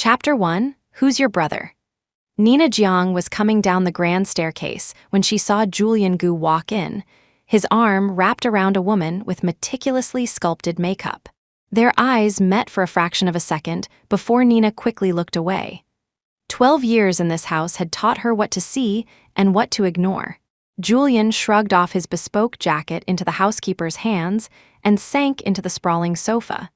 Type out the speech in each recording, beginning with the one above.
Chapter 1, Who's Your Brother? Nina Jiang was coming down the grand staircase when she saw Julian Gu walk in, his arm wrapped around a woman with meticulously sculpted makeup. Their eyes met for a fraction of a second before Nina quickly looked away. 12 years in this house had taught her what to see and what to ignore. Julian shrugged off his bespoke jacket into the housekeeper's hands and sank into the sprawling sofa,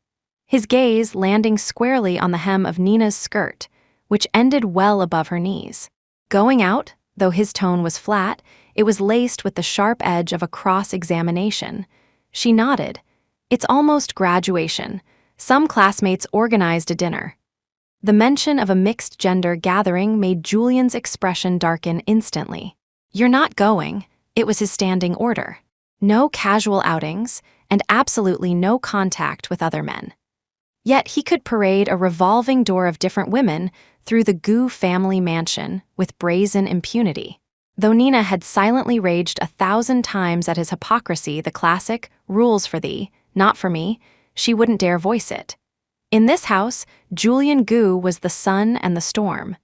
his gaze landing squarely on the hem of Nina's skirt, which ended well above her knees. Going out, though his tone was flat, it was laced with the sharp edge of a cross-examination. She nodded. It's almost graduation. Some classmates organized a dinner. The mention of a mixed-gender gathering made Julian's expression darken instantly. You're not going, it was his standing order. No casual outings, and absolutely no contact with other men. Yet he could parade a revolving door of different women through the Gu family mansion with brazen impunity. Though Nina had silently raged 1,000 times at his hypocrisy, the classic, rules for thee, not for me, she wouldn't dare voice it. In this house, Julian Gu was the sun and the storm.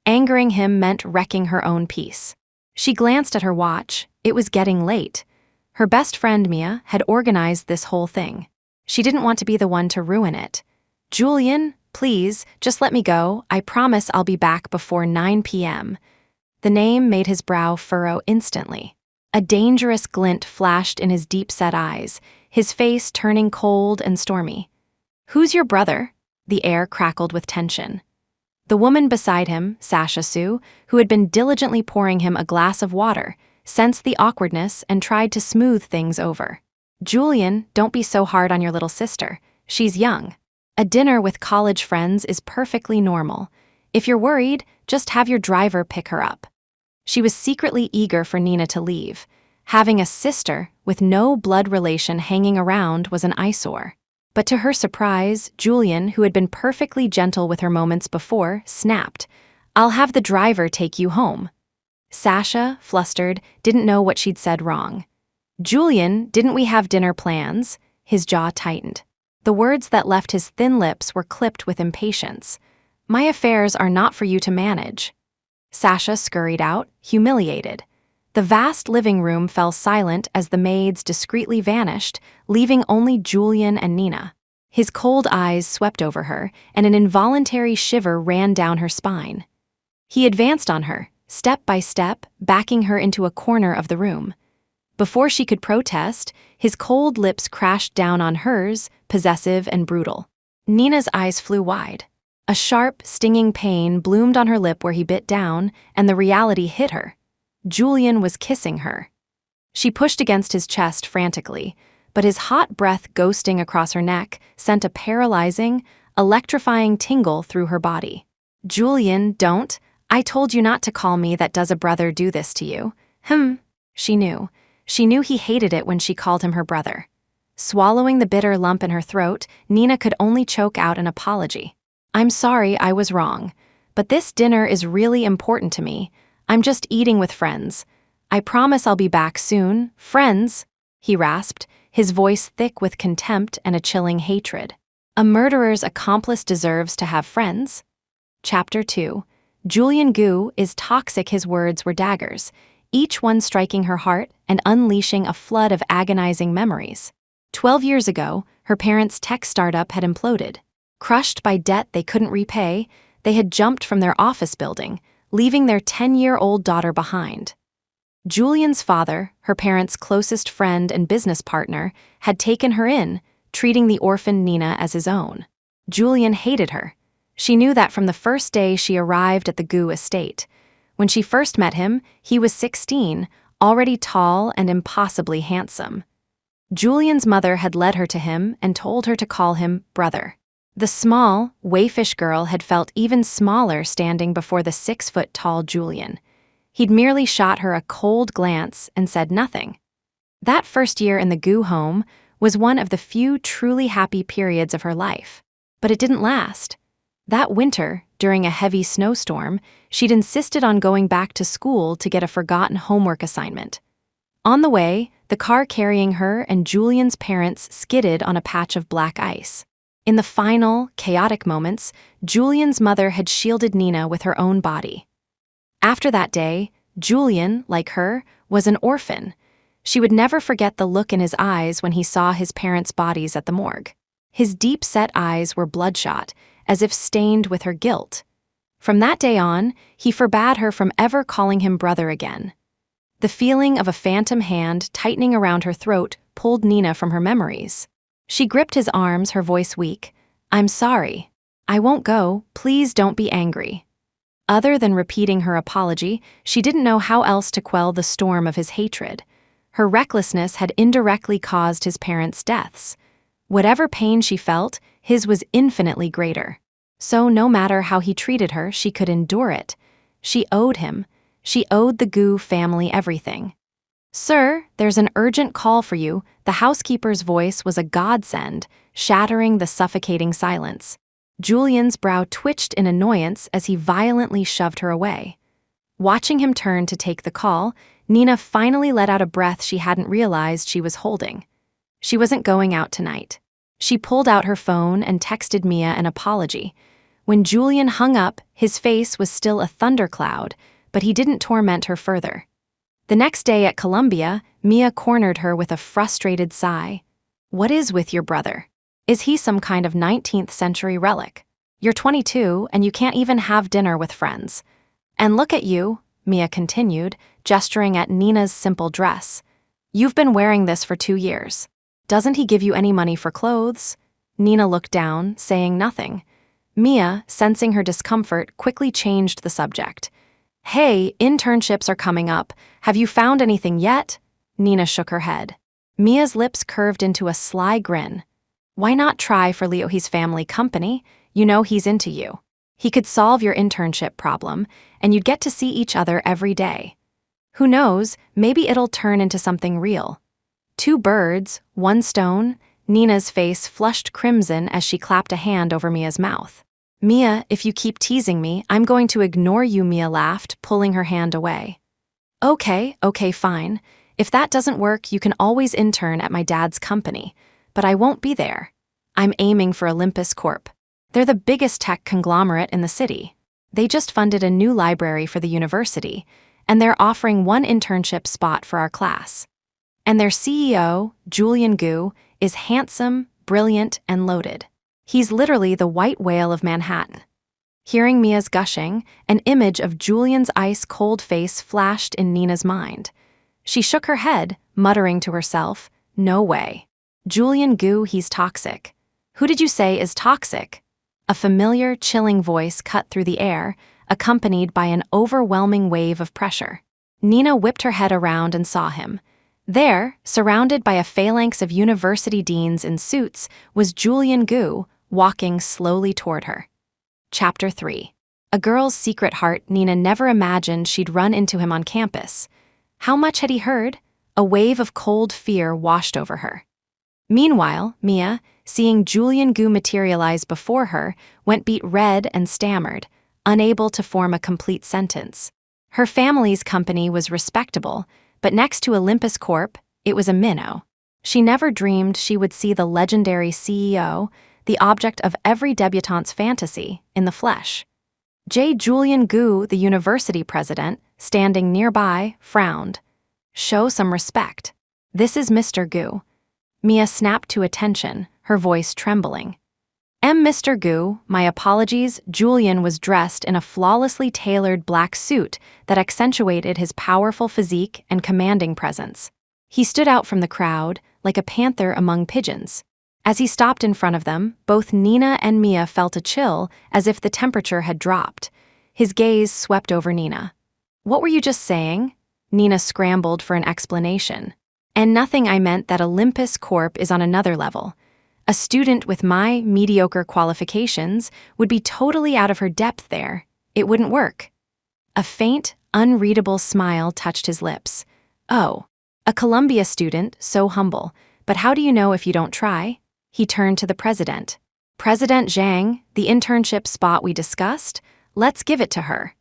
Angering him meant wrecking her own peace. She glanced at her watch. It was getting late. Her best friend, Mia, had organized this whole thing. She didn't want to be the one to ruin it. Julian, please, just let me go. I promise I'll be back before 9 p.m. The name made his brow furrow instantly. A dangerous glint flashed in his deep-set eyes, his face turning cold and stormy. Who's your brother? The air crackled with tension. The woman beside him, Sasha Sue, who had been diligently pouring him a glass of water, sensed the awkwardness and tried to smooth things over. Julian, don't be so hard on your little sister. She's young. A dinner with college friends is perfectly normal. If you're worried, just have your driver pick her up. She was secretly eager for Nina to leave. Having a sister with no blood relation hanging around was an eyesore. But to her surprise, Julian, who had been perfectly gentle with her moments before, snapped, "I'll have the driver take you home." Sasha, flustered, didn't know what she'd said wrong. "Julian, didn't we have dinner plans?" His jaw tightened. The words that left his thin lips were clipped with impatience. "My affairs are not for you to manage." Sasha scurried out, humiliated. The vast living room fell silent as the maids discreetly vanished, leaving only Julian and Nina. His cold eyes swept over her, and an involuntary shiver ran down her spine. He advanced on her, step by step, backing her into a corner of the room. Before she could protest, his cold lips crashed down on hers, possessive and brutal. Nina's eyes flew wide. A sharp, stinging pain bloomed on her lip where he bit down, and the reality hit her. Julian was kissing her. She pushed against his chest frantically, but his hot breath ghosting across her neck sent a paralyzing, electrifying tingle through her body. "Julian, don't. I told you not to call me that. Does a brother do this to you?" She knew. She knew he hated it when she called him her brother. Swallowing the bitter lump in her throat, Nina could only choke out an apology. "I'm sorry, I was wrong. But this dinner is really important to me. I'm just eating with friends. I promise I'll be back soon." "Friends?" he rasped, his voice thick with contempt and a chilling hatred. A murderer's accomplice deserves to have friends? Chapter 2. Julian Gu is toxic. His words were daggers, each one striking her heart and unleashing a flood of agonizing memories. 12 years ago, her parents' tech startup had imploded. Crushed by debt they couldn't repay, they had jumped from their office building, leaving their 10-year-old daughter behind. Julian's father, her parents' closest friend and business partner, had taken her in, treating the orphan Nina as his own. Julian hated her. She knew that from the first day she arrived at the Gu estate. When she first met him, he was 16, already tall and impossibly handsome. Julian's mother had led her to him and told her to call him brother. The small, waifish girl had felt even smaller standing before the 6-foot-tall Julian. He'd merely shot her a cold glance and said nothing. That first year in the Gu home was one of the few truly happy periods of her life. But it didn't last. That winter, during a heavy snowstorm, she'd insisted on going back to school to get a forgotten homework assignment. On the way, the car carrying her and Julian's parents skidded on a patch of black ice. In the final, chaotic moments, Julian's mother had shielded Nina with her own body. After that day, Julian, like her, was an orphan. She would never forget the look in his eyes when he saw his parents' bodies at the morgue. His deep-set eyes were bloodshot, as if stained with her guilt. From that day on, he forbade her from ever calling him brother again. The feeling of a phantom hand tightening around her throat pulled Nina from her memories. She gripped his arms, her voice weak. "I'm sorry. I won't go. Please don't be angry." Other than repeating her apology, she didn't know how else to quell the storm of his hatred. Her recklessness had indirectly caused his parents' deaths. Whatever pain she felt, his was infinitely greater. So no matter how he treated her, she could endure it. She owed him. She owed the Gu family everything. "Sir, there's an urgent call for you." The housekeeper's voice was a godsend, shattering the suffocating silence. Julian's brow twitched in annoyance as he violently shoved her away. Watching him turn to take the call, Nina finally let out a breath she hadn't realized she was holding. She wasn't going out tonight. She pulled out her phone and texted Mia an apology. When Julian hung up, his face was still a thundercloud, but he didn't torment her further. The next day at Columbia, Mia cornered her with a frustrated sigh. "What is with your brother? Is he some kind of 19th century relic? You're 22 and you can't even have dinner with friends. And look at you," Mia continued, gesturing at Nina's simple dress. "You've been wearing this for 2 years. Doesn't he give you any money for clothes?" Nina looked down, saying nothing. Mia, sensing her discomfort, quickly changed the subject. "Hey, internships are coming up. Have you found anything yet?" Nina shook her head. Mia's lips curved into a sly grin. "Why not try for Leohi's family company? You know he's into you. He could solve your internship problem, and you'd get to see each other every day. Who knows, maybe it'll turn into something real." 2 birds, 1 stone. Nina's face flushed crimson as she clapped a hand over Mia's mouth. "Mia, if you keep teasing me, I'm going to ignore you," Mia laughed, pulling her hand away. Okay, fine. If that doesn't work, you can always intern at my dad's company. But I won't be there. I'm aiming for Olympus Corp. They're the biggest tech conglomerate in the city. They just funded a new library for the university, and they're offering 1 internship spot for our class. And their CEO, Julian Gu, is handsome, brilliant, and loaded. He's literally the white whale of Manhattan. Hearing Mia's gushing, an image of Julian's ice-cold face flashed in Nina's mind. She shook her head, muttering to herself, "No way. Julian Gu, he's toxic." "Who did you say is toxic?" A familiar, chilling voice cut through the air, accompanied by an overwhelming wave of pressure. Nina whipped her head around and saw him. There, surrounded by a phalanx of university deans in suits, was Julian Gu, walking slowly toward her. Chapter 3. A girl's secret heart. Nina never imagined she'd run into him on campus. How much had he heard? A wave of cold fear washed over her. Meanwhile, Mia, seeing Julian Gu materialize before her, went beet red and stammered, unable to form a complete sentence. Her family's company was respectable, but next to Olympus Corp, it was a minnow. She never dreamed she would see the legendary CEO, the object of every debutante's fantasy, in the flesh. Julian Gu, the university president, standing nearby, frowned. "Show some respect. This is Mr. Gu." Mia snapped to attention, her voice trembling. "Mr. Gu, my apologies." Julian was dressed in a flawlessly tailored black suit that accentuated his powerful physique and commanding presence. He stood out from the crowd, like a panther among pigeons. As he stopped in front of them, both Nina and Mia felt a chill, as if the temperature had dropped. His gaze swept over Nina. "What were you just saying?" Nina scrambled for an explanation. "And nothing, I meant that Olympus Corp is on another level. A student with my mediocre qualifications would be totally out of her depth there. It wouldn't work." A faint, unreadable smile touched his lips. "Oh, a Columbia student, so humble. But how do you know if you don't try?" He turned to the president. "President Zhang, the internship spot we discussed? Let's give it to her."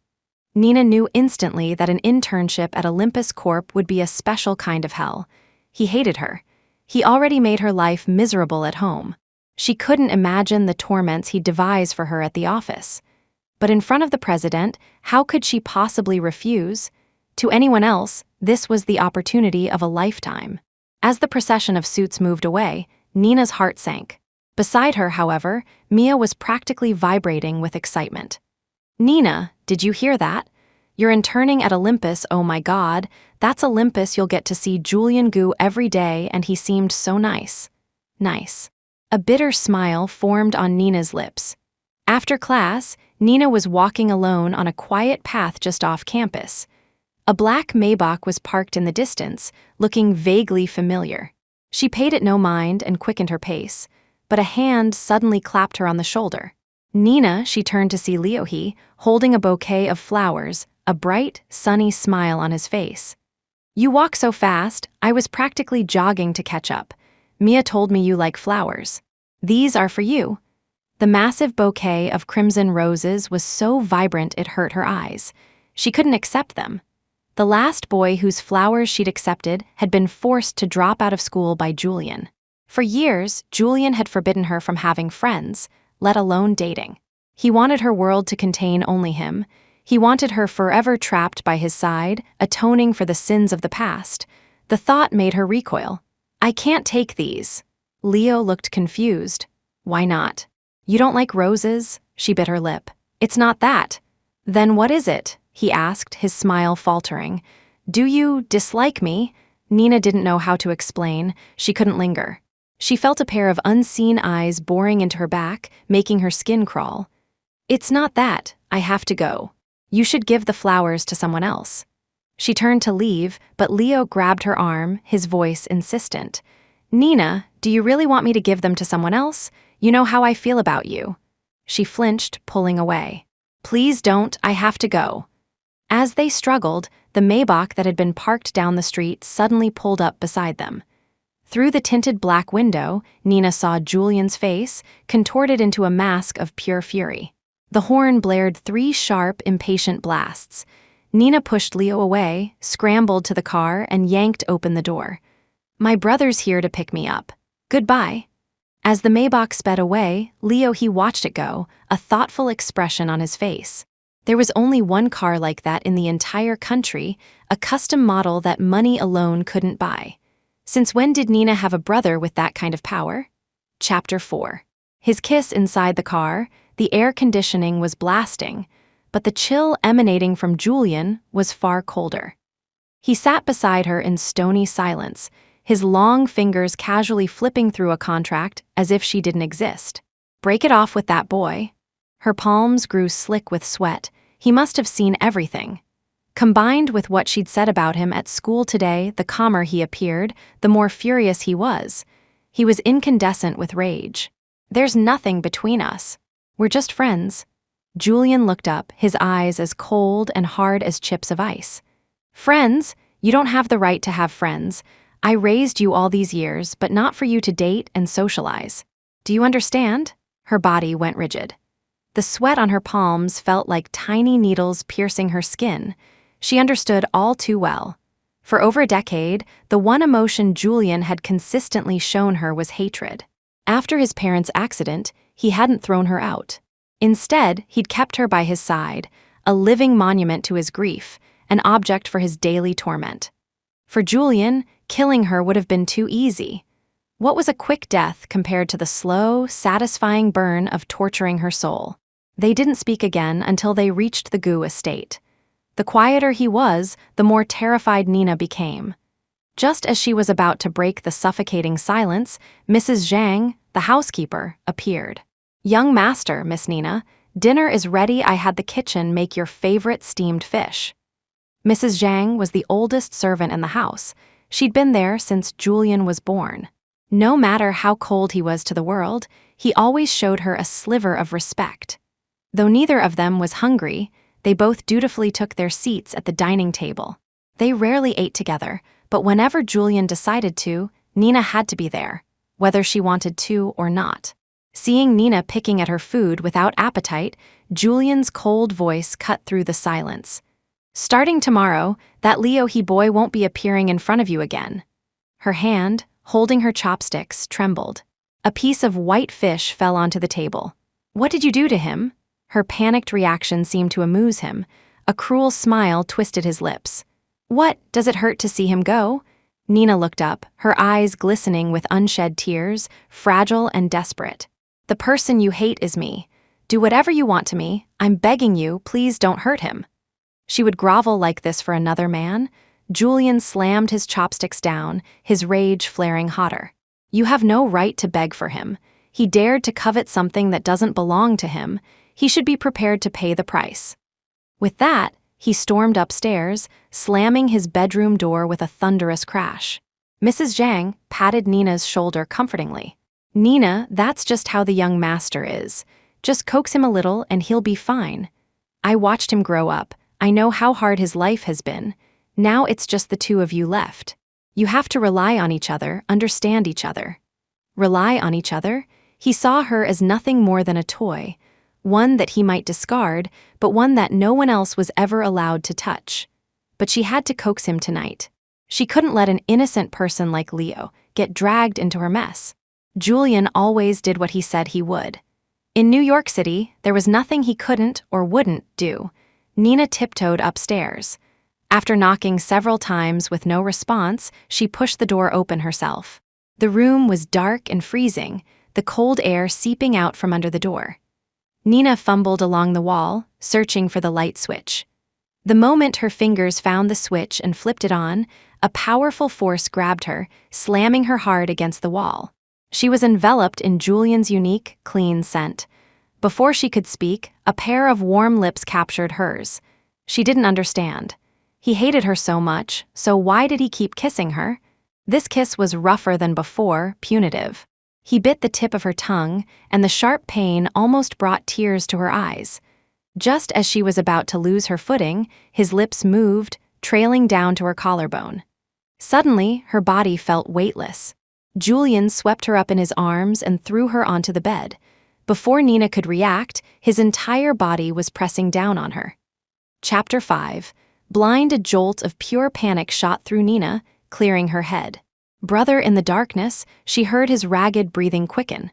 Nina knew instantly that an internship at Olympus Corp would be a special kind of hell. He hated her. He already made her life miserable at home. She couldn't imagine the torments he'd devise for her at the office. But in front of the president, how could she possibly refuse? To anyone else, this was the opportunity of a lifetime. As the procession of suits moved away, Nina's heart sank. Beside her, however, Mia was practically vibrating with excitement. "Nina, did you hear that? You're interning at Olympus, oh my God. That's Olympus, you'll get to see Julian Gu every day, and he seemed so nice." Nice. A bitter smile formed on Nina's lips. After class, Nina was walking alone on a quiet path just off campus. A black Maybach was parked in the distance, looking vaguely familiar. She paid it no mind and quickened her pace, but a hand suddenly clapped her on the shoulder. "Nina," she turned to see Leohee, holding a bouquet of flowers, a bright, sunny smile on his face. "You walk so fast, I was practically jogging to catch up. Mia told me you like flowers. These are for you." The massive bouquet of crimson roses was so vibrant it hurt her eyes. She couldn't accept them. The last boy whose flowers she'd accepted had been forced to drop out of school by Julian. For years, Julian had forbidden her from having friends, let alone dating. He wanted her world to contain only him. He wanted her forever trapped by his side, atoning for the sins of the past. The thought made her recoil. "I can't take these." Leo looked confused. "Why not?" "You don't like roses?" She bit her lip. "It's not that." "Then what is it?" he asked, his smile faltering. "Do you dislike me?" Nina didn't know how to explain. She couldn't linger. She felt a pair of unseen eyes boring into her back, making her skin crawl. "It's not that. I have to go. You should give the flowers to someone else." She turned to leave, but Leo grabbed her arm, his voice insistent. "Nina, do you really want me to give them to someone else? You know how I feel about you." She flinched, pulling away. "Please don't, I have to go." As they struggled, the Maybach that had been parked down the street suddenly pulled up beside them. Through the tinted black window, Nina saw Julian's face, contorted into a mask of pure fury. The horn blared 3 sharp, impatient blasts. Nina pushed Leo away, scrambled to the car, and yanked open the door. "My brother's here to pick me up. Goodbye." As the Maybach sped away, Leohee watched it go, a thoughtful expression on his face. There was only one car like that in the entire country, a custom model that money alone couldn't buy. Since when did Nina have a brother with that kind of power? Chapter 4. His kiss inside the car, the air conditioning was blasting, but the chill emanating from Julian was far colder. He sat beside her in stony silence, his long fingers casually flipping through a contract as if she didn't exist. "Break it off with that boy." Her palms grew slick with sweat. He must have seen everything. Combined with what she'd said about him at school today, the calmer he appeared, the more furious he was. He was incandescent with rage. "There's nothing between us. We're just friends." Julian looked up, his eyes as cold and hard as chips of ice. "Friends? You don't have the right to have friends. I raised you all these years, but not for you to date and socialize. Do you understand?" Her body went rigid. The sweat on her palms felt like tiny needles piercing her skin. She understood all too well. For over a decade, the one emotion Julian had consistently shown her was hatred. After his parents' accident, he hadn't thrown her out. Instead, he'd kept her by his side, a living monument to his grief, an object for his daily torment. For Julian, killing her would have been too easy. What was a quick death compared to the slow, satisfying burn of torturing her soul? They didn't speak again until they reached the Gu estate. The quieter he was, the more terrified Nina became. Just as she was about to break the suffocating silence, Mrs. Zhang, the housekeeper, appeared. "Young master, Miss Nina, dinner is ready. I had the kitchen make your favorite steamed fish." Mrs. Zhang was the oldest servant in the house. She'd been there since Julian was born. No matter how cold he was to the world, he always showed her a sliver of respect. Though neither of them was hungry, they both dutifully took their seats at the dining table. They rarely ate together, but whenever Julian decided to, Nina had to be there, whether she wanted to or not. Seeing Nina picking at her food without appetite, Julian's cold voice cut through the silence. "Starting tomorrow, that Leohee boy won't be appearing in front of you again." Her hand, holding her chopsticks, trembled. A piece of white fish fell onto the table. "What did you do to him?" Her panicked reaction seemed to amuse him. A cruel smile twisted his lips. "What, does it hurt to see him go?" Nina looked up, her eyes glistening with unshed tears, fragile and desperate. "The person you hate is me. Do whatever you want to me. I'm begging you, please don't hurt him." She would grovel like this for another man? Julian slammed his chopsticks down, his rage flaring hotter. "You have no right to beg for him. He dared to covet something that doesn't belong to him. He should be prepared to pay the price." With that, he stormed upstairs, slamming his bedroom door with a thunderous crash. Mrs. Zhang patted Nina's shoulder comfortingly. "Nina, that's just how the young master is. Just coax him a little and he'll be fine. I watched him grow up. I know how hard his life has been. Now it's just the two of you left. You have to rely on each other, understand each other." Rely on each other? He saw her as nothing more than a toy, one that he might discard, but one that no one else was ever allowed to touch. But she had to coax him tonight. She couldn't let an innocent person like Leo get dragged into her mess. Julian always did what he said he would. In New York City, there was nothing he couldn't or wouldn't do. Nina tiptoed upstairs. After knocking several times with no response, she pushed the door open herself. The room was dark and freezing, the cold air seeping out from under the door. Nina fumbled along the wall, searching for the light switch. The moment her fingers found the switch and flipped it on, a powerful force grabbed her, slamming her hard against the wall. She was enveloped in Julian's unique, clean scent. Before she could speak, a pair of warm lips captured hers. She didn't understand. He hated her so much, so why did he keep kissing her? This kiss was rougher than before, punitive. He bit the tip of her tongue, and the sharp pain almost brought tears to her eyes. Just as she was about to lose her footing, his lips moved, trailing down to her collarbone. Suddenly, her body felt weightless. Julian swept her up in his arms and threw her onto the bed. Before Nina could react, his entire body was pressing down on her. Chapter 5. Blind, a jolt of pure panic shot through Nina, clearing her head. Brother in the darkness, she heard his ragged breathing quicken.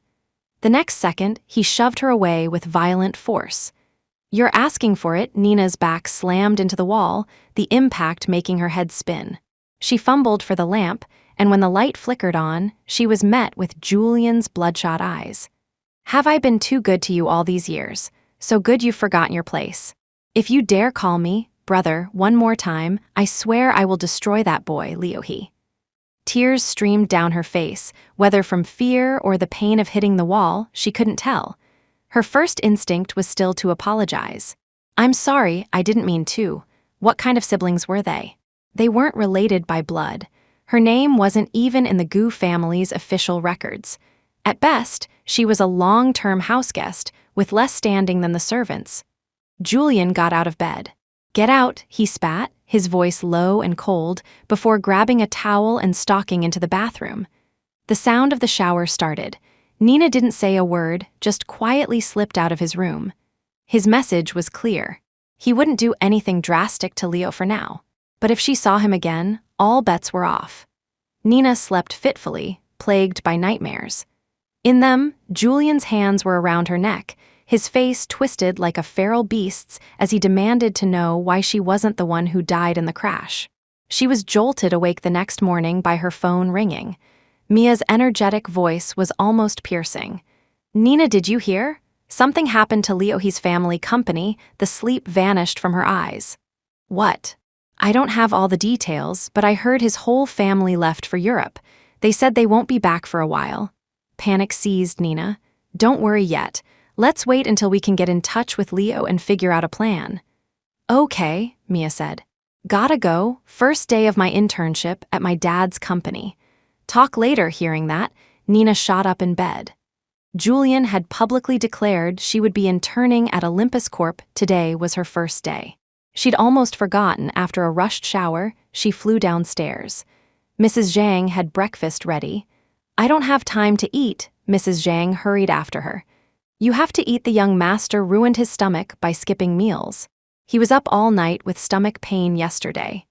The next second, he shoved her away with violent force. "You're asking for it," Nina's back slammed into the wall, the impact making her head spin. She fumbled for the lamp, and when the light flickered on, she was met with Julian's bloodshot eyes. "Have I been too good to you all these years? So good you've forgotten your place? If you dare call me brother one more time, I swear I will destroy that boy, Leo he." Tears streamed down her face, whether from fear or the pain of hitting the wall, she couldn't tell. Her first instinct was still to apologize. "I'm sorry, I didn't mean to. What kind of siblings were they?" They weren't related by blood. Her name wasn't even in the Gu family's official records. At best, she was a long-term houseguest, with less standing than the servants. Julian got out of bed. "Get out," he spat, his voice low and cold, before grabbing a towel and stalking into the bathroom. The sound of the shower started. Nina didn't say a word, just quietly slipped out of his room. His message was clear. He wouldn't do anything drastic to Leo for now. But if she saw him again, all bets were off. Nina slept fitfully, plagued by nightmares. In them, Julian's hands were around her neck, his face twisted like a feral beast's as he demanded to know why she wasn't the one who died in the crash. She was jolted awake the next morning by her phone ringing. Mia's energetic voice was almost piercing. "Nina, did you hear? Something happened to Leohi's family company." The sleep vanished from her eyes. "What?" "I don't have all the details, but I heard his whole family left for Europe. They said they won't be back for a while." Panic seized Nina. "Don't worry yet. Let's wait until we can get in touch with Leo and figure out a plan." "Okay," Mia said. "Gotta go. First day of my internship at my dad's company." Talk later. Hearing that, Nina shot up in bed. Julian had publicly declared she would be interning at Olympus Corp. Today was her first day. She'd almost forgotten. After a rushed shower, she flew downstairs. Mrs. Zhang had breakfast ready. "I don't have time to eat," Mrs. Zhang hurried after her. "You have to eat. The young master ruined his stomach by skipping meals. He was up all night with stomach pain yesterday."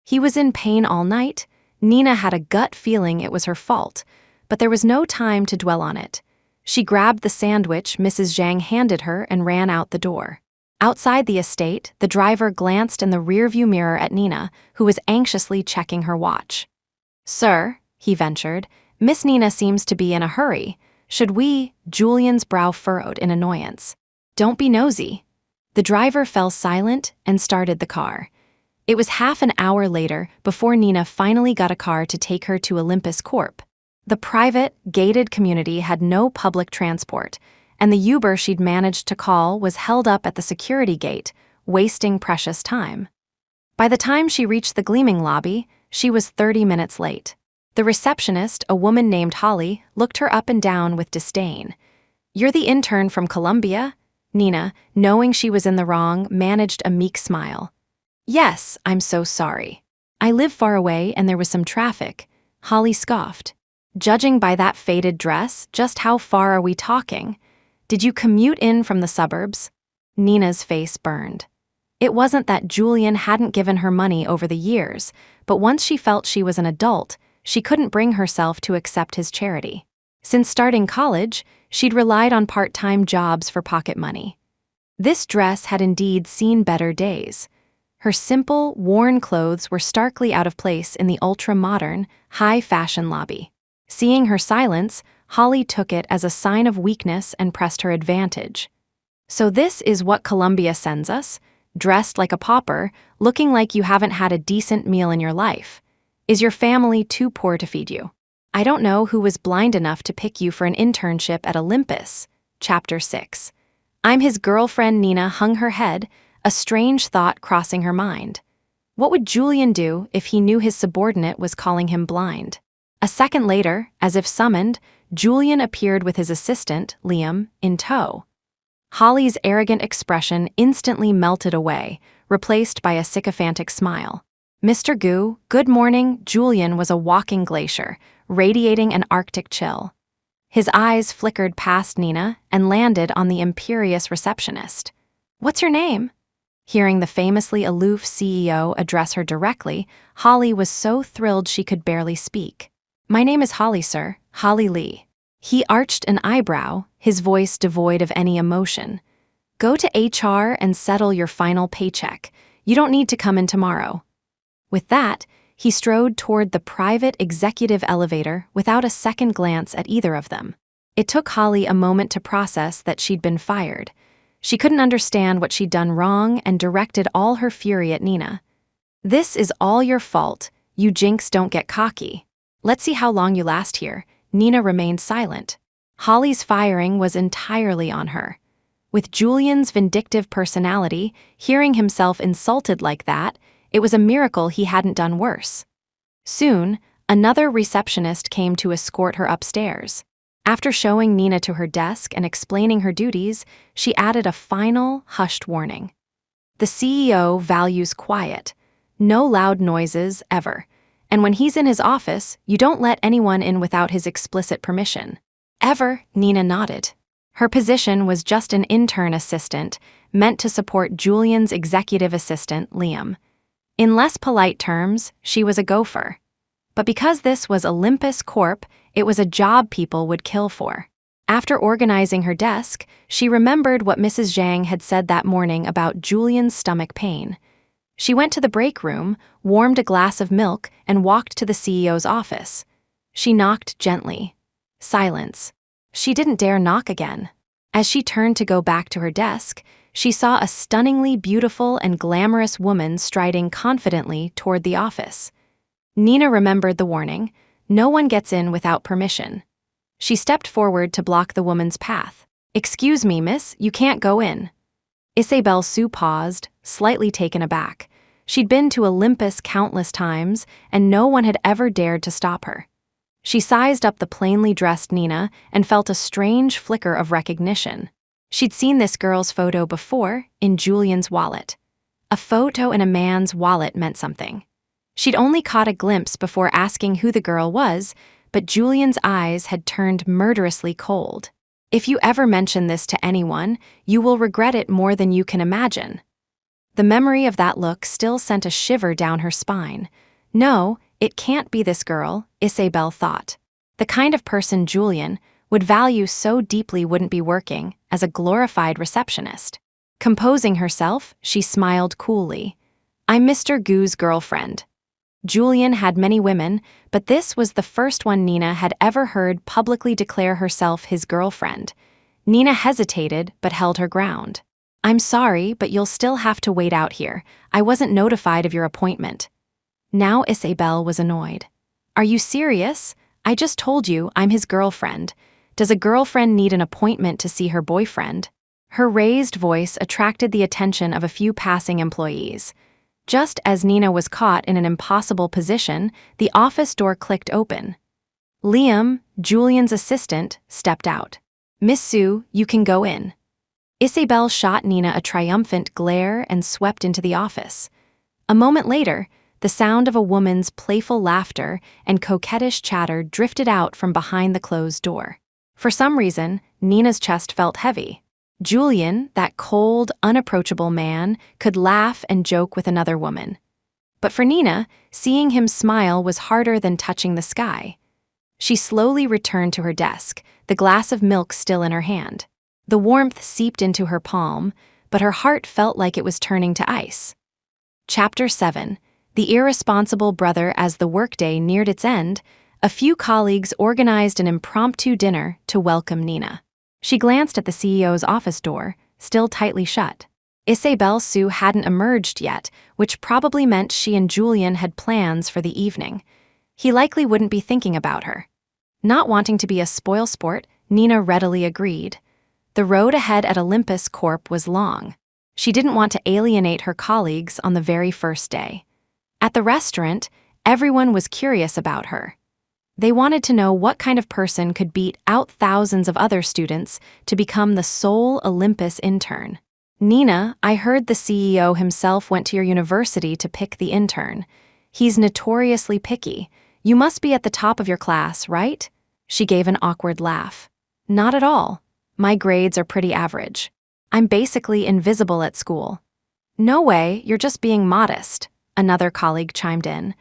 He was in pain all night? Nina had a gut feeling it was her fault, but there was no time to dwell on it. She grabbed the sandwich Mrs. Zhang handed her and ran out the door. Outside the estate, the driver glanced in the rearview mirror at Nina, who was anxiously checking her watch. "Sir," he ventured, "Miss Nina seems to be in a hurry. Should we?" Julian's brow furrowed in annoyance. "Don't be nosy." The driver fell silent and started the car. It was half an hour later before Nina finally got a car to take her to Olympus Corp. The private, gated community had no public transport, and the Uber she'd managed to call was held up at the security gate, wasting precious time. By the time she reached the gleaming lobby, she was 30 minutes late. The receptionist, a woman named Holly, looked her up and down with disdain. "You're the intern from Columbia?" Nina, knowing she was in the wrong, managed a meek smile. "Yes, I'm so sorry. I live far away and there was some traffic," Holly scoffed. "Judging by that faded dress, just how far are we talking? Did you commute in from the suburbs?" Nina's face burned. It wasn't that Julian hadn't given her money over the years, but once she felt she was an adult, she couldn't bring herself to accept his charity. Since starting college, she'd relied on part-time jobs for pocket money. This dress had indeed seen better days. Her simple, worn clothes were starkly out of place in the ultra-modern, high-fashion lobby. Seeing her silence, Holly took it as a sign of weakness and pressed her advantage. "So this is what Columbia sends us? Dressed like a pauper, looking like you haven't had a decent meal in your life. Is your family too poor to feed you? I don't know who was blind enough to pick you for an internship at Olympus." Chapter 6. "I'm his girlfriend." Nina hung her head, a strange thought crossing her mind. What would Julian do if he knew his subordinate was calling him blind? A second later, as if summoned, Julian appeared with his assistant, Liam, in tow. Holly's arrogant expression instantly melted away, replaced by a sycophantic smile. "Mr. Gu, good morning." Julian was a walking glacier, radiating an Arctic chill. His eyes flickered past Nina and landed on the imperious receptionist. "What's your name?" Hearing the famously aloof CEO address her directly, Holly was so thrilled she could barely speak. "My name is Holly, sir, Holly Lee." He arched an eyebrow, his voice devoid of any emotion. "Go to HR and settle your final paycheck. You don't need to come in tomorrow." With that, he strode toward the private executive elevator without a second glance at either of them. It took Holly a moment to process that she'd been fired. She couldn't understand what she'd done wrong and directed all her fury at Nina. "This is all your fault. You jinx don't get cocky. Let's see how long you last here." Nina remained silent. Holly's firing was entirely on her. With Julian's vindictive personality, hearing himself insulted like that, it was a miracle he hadn't done worse. Soon, another receptionist came to escort her upstairs. After showing Nina to her desk and explaining her duties, she added a final, hushed warning. "The CEO values quiet. No loud noises, ever. And when he's in his office, you don't let anyone in without his explicit permission." "Ever," Nina nodded. Her position was just an intern assistant, meant to support Julian's executive assistant, Liam. In less polite terms, she was a gopher. But because this was Olympus Corp., it was a job people would kill for. After organizing her desk, she remembered what Mrs. Zhang had said that morning about Julian's stomach pain. She went to the break room, warmed a glass of milk, and walked to the CEO's office. She knocked gently. Silence. She didn't dare knock again. As she turned to go back to her desk, she saw a stunningly beautiful and glamorous woman striding confidently toward the office. Nina remembered the warning, "No one gets in without permission." She stepped forward to block the woman's path. "Excuse me, miss, you can't go in." Isabel Sue paused, slightly taken aback. She'd been to Olympus countless times, and no one had ever dared to stop her. She sized up the plainly dressed Nina and felt a strange flicker of recognition. She'd seen this girl's photo before, in Julian's wallet. A photo in a man's wallet meant something. She'd only caught a glimpse before asking who the girl was, but Julian's eyes had turned murderously cold. "If you ever mention this to anyone, you will regret it more than you can imagine." The memory of that look still sent a shiver down her spine. No, it can't be this girl, Isabel thought. The kind of person Julian would value so deeply wouldn't be working as a glorified receptionist. Composing herself, she smiled coolly. "I'm Mr. Gu's girlfriend." Julian had many women, but this was the first one Nina had ever heard publicly declare herself his girlfriend. Nina hesitated but held her ground. "I'm sorry, but you'll still have to wait out here. I wasn't notified of your appointment." Now Isabel was annoyed. "Are you serious? I just told you I'm his girlfriend. Does a girlfriend need an appointment to see her boyfriend?" Her raised voice attracted the attention of a few passing employees. Just as Nina was caught in an impossible position, the office door clicked open. Liam, Julian's assistant, stepped out. "Miss Sue, you can go in." Isabel shot Nina a triumphant glare and swept into the office. A moment later, the sound of a woman's playful laughter and coquettish chatter drifted out from behind the closed door. For some reason, Nina's chest felt heavy. Julian, that cold, unapproachable man, could laugh and joke with another woman. But for Nina, seeing him smile was harder than touching the sky. She slowly returned to her desk, the glass of milk still in her hand. The warmth seeped into her palm, but her heart felt like it was turning to ice. Chapter 7. The Irresponsible Brother. As the workday neared its end, a few colleagues organized an impromptu dinner to welcome Nina. She glanced at the CEO's office door, still tightly shut. Isabel Sue hadn't emerged yet, which probably meant she and Julian had plans for the evening. He likely wouldn't be thinking about her. Not wanting to be a spoilsport, Nina readily agreed. The road ahead at Olympus Corp was long. She didn't want to alienate her colleagues on the very first day. At the restaurant, everyone was curious about her. They wanted to know what kind of person could beat out thousands of other students to become the sole Olympus intern. "Nina, I heard the CEO himself went to your university to pick the intern. He's notoriously picky. You must be at the top of your class, right?" She gave an awkward laugh. "Not at all. My grades are pretty average. I'm basically invisible at school." "No way, you're just being modest," another colleague chimed in.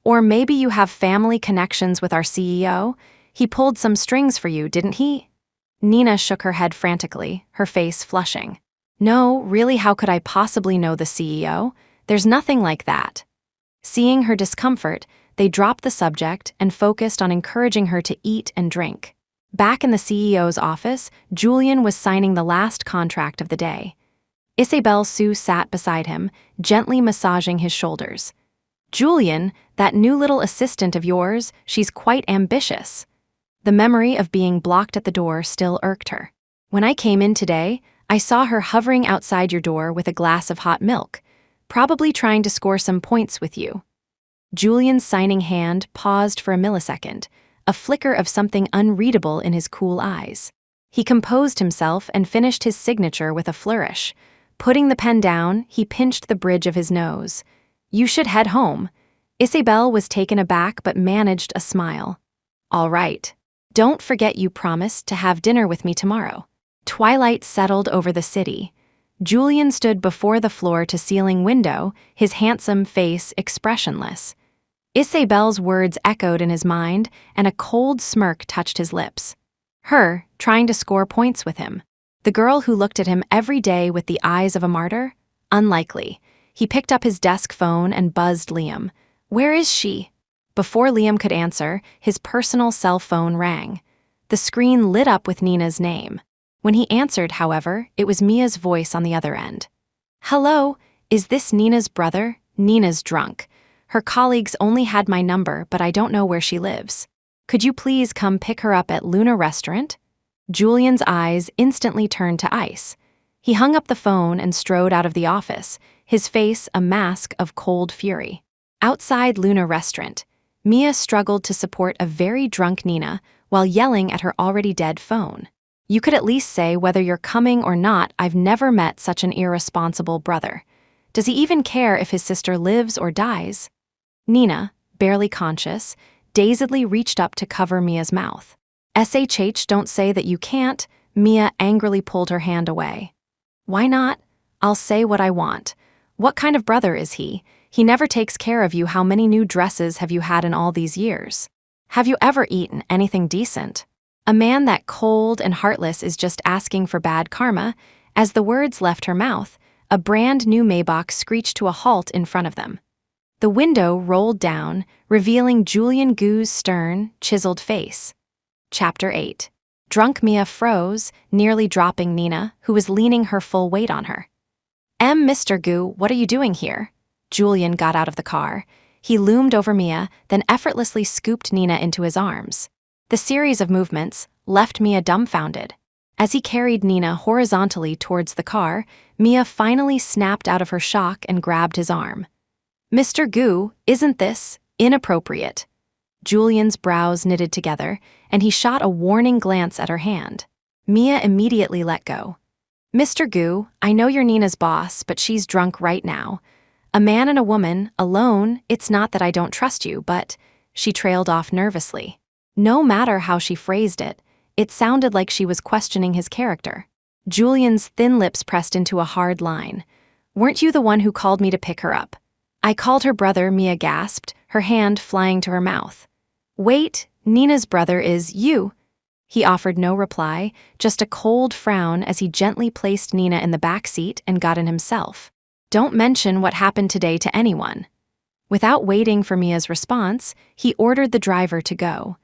"Or maybe you have family connections with our CEO? He pulled some strings for you, didn't he?" Nina shook her head frantically, her face flushing. "No, really, how could I possibly know the CEO? There's nothing like that." Seeing her discomfort, they dropped the subject and focused on encouraging her to eat and drink. Back in the CEO's office, Julian was signing the last contract of the day. Isabel Sue sat beside him, gently massaging his shoulders. "Julian, that new little assistant of yours, she's quite ambitious." The memory of being blocked at the door still irked her. "When I came in today, I saw her hovering outside your door with a glass of hot milk, probably trying to score some points with you." Julian's signing hand paused for a millisecond, a flicker of something unreadable in his cool eyes. He composed himself and finished his signature with a flourish. Putting the pen down, he pinched the bridge of his nose. "You should head home." Isabel was taken aback but managed a smile. "All right. Don't forget you promised to have dinner with me tomorrow." Twilight settled over the city. Julian stood before the floor-to-ceiling window, his handsome face expressionless. Isabel's words echoed in his mind, and a cold smirk touched his lips. Her, trying to score points with him. The girl who looked at him every day with the eyes of a martyr? Unlikely. He picked up his desk phone and buzzed Liam. "Where is she?" Before Liam could answer, his personal cell phone rang. The screen lit up with Nina's name. When he answered, however, it was Mia's voice on the other end. "Hello, is this Nina's brother?" "Nina's drunk. Her colleagues only had my number, but I don't know where she lives. Could you please come pick her up at Luna Restaurant?" Julian's eyes instantly turned to ice. He hung up the phone and strode out of the office, his face a mask of cold fury. Outside Luna Restaurant, Mia struggled to support a very drunk Nina while yelling at her already dead phone. "You could at least say whether you're coming or not. I've never met such an irresponsible brother. Does he even care if his sister lives or dies?" Nina, barely conscious, dazedly reached up to cover Mia's mouth. "SHH, don't say that you can't." Mia angrily pulled her hand away. "Why not? I'll say what I want. What kind of brother is he? He never takes care of you. How many new dresses have you had in all these years?" Have you ever eaten anything decent? A man that cold and heartless is just asking for bad karma. As the words left her mouth, a brand new Maybach screeched to a halt in front of them. The window rolled down, revealing Julian Gu's stern, chiseled face. Chapter 8. Drunk Mia froze, nearly dropping Nina, who was leaning her full weight on her. Mr. Gu, what are you doing here? Julian got out of the car. He loomed over Mia, then effortlessly scooped Nina into his arms. The series of movements left Mia dumbfounded. As he carried Nina horizontally towards the car, Mia finally snapped out of her shock and grabbed his arm. Mr. Gu, isn't this inappropriate? Julian's brows knitted together, and he shot a warning glance at her hand. Mia immediately let go. Mr. Gu, I know you're Nina's boss, but she's drunk right now. A man and a woman, alone, it's not that I don't trust you, but… She trailed off nervously. No matter how she phrased it, it sounded like she was questioning his character. Julian's thin lips pressed into a hard line. Weren't you the one who called me to pick her up? I called her brother, Mia gasped, her hand flying to her mouth. Wait, Nina's brother is you. He offered no reply, just a cold frown as he gently placed Nina in the back seat and got in himself. Don't mention what happened today to anyone. Without waiting for Mia's response, he ordered the driver to go.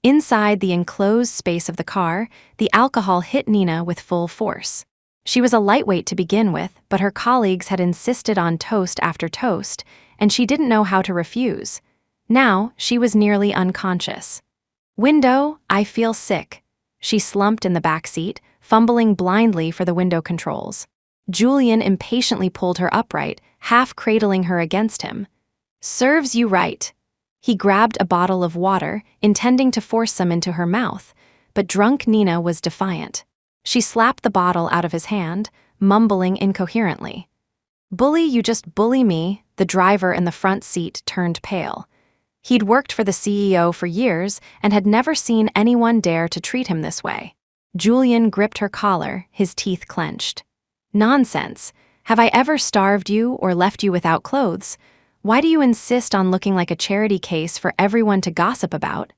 Inside the enclosed space of the car, the alcohol hit Nina with full force. She was a lightweight to begin with, but her colleagues had insisted on toast after toast, and she didn't know how to refuse. Now, she was nearly unconscious. Window, I feel sick. She slumped in the back seat, fumbling blindly for the window controls. Julian impatiently pulled her upright, half cradling her against him. Serves you right. He grabbed a bottle of water, intending to force some into her mouth, but drunk Nina was defiant. She slapped the bottle out of his hand, mumbling incoherently. Bully, you just bully me. The driver in the front seat turned pale. He'd worked for the CEO for years and had never seen anyone dare to treat him this way. Julian gripped her collar, his teeth clenched. Nonsense. Have I ever starved you or left you without clothes? Why do you insist on looking like a charity case for everyone to gossip about?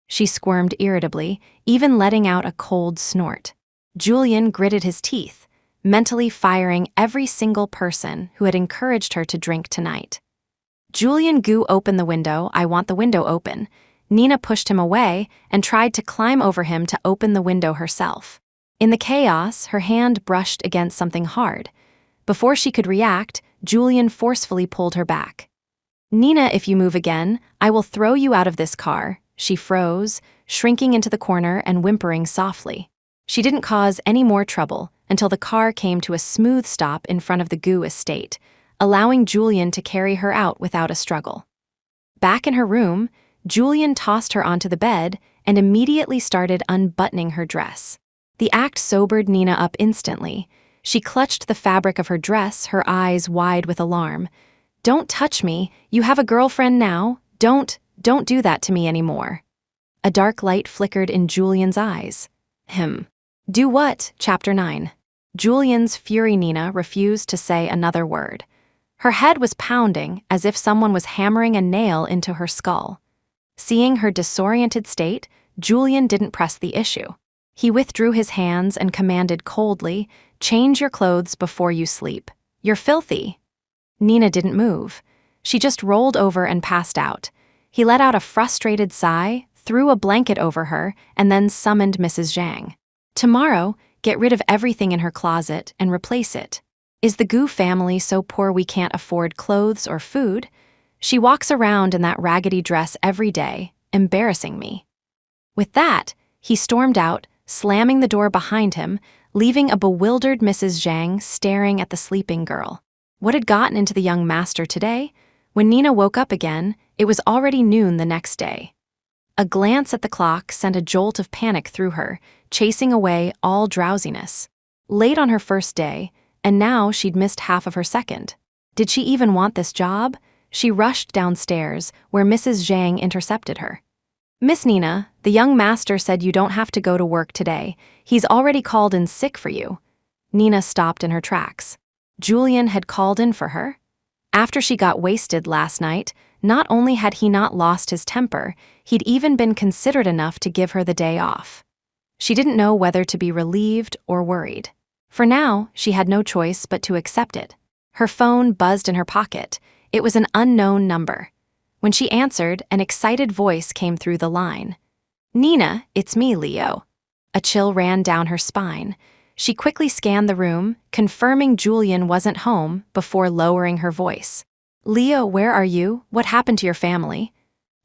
She squirmed irritably, even letting out a cold snort. Julian gritted his teeth, mentally firing every single person who had encouraged her to drink tonight. Julian Gu opened the window. I want the window open. Nina pushed him away and tried to climb over him to open the window herself. In the chaos, her hand brushed against something hard. Before she could react, Julian forcefully pulled her back. Nina, if you move again, I will throw you out of this car. She froze, shrinking into the corner and whimpering softly. She didn't cause any more trouble until the car came to a smooth stop in front of the Gu estate, allowing Julian to carry her out without a struggle. Back in her room, Julian tossed her onto the bed and immediately started unbuttoning her dress. The act sobered Nina up instantly. She clutched the fabric of her dress, her eyes wide with alarm. Don't touch me. You have a girlfriend now. Don't do that to me anymore. A dark light flickered in Julian's eyes. Do what? Chapter 9. Julian's fury. Nina refused to say another word. Her head was pounding as if someone was hammering a nail into her skull. Seeing her disoriented state, Julian didn't press the issue. He withdrew his hands and commanded coldly, change your clothes before you sleep. You're filthy. Nina didn't move. She just rolled over and passed out. He let out a frustrated sigh, threw a blanket over her, and then summoned Mrs. Zhang. Tomorrow, get rid of everything in her closet and replace it. Is the Gu family so poor we can't afford clothes or food? She walks around in that raggedy dress every day, embarrassing me. With that, he stormed out, slamming the door behind him, leaving a bewildered Mrs. Zhang staring at the sleeping girl. What had gotten into the young master today? When Nina woke up again, it was already noon the next day. A glance at the clock sent a jolt of panic through her, chasing away all drowsiness. Late on her first day, and now she'd missed half of her second. Did she even want this job? She rushed downstairs, where Mrs. Zhang intercepted her. Miss Nina, the young master said you don't have to go to work today. He's already called in sick for you. Nina stopped in her tracks. Julian had called in for her? After she got wasted last night, not only had he not lost his temper, He'd even been considerate enough to give her the day off. She didn't know whether to be relieved or worried. For now, she had no choice but to accept it. Her phone buzzed in her pocket. It was an unknown number. When she answered, an excited voice came through the line. "Nina, it's me, Leo." A chill ran down her spine. She quickly scanned the room, confirming Julian wasn't home before lowering her voice. "Leo, where are you? What happened to your family?"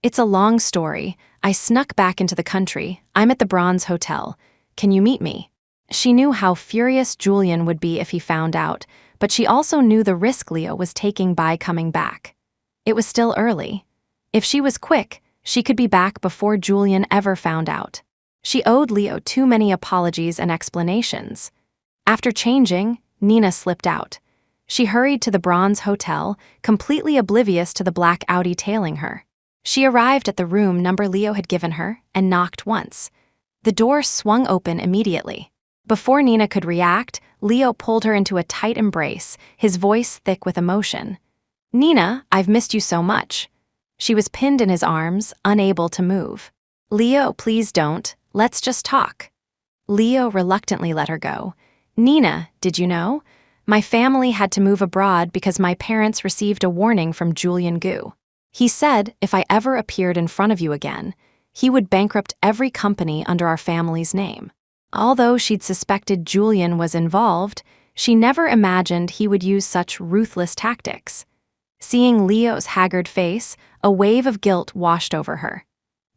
"It's a long story. I snuck back into the country. I'm at the Bronze Hotel. Can you meet me?" She knew how furious Julian would be if he found out, but she also knew the risk Leo was taking by coming back. It was still early. If she was quick, she could be back before Julian ever found out. She owed Leo too many apologies and explanations. After changing, Nina slipped out. She hurried to the Bronze Hotel, completely oblivious to the black Audi tailing her. She arrived at the room number Leo had given her and knocked once. The door swung open immediately. Before Nina could react, Leo pulled her into a tight embrace, his voice thick with emotion. "Nina, I've missed you so much." She was pinned in his arms, unable to move. "Leo, please don't. Let's just talk." Leo reluctantly let her go. "Nina, did you know? My family had to move abroad because my parents received a warning from Julian Gu. He said if I ever appeared in front of you again, he would bankrupt every company under our family's name." Although she'd suspected Julian was involved, she never imagined he would use such ruthless tactics. Seeing Leo's haggard face, a wave of guilt washed over her.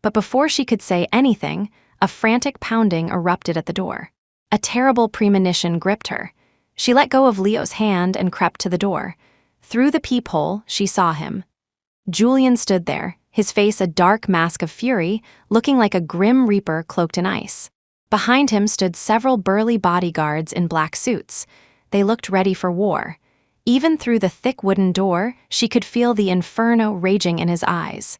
But before she could say anything, a frantic pounding erupted at the door. A terrible premonition gripped her. She let go of Leo's hand and crept to the door. Through the peephole, she saw him. Julian stood there, his face a dark mask of fury, looking like a grim reaper cloaked in ice. Behind him stood several burly bodyguards in black suits. They looked ready for war. Even through the thick wooden door, she could feel the inferno raging in his eyes.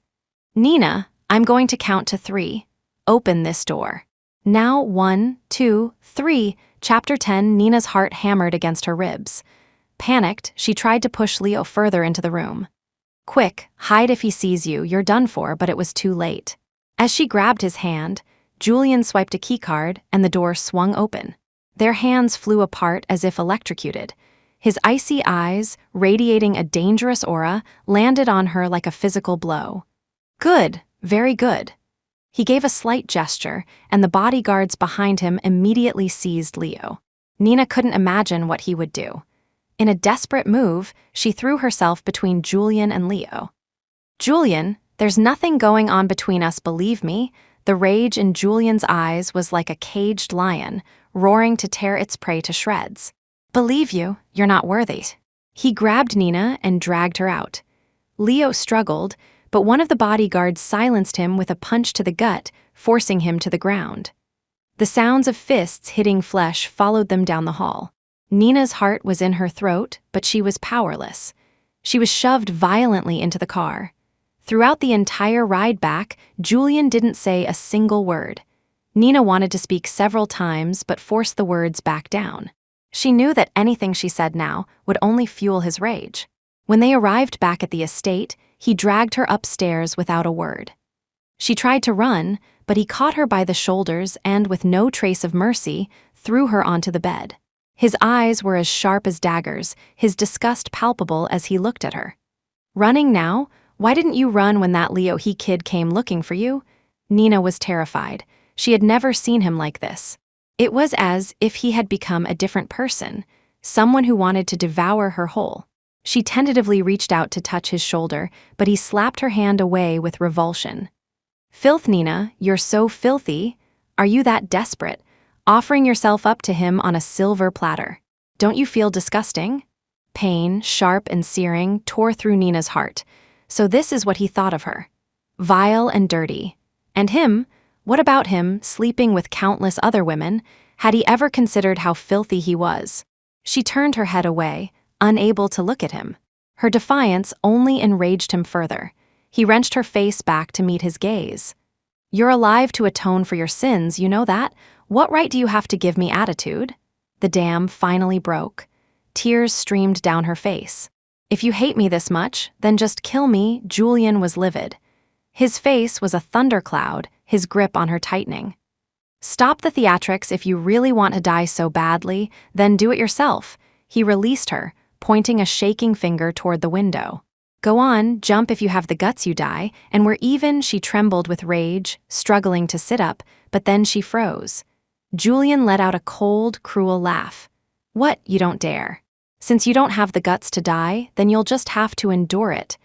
"Nina, I'm going to count to 3. Open this door." Now 1, 2, 3, Chapter 10. Nina's heart hammered against her ribs. Panicked, she tried to push Leo further into the room. "Quick, hide if he sees you, you're done for," but it was too late. As she grabbed his hand, Julian swiped a keycard and the door swung open. Their hands flew apart as if electrocuted. His icy eyes, radiating a dangerous aura, landed on her like a physical blow. "Good, very good." He gave a slight gesture, and the bodyguards behind him immediately seized Leo. Nina couldn't imagine what he would do. In a desperate move, she threw herself between Julian and Leo. "Julian, there's nothing going on between us, believe me." The rage in Julian's eyes was like a caged lion, roaring to tear its prey to shreds. "Believe you, you're not worthy." He grabbed Nina and dragged her out. Leo struggled, but one of the bodyguards silenced him with a punch to the gut, forcing him to the ground. The sounds of fists hitting flesh followed them down the hall. Nina's heart was in her throat, but she was powerless. She was shoved violently into the car. Throughout the entire ride back, Julian didn't say a single word. Nina wanted to speak several times, but forced the words back down. She knew that anything she said now would only fuel his rage. When they arrived back at the estate, he dragged her upstairs without a word. She tried to run, but he caught her by the shoulders and, with no trace of mercy, threw her onto the bed. His eyes were as sharp as daggers, his disgust palpable as he looked at her. "Running now? Why didn't you run when that Leo he kid came looking for you?" Nina was terrified. She had never seen him like this. It was as if he had become a different person, someone who wanted to devour her whole. She tentatively reached out to touch his shoulder, but he slapped her hand away with revulsion. "Filth, Nina, you're so filthy. Are you that desperate? Offering yourself up to him on a silver platter. Don't you feel disgusting?" Pain, sharp and searing, tore through Nina's heart. So this is what he thought of her. Vile and dirty. And him? What about him, sleeping with countless other women? Had he ever considered how filthy he was? She turned her head away, unable to look at him. Her defiance only enraged him further. He wrenched her face back to meet his gaze. "You're alive to atone for your sins, you know that? What right do you have to give me attitude?" The dam finally broke. Tears streamed down her face. "If you hate me this much, then just kill me." Julian was livid. His face was a thundercloud, his grip on her tightening. "Stop the theatrics if you really want to die so badly, then do it yourself," he released her, pointing a shaking finger toward the window. "Go on, jump if you have the guts, you die," and we're even. She trembled with rage, struggling to sit up, but then she froze. Julian let out a cold, cruel laugh. "What, you don't dare? Since you don't have the guts to die, then you'll just have to endure it.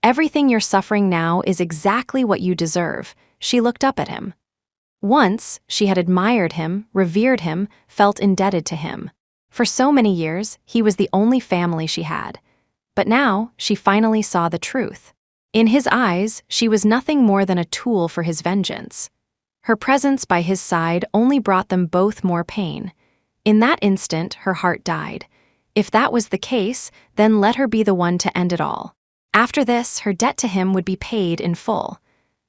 Everything you're suffering now is exactly what you deserve." She looked up at him. Once, she had admired him, revered him, felt indebted to him. For so many years, he was the only family she had. But now, she finally saw the truth. In his eyes, she was nothing more than a tool for his vengeance. Her presence by his side only brought them both more pain. In that instant, her heart died. If that was the case, then let her be the one to end it all. After this, her debt to him would be paid in full.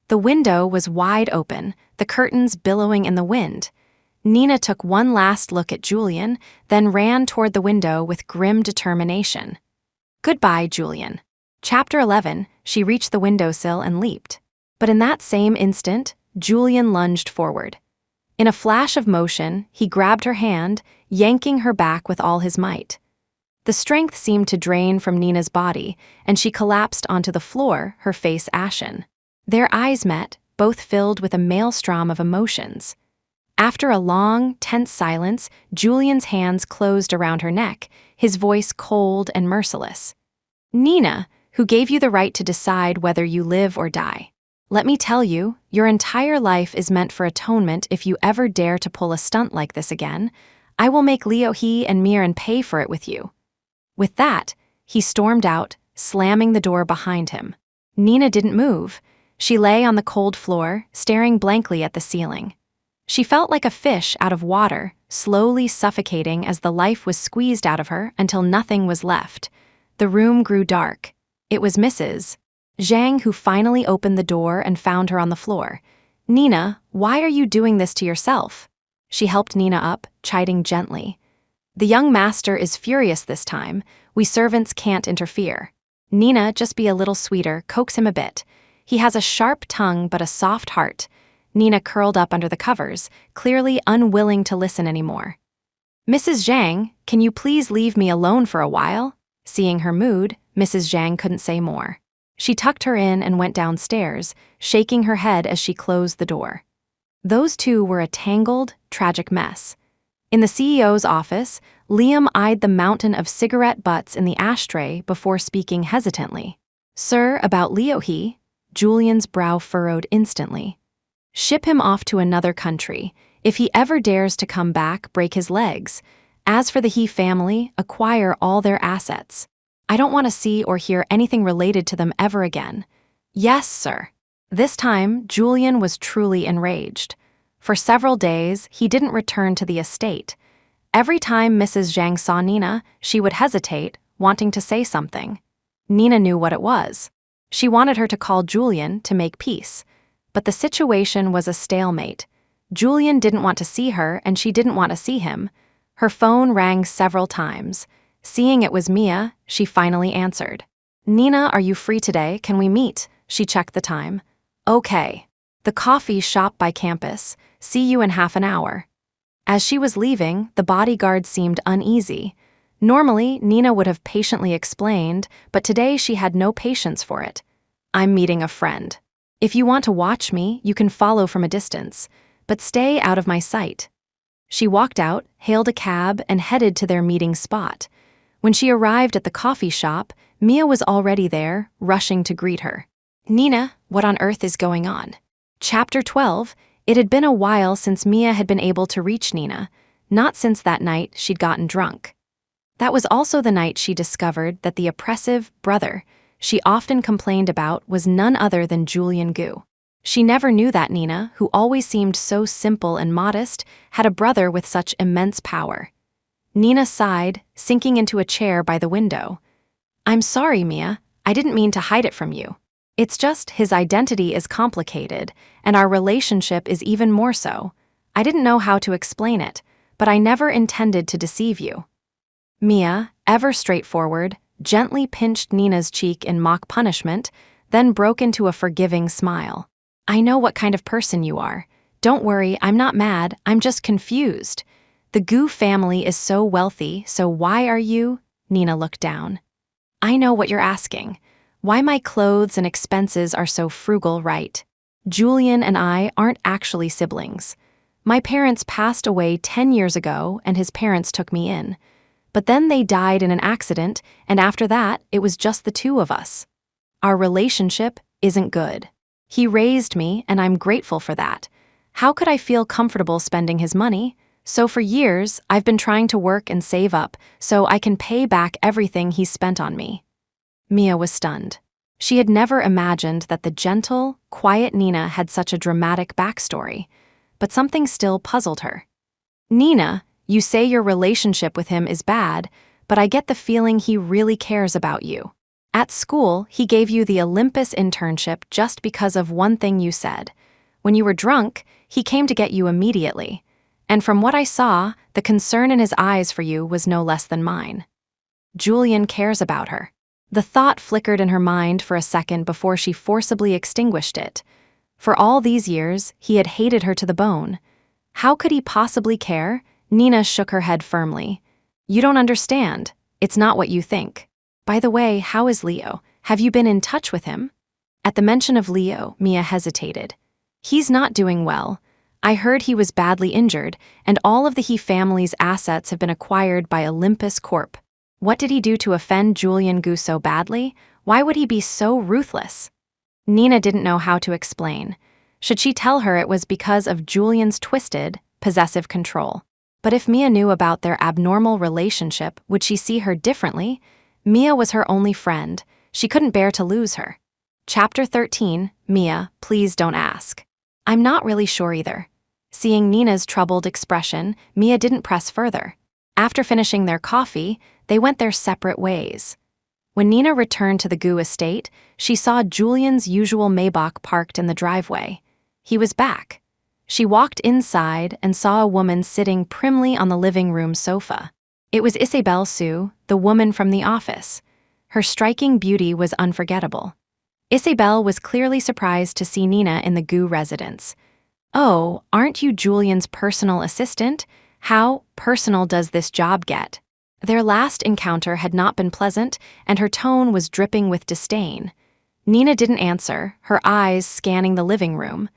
The window was wide open, the curtains billowing in the wind. Nina took one last look at Julian, then ran toward the window with grim determination. "Goodbye, Julian." Chapter 11, she reached the windowsill and leaped. But in that same instant, Julian lunged forward. In a flash of motion, he grabbed her hand, yanking her back with all his might. The strength seemed to drain from Nina's body, and she collapsed onto the floor, her face ashen. Their eyes met, both filled with a maelstrom of emotions. After a long, tense silence, Julian's hands closed around her neck, his voice cold and merciless. "Nina, who gave you the right to decide whether you live or die. Let me tell you, your entire life is meant for atonement if you ever dare to pull a stunt like this again. I will make He and Miran pay for it with you." With that, he stormed out, slamming the door behind him. Nina didn't move. She lay on the cold floor, staring blankly at the ceiling. She felt like a fish out of water, slowly suffocating as the life was squeezed out of her until nothing was left. The room grew dark. It was Mrs. Zhang who finally opened the door and found her on the floor. "Nina, why are you doing this to yourself?" She helped Nina up, chiding gently. "The young master is furious this time. We servants can't interfere." "Nina, just be a little sweeter, coax him a bit. He has a sharp tongue but a soft heart." Nina curled up under the covers, clearly unwilling to listen anymore. "Mrs. Zhang, can you please leave me alone for a while?" Seeing her mood, Mrs. Zhang couldn't say more. She tucked her in and went downstairs, shaking her head as she closed the door. Those two were a tangled, tragic mess. In the CEO's office, Liam eyed the mountain of cigarette butts in the ashtray before speaking hesitantly. "Sir, about He?" Julian's brow furrowed instantly. "Ship him off to another country. If he ever dares to come back, break his legs. As for the He family, acquire all their assets. I don't want to see or hear anything related to them ever again." "Yes, sir." This time, Julian was truly enraged. For several days, he didn't return to the estate. Every time Mrs. Zhang saw Nina, she would hesitate, wanting to say something. Nina knew what it was. She wanted her to call Julian to make peace. But the situation was a stalemate. Julian didn't want to see her, and she didn't want to see him. Her phone rang several times. Seeing it was Mia, she finally answered. "Nina, are you free today? Can we meet?" She checked the time. "Okay. The coffee shop by campus. See you in half an hour." As she was leaving, the bodyguard seemed uneasy. Normally, Nina would have patiently explained, but today she had no patience for it. "I'm meeting a friend. If you want to watch me, you can follow from a distance, but stay out of my sight." She walked out, hailed a cab, and headed to their meeting spot. When she arrived at the coffee shop, Mia was already there, rushing to greet her. "Nina, what on earth is going on?" Chapter 12. It had been a while since Mia had been able to reach Nina, not since that night she'd gotten drunk. That was also the night she discovered that the oppressive brother she often complained about was none other than Julian Gu. She never knew that Nina, who always seemed so simple and modest, had a brother with such immense power. Nina sighed, sinking into a chair by the window. "I'm sorry, Mia. I didn't mean to hide it from you. It's just his identity is complicated, and our relationship is even more so. I didn't know how to explain it, but I never intended to deceive you." Mia, ever straightforward, gently pinched Nina's cheek in mock punishment, then broke into a forgiving smile. I know what kind of person you are. Don't worry, I'm not mad, I'm just confused. The Gu family is so wealthy, so why are you? Nina looked down. I know what you're asking. Why my clothes and expenses are so frugal, right? Julian and I aren't actually siblings. My parents passed away 10 years ago and his parents took me in. But then they died in an accident, and after that, it was just the two of us. Our relationship isn't good. He raised me, and I'm grateful for that. How could I feel comfortable spending his money? So for years, I've been trying to work and save up so I can pay back everything he's spent on me. Mia was stunned. She had never imagined that the gentle, quiet Nina had such a dramatic backstory, but something still puzzled her. Nina, you say your relationship with him is bad, but I get the feeling he really cares about you. At school, he gave you the Olympus internship just because of one thing you said. When you were drunk, he came to get you immediately. And from what I saw, the concern in his eyes for you was no less than mine. Julian cares about her. The thought flickered in her mind for a second before she forcibly extinguished it. For all these years, he had hated her to the bone. How could he possibly care? Nina shook her head firmly. You don't understand. It's not what you think. By the way, how is Leo? Have you been in touch with him? At the mention of Leo, Mia hesitated. He's not doing well. I heard he was badly injured, and all of the He family's assets have been acquired by Olympus Corp. What did he do to offend Julian Gu so badly? Why would he be so ruthless? Nina didn't know how to explain. Should she tell her it was because of Julian's twisted, possessive control? But if Mia knew about their abnormal relationship, would she see her differently? Mia was her only friend. She couldn't bear to lose her. Chapter 13, Mia, please don't ask. I'm not really sure either. Seeing Nina's troubled expression, Mia didn't press further. After finishing their coffee, they went their separate ways. When Nina returned to the Gu estate, she saw Julian's usual Maybach parked in the driveway. He was back. She walked inside and saw a woman sitting primly on the living room sofa. It was Isabelle Sue, the woman from the office. Her striking beauty was unforgettable. Isabelle was clearly surprised to see Nina in the Gu residence. Oh, aren't you Julian's personal assistant? How personal does this job get? Their last encounter had not been pleasant, and her tone was dripping with disdain. Nina didn't answer, her eyes scanning the living room.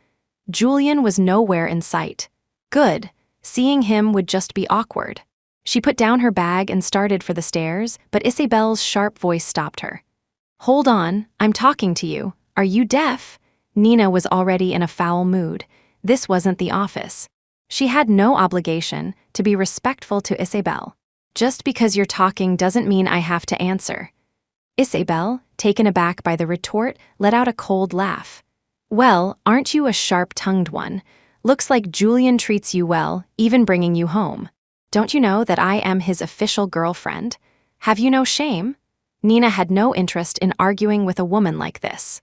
Julian was nowhere in sight. Good. Seeing him would just be awkward. She put down her bag and started for the stairs, but Isabelle's sharp voice stopped her. Hold on, I'm talking to you. Are you deaf? Nina was already in a foul mood. This wasn't the office. She had no obligation to be respectful to Isabelle. Just because you're talking doesn't mean I have to answer. Isabelle, taken aback by the retort, let out a cold laugh. Well, aren't you a sharp-tongued one? Looks like Julian treats you well, even bringing you home. Don't you know that I am his official girlfriend? Have you no shame? Nina had no interest in arguing with a woman like this.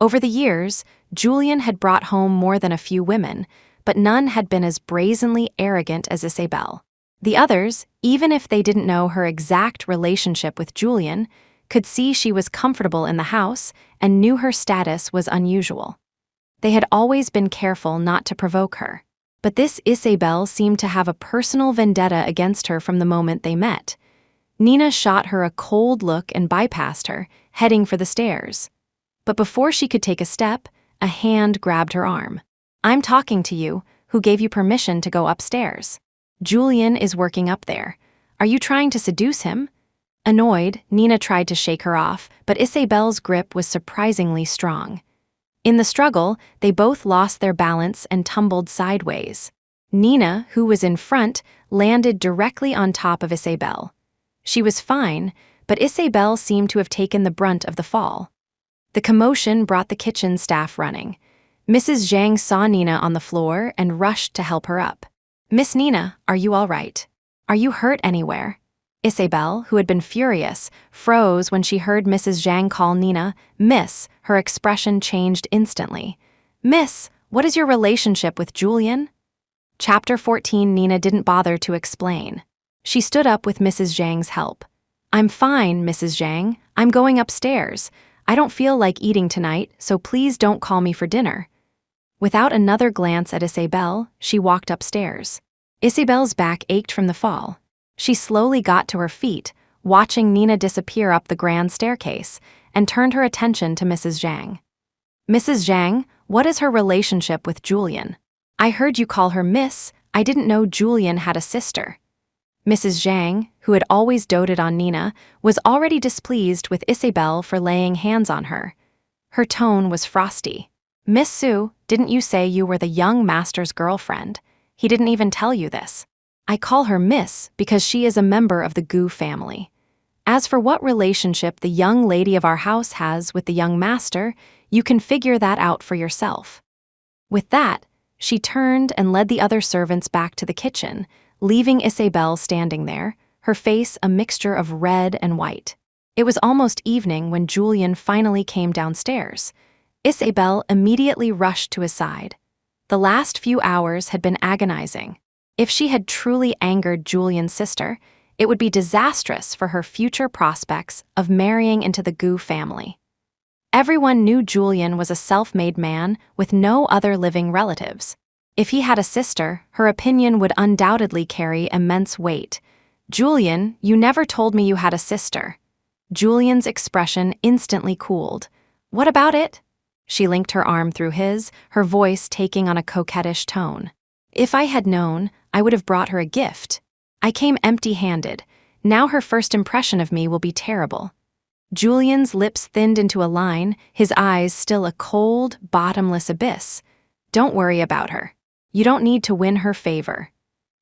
Over the years, Julian had brought home more than a few women, but none had been as brazenly arrogant as Isabelle. The others, even if they didn't know her exact relationship with Julian, could see she was comfortable in the house and knew her status was unusual. They had always been careful not to provoke her. But this Isabelle seemed to have a personal vendetta against her from the moment they met. Nina shot her a cold look and bypassed her, heading for the stairs. But before she could take a step, a hand grabbed her arm. I'm talking to you. Who gave you permission to go upstairs? Julian is working up there. Are you trying to seduce him? Annoyed, Nina tried to shake her off, but Isabelle's grip was surprisingly strong. In the struggle, they both lost their balance and tumbled sideways. Nina, who was in front, landed directly on top of Isabelle. She was fine, but Isabelle seemed to have taken the brunt of the fall. The commotion brought the kitchen staff running. Mrs. Zhang saw Nina on the floor and rushed to help her up. Miss Nina, are you all right? Are you hurt anywhere? Isabelle, who had been furious, froze when she heard Mrs. Zhang call Nina Miss. Her expression changed instantly. Miss, what is your relationship with Julian? Chapter 14. Nina didn't bother to explain. She stood up with Mrs. Zhang's help. I'm fine, Mrs. Zhang. I'm going upstairs. I don't feel like eating tonight, so please don't call me for dinner." Without another glance at Isabel, she walked upstairs. Isabel's back ached from the fall. She slowly got to her feet, watching Nina disappear up the grand staircase, and turned her attention to Mrs. Zhang. "Mrs. Zhang, what is her relationship with Julian? I heard you call her Miss. I didn't know Julian had a sister." Mrs. Zhang, who had always doted on Nina, was already displeased with Isabel for laying hands on her. Her tone was frosty. "Miss Sue, didn't you say you were the young master's girlfriend? He didn't even tell you this. I call her Miss because she is a member of the Gu family. As for what relationship the young lady of our house has with the young master, you can figure that out for yourself." With that, she turned and led the other servants back to the kitchen, leaving Isabel standing there, her face a mixture of red and white. It was almost evening when Julian finally came downstairs. Isabel immediately rushed to his side. The last few hours had been agonizing. If she had truly angered Julian's sister, it would be disastrous for her future prospects of marrying into the Gu family. Everyone knew Julian was a self-made man with no other living relatives. If he had a sister, her opinion would undoubtedly carry immense weight. "Julian, you never told me you had a sister." Julian's expression instantly cooled. "What about it?" She linked her arm through his, her voice taking on a coquettish tone. "If I had known, I would have brought her a gift. I came empty-handed. Now her first impression of me will be terrible." Julian's lips thinned into a line, his eyes still a cold, bottomless abyss. "Don't worry about her. You don't need to win her favor."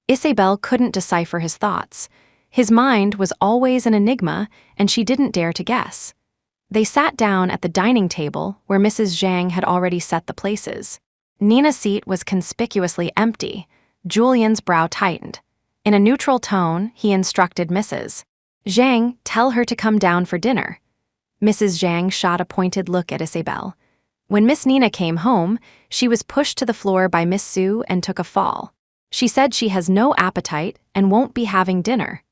Isabel couldn't decipher his thoughts. His mind was always an enigma, and she didn't dare to guess. They sat down at the dining table where Mrs. Zhang had already set the places. Nina's seat was conspicuously empty. Julian's brow tightened. In a neutral tone, he instructed Mrs. Zhang, "Tell her to come down for dinner." Mrs. Zhang shot a pointed look at Isabel. When Miss Nina came home, she was pushed to the floor by Miss Sue and took a fall. She said she has no appetite and won't be having dinner.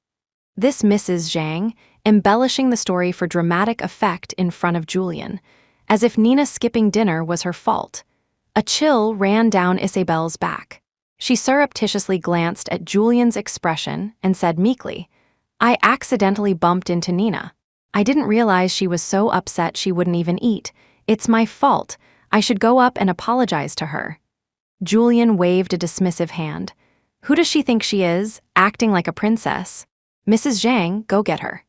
This Mrs. Zhang, embellishing the story for dramatic effect in front of Julian, as if Nina skipping dinner was her fault. A chill ran down Isabel's back. She surreptitiously glanced at Julian's expression and said meekly, "I accidentally bumped into Nina. I didn't realize she was so upset she wouldn't even eat. It's my fault. I should go up and apologize to her." Julian waved a dismissive hand. "Who does she think she is, acting like a princess? Mrs. Zhang, go get her."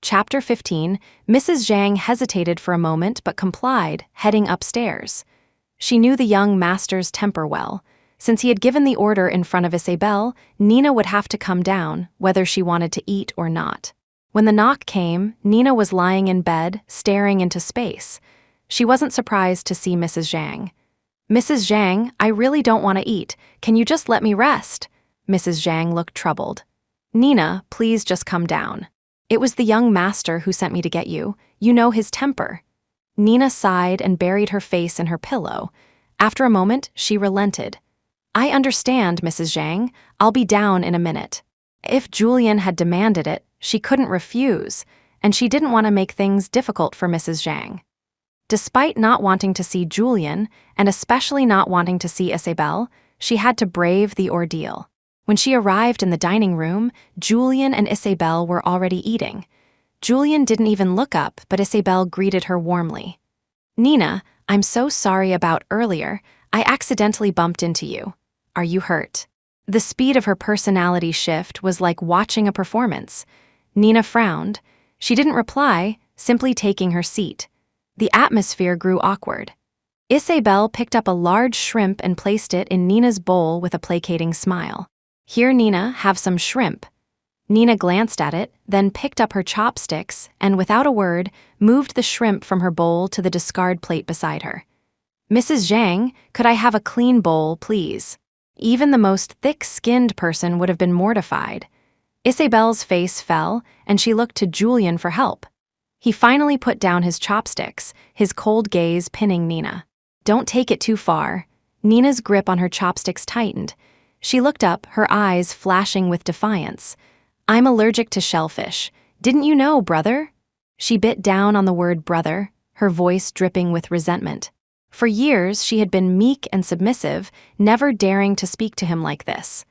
Chapter 15, Mrs. Zhang hesitated for a moment but complied, heading upstairs. She knew the young master's temper well. Since he had given the order in front of Isabel, Nina would have to come down, whether she wanted to eat or not. When the knock came, Nina was lying in bed, staring into space. She wasn't surprised to see Mrs. Zhang. "Mrs. Zhang, I really don't want to eat. Can you just let me rest?" Mrs. Zhang looked troubled. "Nina, please just come down. It was the young master who sent me to get you. You know his temper." Nina sighed and buried her face in her pillow. After a moment, she relented. "I understand, Mrs. Zhang. I'll be down in a minute." If Julian had demanded it, she couldn't refuse, and she didn't want to make things difficult for Mrs. Zhang. Despite not wanting to see Julian, and especially not wanting to see Isabel, she had to brave the ordeal. When she arrived in the dining room, Julian and Isabel were already eating. Julian didn't even look up, but Isabel greeted her warmly. "Nina, I'm so sorry about earlier. I accidentally bumped into you. Are you hurt?" The speed of her personality shift was like watching a performance. Nina frowned. She didn't reply, simply taking her seat. The atmosphere grew awkward. Isabel picked up a large shrimp and placed it in Nina's bowl with a placating smile. "Here, Nina, have some shrimp." Nina glanced at it, then picked up her chopsticks and, without a word, moved the shrimp from her bowl to the discard plate beside her. "Mrs. Zhang, could I have a clean bowl, please?" Even the most thick-skinned person would have been mortified. Isabel's face fell, and she looked to Julian for help. He finally put down his chopsticks, his cold gaze pinning Nina. "Don't take it too far." Nina's grip on her chopsticks tightened. She looked up, her eyes flashing with defiance. "I'm allergic to shellfish. Didn't you know, brother?" She bit down on the word brother, her voice dripping with resentment. For years, she had been meek and submissive, never daring to speak to him like this.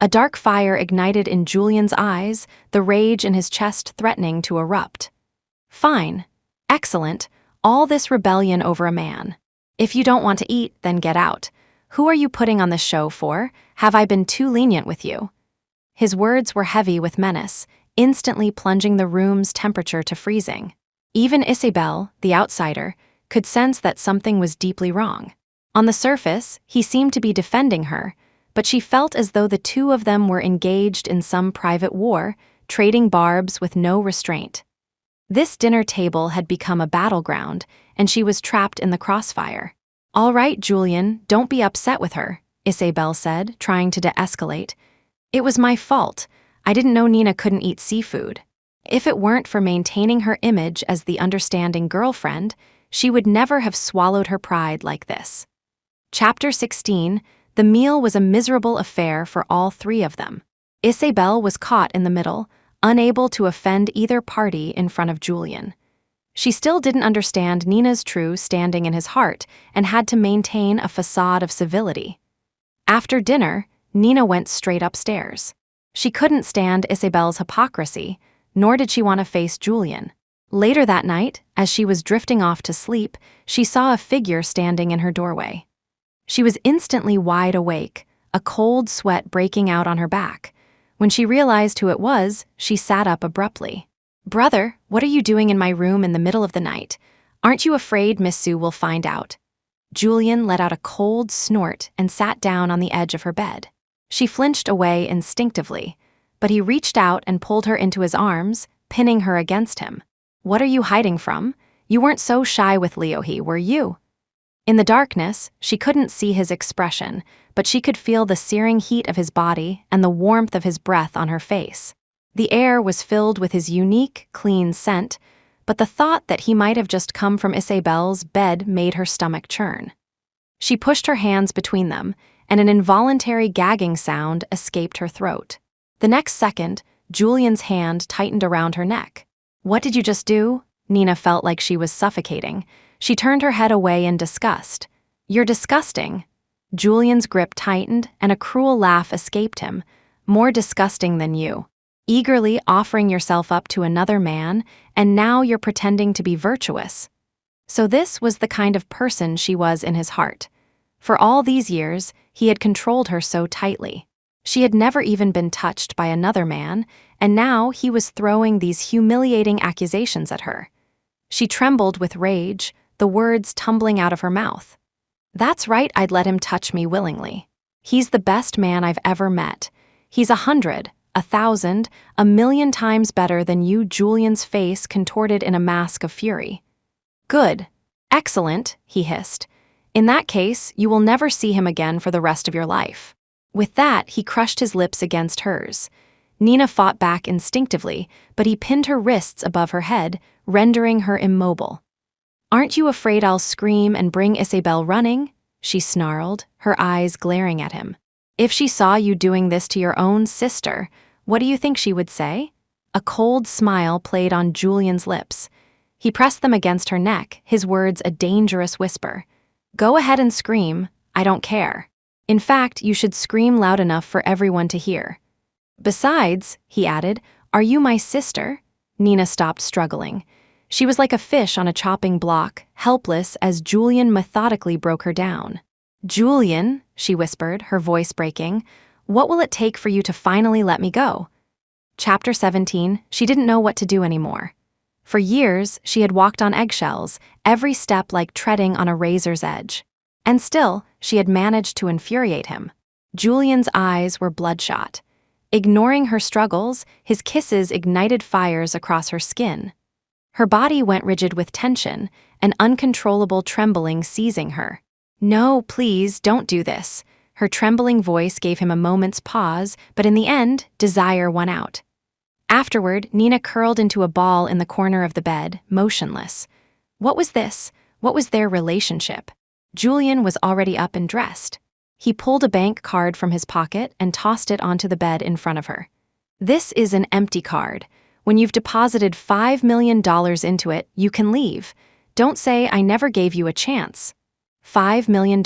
A dark fire ignited in Julian's eyes, the rage in his chest threatening to erupt. Fine. Excellent. All this rebellion over a man. If you don't want to eat, then get out. Who are you putting on this show for? Have I been too lenient with you? His words were heavy with menace, instantly plunging the room's temperature to freezing. Even Isabel, the outsider, could sense that something was deeply wrong. On the surface, he seemed to be defending her, but she felt as though the two of them were engaged in some private war, trading barbs with no restraint. This dinner table had become a battleground, and she was trapped in the crossfire. "All right, Julian, don't be upset with her," Isabel said, trying to de-escalate. "It was my fault. I didn't know Nina couldn't eat seafood. If it weren't for maintaining her image as the understanding girlfriend, she would never have swallowed her pride like this." Chapter 16. The meal was a miserable affair for all three of them. Isabel was caught in the middle, unable to offend either party in front of Julian. She still didn't understand Nina's true standing in his heart and had to maintain a facade of civility. After dinner, Nina went straight upstairs. She couldn't stand Isabel's hypocrisy, nor did she want to face Julian. Later that night, as she was drifting off to sleep, she saw a figure standing in her doorway. She was instantly wide awake, a cold sweat breaking out on her back. When she realized who it was, she sat up abruptly. "Brother, what are you doing in my room in the middle of the night? Aren't you afraid Miss Sue will find out?" Julian let out a cold snort and sat down on the edge of her bed. She flinched away instinctively, but he reached out and pulled her into his arms, pinning her against him. "What are you hiding from? You weren't so shy with Leohi, were you?" In the darkness, she couldn't see his expression, but she could feel the searing heat of his body and the warmth of his breath on her face. The air was filled with his unique, clean scent, but the thought that he might have just come from Isabel's bed made her stomach churn. She pushed her hands between them, and an involuntary gagging sound escaped her throat. The next second, Julian's hand tightened around her neck. "What did you just do?" Nina felt like she was suffocating. She turned her head away in disgust. "You're disgusting." Julian's grip tightened, and a cruel laugh escaped him. "More disgusting than you. Eagerly offering yourself up to another man, and now you're pretending to be virtuous." So this was the kind of person she was in his heart. For all these years, he had controlled her so tightly. She had never even been touched by another man, and now he was throwing these humiliating accusations at her. She trembled with rage, the words tumbling out of her mouth. "That's right, I'd let him touch me willingly. He's the best man I've ever met. He's 100, 1,000, 1,000,000 times better than you." Julian's face contorted in a mask of fury. "Good. Excellent," he hissed. "In that case, you will never see him again for the rest of your life." With that, he crushed his lips against hers. Nina fought back instinctively, but he pinned her wrists above her head, rendering her immobile. "Aren't you afraid I'll scream and bring Isabel running?" she snarled, her eyes glaring at him. "If she saw you doing this to your own sister, what do you think she would say?" A cold smile played on Julian's lips. He pressed them against her neck, his words a dangerous whisper. "Go ahead and scream, I don't care. In fact, you should scream loud enough for everyone to hear. Besides," he added, "are you my sister?" Nina stopped struggling. She was like a fish on a chopping block, helpless as Julian methodically broke her down. "Julian," she whispered, her voice breaking, "what will it take for you to finally let me go?" Chapter 17. She didn't know what to do anymore. For years, she had walked on eggshells, every step like treading on a razor's edge. And still, she had managed to infuriate him. Julian's eyes were bloodshot. Ignoring her struggles, his kisses ignited fires across her skin. Her body went rigid with tension, an uncontrollable trembling seizing her. "No, please, don't do this." Her trembling voice gave him a moment's pause, but in the end, desire won out. Afterward, Nina curled into a ball in the corner of the bed, motionless. What was this? What was their relationship? Julian was already up and dressed. He pulled a bank card from his pocket and tossed it onto the bed in front of her. "This is an empty card. When you've deposited $5 million into it, you can leave. Don't say I never gave you a chance. $5 million.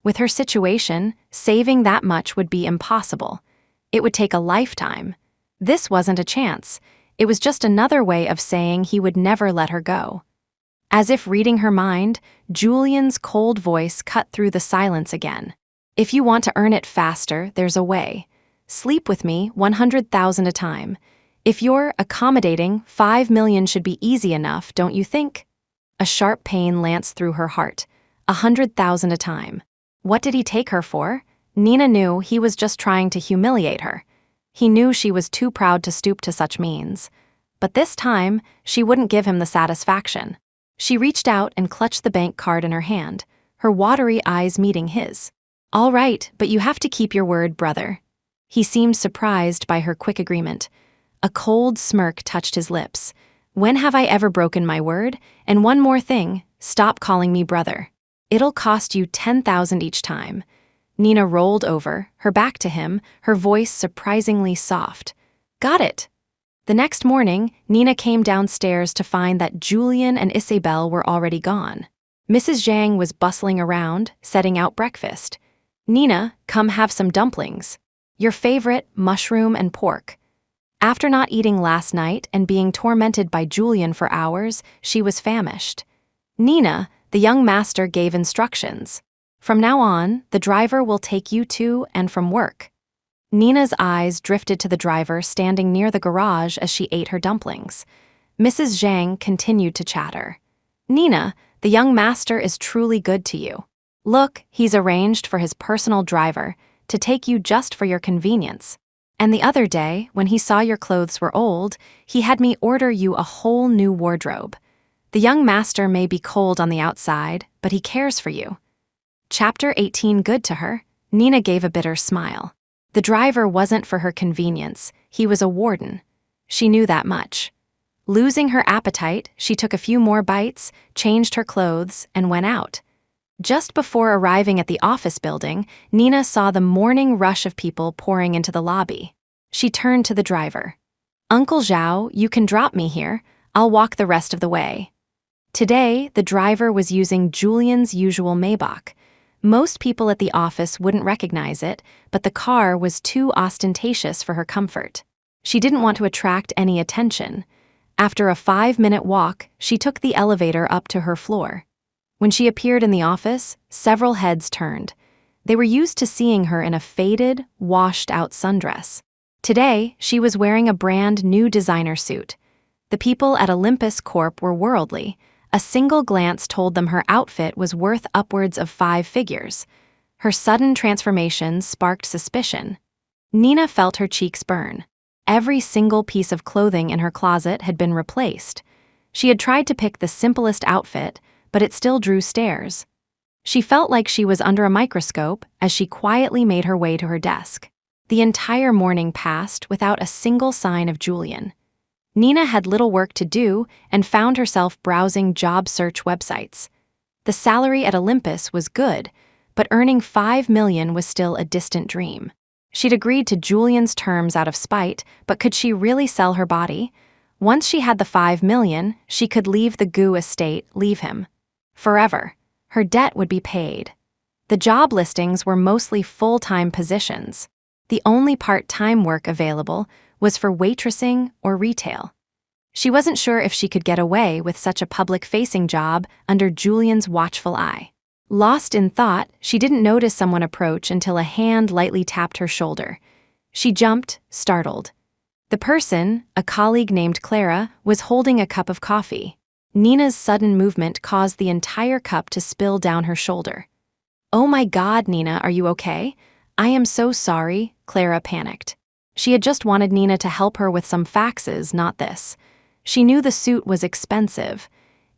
With her situation, saving that much would be impossible. It would take a lifetime. This wasn't a chance. It was just another way of saying he would never let her go. As if reading her mind, Julian's cold voice cut through the silence again. If you want to earn it faster, there's a way. Sleep with me 100,000 a time. If you're accommodating, 5 million should be easy enough, don't you think? A sharp pain lanced through her heart. 100,000 a time. What did he take her for? Nina knew he was just trying to humiliate her. He knew she was too proud to stoop to such means. But this time, she wouldn't give him the satisfaction. She reached out and clutched the bank card in her hand, her watery eyes meeting his. All right, but you have to keep your word, brother. He seemed surprised by her quick agreement. A cold smirk touched his lips. When have I ever broken my word? And one more thing, stop calling me brother. It'll cost you 10,000 each time. Nina rolled over, her back to him, her voice surprisingly soft. Got it. The next morning, Nina came downstairs to find that Julian and Isabel were already gone. Mrs. Zhang was bustling around, setting out breakfast. Nina, come have some dumplings. Your favorite, mushroom and pork. After not eating last night and being tormented by Julian for hours, she was famished. Nina, the young master gave instructions. From now on, the driver will take you to and from work. Nina's eyes drifted to the driver standing near the garage as she ate her dumplings. Mrs. Zhang continued to chatter. Nina, the young master is truly good to you. Look, he's arranged for his personal driver to take you just for your convenience. And the other day, when he saw your clothes were old, he had me order you a whole new wardrobe. The young master may be cold on the outside, but he cares for you. Chapter 18 good to her, Nina gave a bitter smile. The driver wasn't for her convenience, he was a warden. She knew that much. Losing her appetite, she took a few more bites, changed her clothes, and went out. Just before arriving at the office building, Nina saw the morning rush of people pouring into the lobby. She turned to the driver. Uncle Zhao, you can drop me here. I'll walk the rest of the way. Today, the driver was using Julian's usual Maybach. Most people at the office wouldn't recognize it, but the car was too ostentatious for her comfort. She didn't want to attract any attention. After a 5-minute walk, she took the elevator up to her floor. When she appeared in the office, several heads turned. They were used to seeing her in a faded, washed-out sundress. Today, she was wearing a brand new designer suit. The people at Olympus Corp were worldly. A single glance told them her outfit was worth upwards of 5 figures. Her sudden transformation sparked suspicion. Nina felt her cheeks burn. Every single piece of clothing in her closet had been replaced. She had tried to pick the simplest outfit, but it still drew stares. She felt like she was under a microscope as she quietly made her way to her desk. The entire morning passed without a single sign of Julian. Nina had little work to do and found herself browsing job search websites. The salary at Olympus was good, but earning 5 million was still a distant dream. She'd agreed to Julian's terms out of spite, but could she really sell her body? Once she had the 5 million, she could leave the Gu estate, leave him. Forever. Her debt would be paid. The job listings were mostly full-time positions. The only part-time work available was for waitressing or retail. She wasn't sure if she could get away with such a public-facing job under Julian's watchful eye. Lost in thought, she didn't notice someone approach until a hand lightly tapped her shoulder. She jumped, startled. The person, a colleague named Clara, was holding a cup of coffee. Nina's sudden movement caused the entire cup to spill down her shoulder. "Oh my God, Nina, are you okay?" "I am so sorry," Clara panicked. She had just wanted Nina to help her with some faxes, not this. She knew the suit was expensive.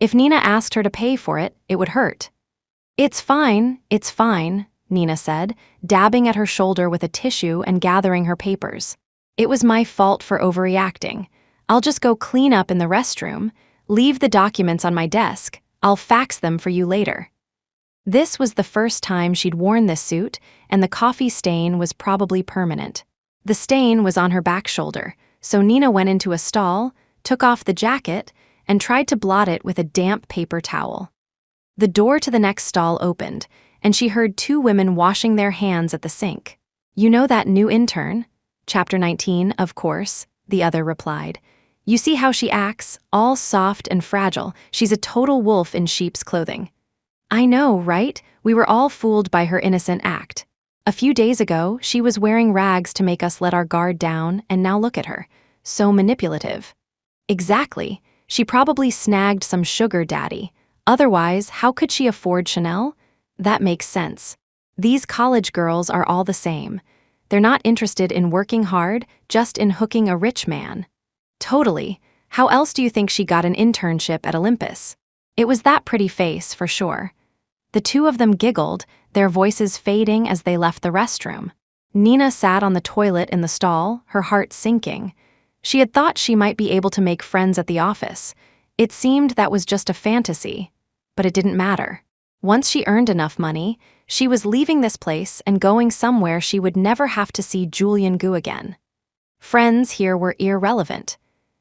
If Nina asked her to pay for it, it would hurt. It's fine," Nina said, dabbing at her shoulder with a tissue and gathering her papers. "It was my fault for overreacting. I'll just go clean up in the restroom. Leave the documents on my desk. I'll fax them for you later." This was the first time she'd worn this suit, and the coffee stain was probably permanent. The stain was on her back shoulder, so Nina went into a stall, took off the jacket, and tried to blot it with a damp paper towel. The door to the next stall opened, and she heard two women washing their hands at the sink. "You know that new intern?" "Chapter 19, of course," the other replied. "You see how she acts, all soft and fragile. She's a total wolf in sheep's clothing." "I know, right? We were all fooled by her innocent act. A few days ago, she was wearing rags to make us let our guard down, and now look at her. So manipulative." "Exactly. She probably snagged some sugar daddy. Otherwise, how could she afford Chanel?" "That makes sense. These college girls are all the same. They're not interested in working hard, just in hooking a rich man." "Totally. How else do you think she got an internship at Olympus?" "It was that pretty face, for sure." The two of them giggled, their voices fading as they left the restroom. Nina sat on the toilet in the stall, her heart sinking. She had thought she might be able to make friends at the office. It seemed that was just a fantasy, but it didn't matter. Once she earned enough money, she was leaving this place and going somewhere she would never have to see Julian Gu again. Friends here were irrelevant.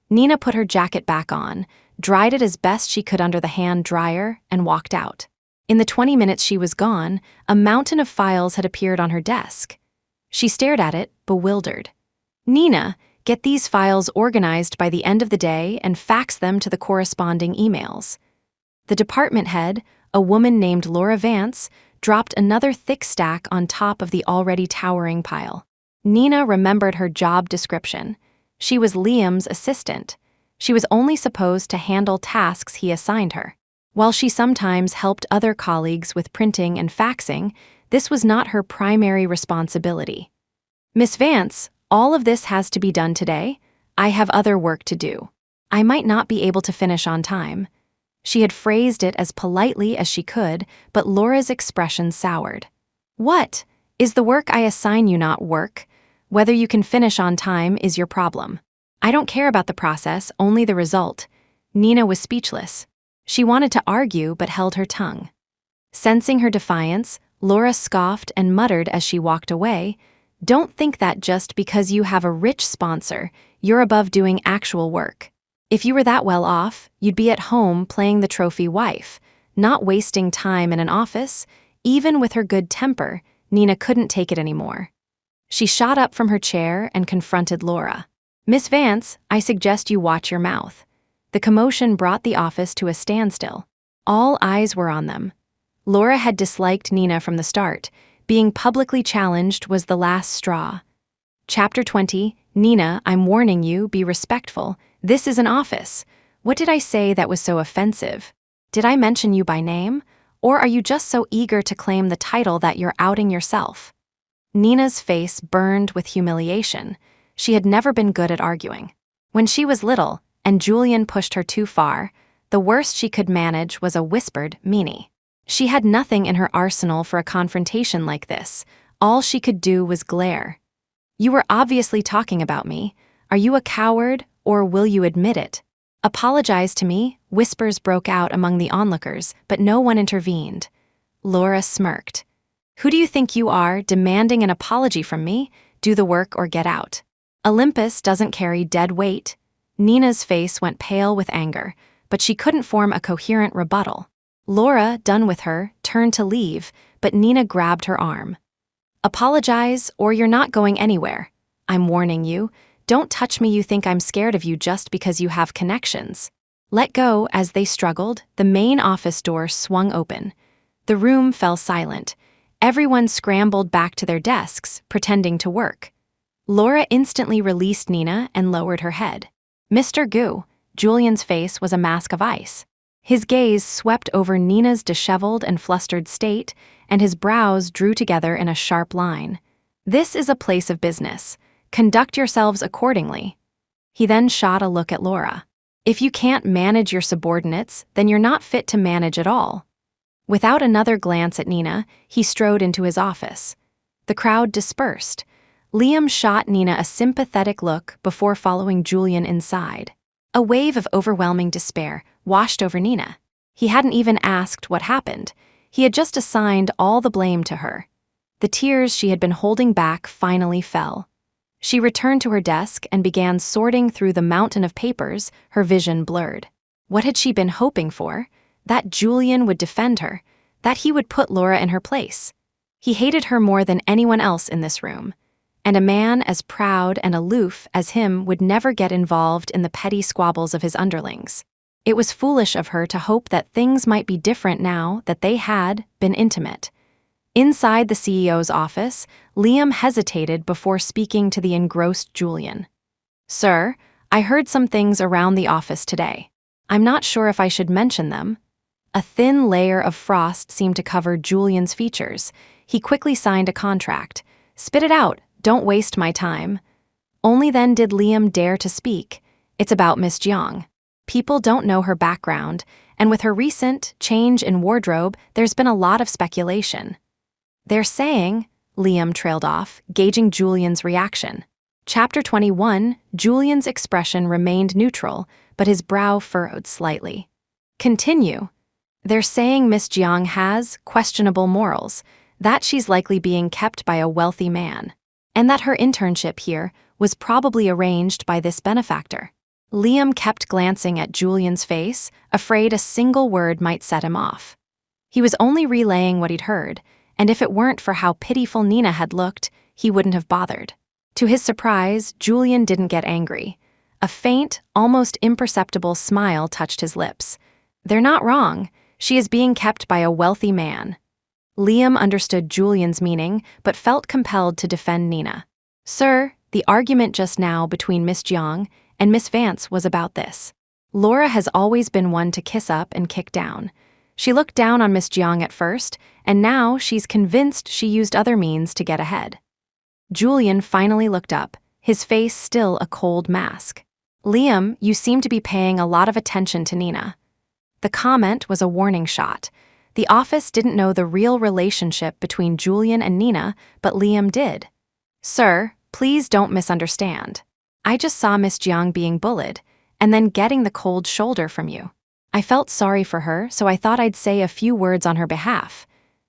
Nina put her jacket back on, dried it as best she could under the hand dryer, and walked out. In the 20 minutes she was gone, a mountain of files had appeared on her desk. She stared at it, bewildered. "Nina, get these files organized by the end of the day and fax them to the corresponding emails." The department head, a woman named Laura Vance, dropped another thick stack on top of the already towering pile. Nina remembered her job description. She was Liam's assistant. She was only supposed to handle tasks he assigned her. While she sometimes helped other colleagues with printing and faxing, this was not her primary responsibility. "Miss Vance, all of this has to be done today. I have other work to do. I might not be able to finish on time." She had phrased it as politely as she could, but Laura's expression soured. "What? Is the work I assign you not work? Whether you can finish on time is your problem. I don't care about the process, only the result." Nina was speechless. She wanted to argue but held her tongue. Sensing her defiance, Laura scoffed and muttered as she walked away, "Don't think that just because you have a rich sponsor, you're above doing actual work. If you were that well off, you'd be at home playing the trophy wife, not wasting time in an office." Even with her good temper, Nina couldn't take it anymore. She shot up from her chair and confronted Laura. "Miss Vance, I suggest you watch your mouth." The commotion brought the office to a standstill. All eyes were on them. Laura had disliked Nina from the start. Being publicly challenged was the last straw. Chapter 20, "Nina, I'm warning you, be respectful. This is an office. What did I say that was so offensive? Did I mention you by name? Or are you just so eager to claim the title that you're outing yourself?" Nina's face burned with humiliation. She had never been good at arguing. When she was little, and Julian pushed her too far, the worst she could manage was a whispered meanie. She had nothing in her arsenal for a confrontation like this. All she could do was glare. "You were obviously talking about me. Are you a coward, or will you admit it?" "Apologize to me," whispers broke out among the onlookers, but no one intervened. Laura smirked. "Who do you think you are, demanding an apology from me? Do the work or get out." "Olympus doesn't carry dead weight." Nina's face went pale with anger, but she couldn't form a coherent rebuttal. Laura, done with her, turned to leave, but Nina grabbed her arm. "Apologize, or you're not going anywhere. I'm warning you. Don't touch me. You think I'm scared of you just because you have connections." Let go. As they struggled, the main office door swung open. The room fell silent. Everyone scrambled back to their desks, pretending to work. Laura instantly released Nina and lowered her head. "Mr. Gu," Julian's face was a mask of ice. His gaze swept over Nina's disheveled and flustered state, and his brows drew together in a sharp line. "This is a place of business. Conduct yourselves accordingly." He then shot a look at Laura. "If you can't manage your subordinates, then you're not fit to manage at all." Without another glance at Nina, he strode into his office. The crowd dispersed. Liam shot Nina a sympathetic look before following Julian inside. A wave of overwhelming despair washed over Nina. He hadn't even asked what happened. He had just assigned all the blame to her. The tears she had been holding back finally fell. She returned to her desk and began sorting through the mountain of papers, her vision blurred. What had she been hoping for? That Julian would defend her, that he would put Laura in her place. He hated her more than anyone else in this room, and a man as proud and aloof as him would never get involved in the petty squabbles of his underlings. It was foolish of her to hope that things might be different now that they had been intimate. Inside the CEO's office, Liam hesitated before speaking to the engrossed Julian. "Sir, I heard some things around the office today. I'm not sure if I should mention them." A thin layer of frost seemed to cover Julian's features. He quickly signed a contract. "Spit it out, don't waste my time." Only then did Liam dare to speak. "It's about Miss Jiang. People don't know her background, and with her recent change in wardrobe, there's been a lot of speculation." "They're saying," Liam trailed off, gauging Julian's reaction. Chapter 21, Julian's expression remained neutral, but his brow furrowed slightly. "Continue." "They're saying Miss Jiang has questionable morals, that she's likely being kept by a wealthy man, and that her internship here was probably arranged by this benefactor." Liam kept glancing at Julian's face, afraid a single word might set him off. He was only relaying what he'd heard, and if it weren't for how pitiful Nina had looked, he wouldn't have bothered. To his surprise, Julian didn't get angry. A faint, almost imperceptible smile touched his lips. "They're not wrong. She is being kept by a wealthy man." Liam understood Julian's meaning, but felt compelled to defend Nina. "Sir, the argument just now between Miss Jiang and Miss Vance was about this. Laura has always been one to kiss up and kick down. She looked down on Miss Jiang at first, and now she's convinced she used other means to get ahead." Julian finally looked up, his face still a cold mask. "Liam, you seem to be paying a lot of attention to Nina." The comment was a warning shot. The office didn't know the real relationship between Julian and Nina, but Liam did. "Sir, please don't misunderstand. I just saw Miss Jiang being bullied, and then getting the cold shoulder from you. I felt sorry for her, so I thought I'd say a few words on her behalf."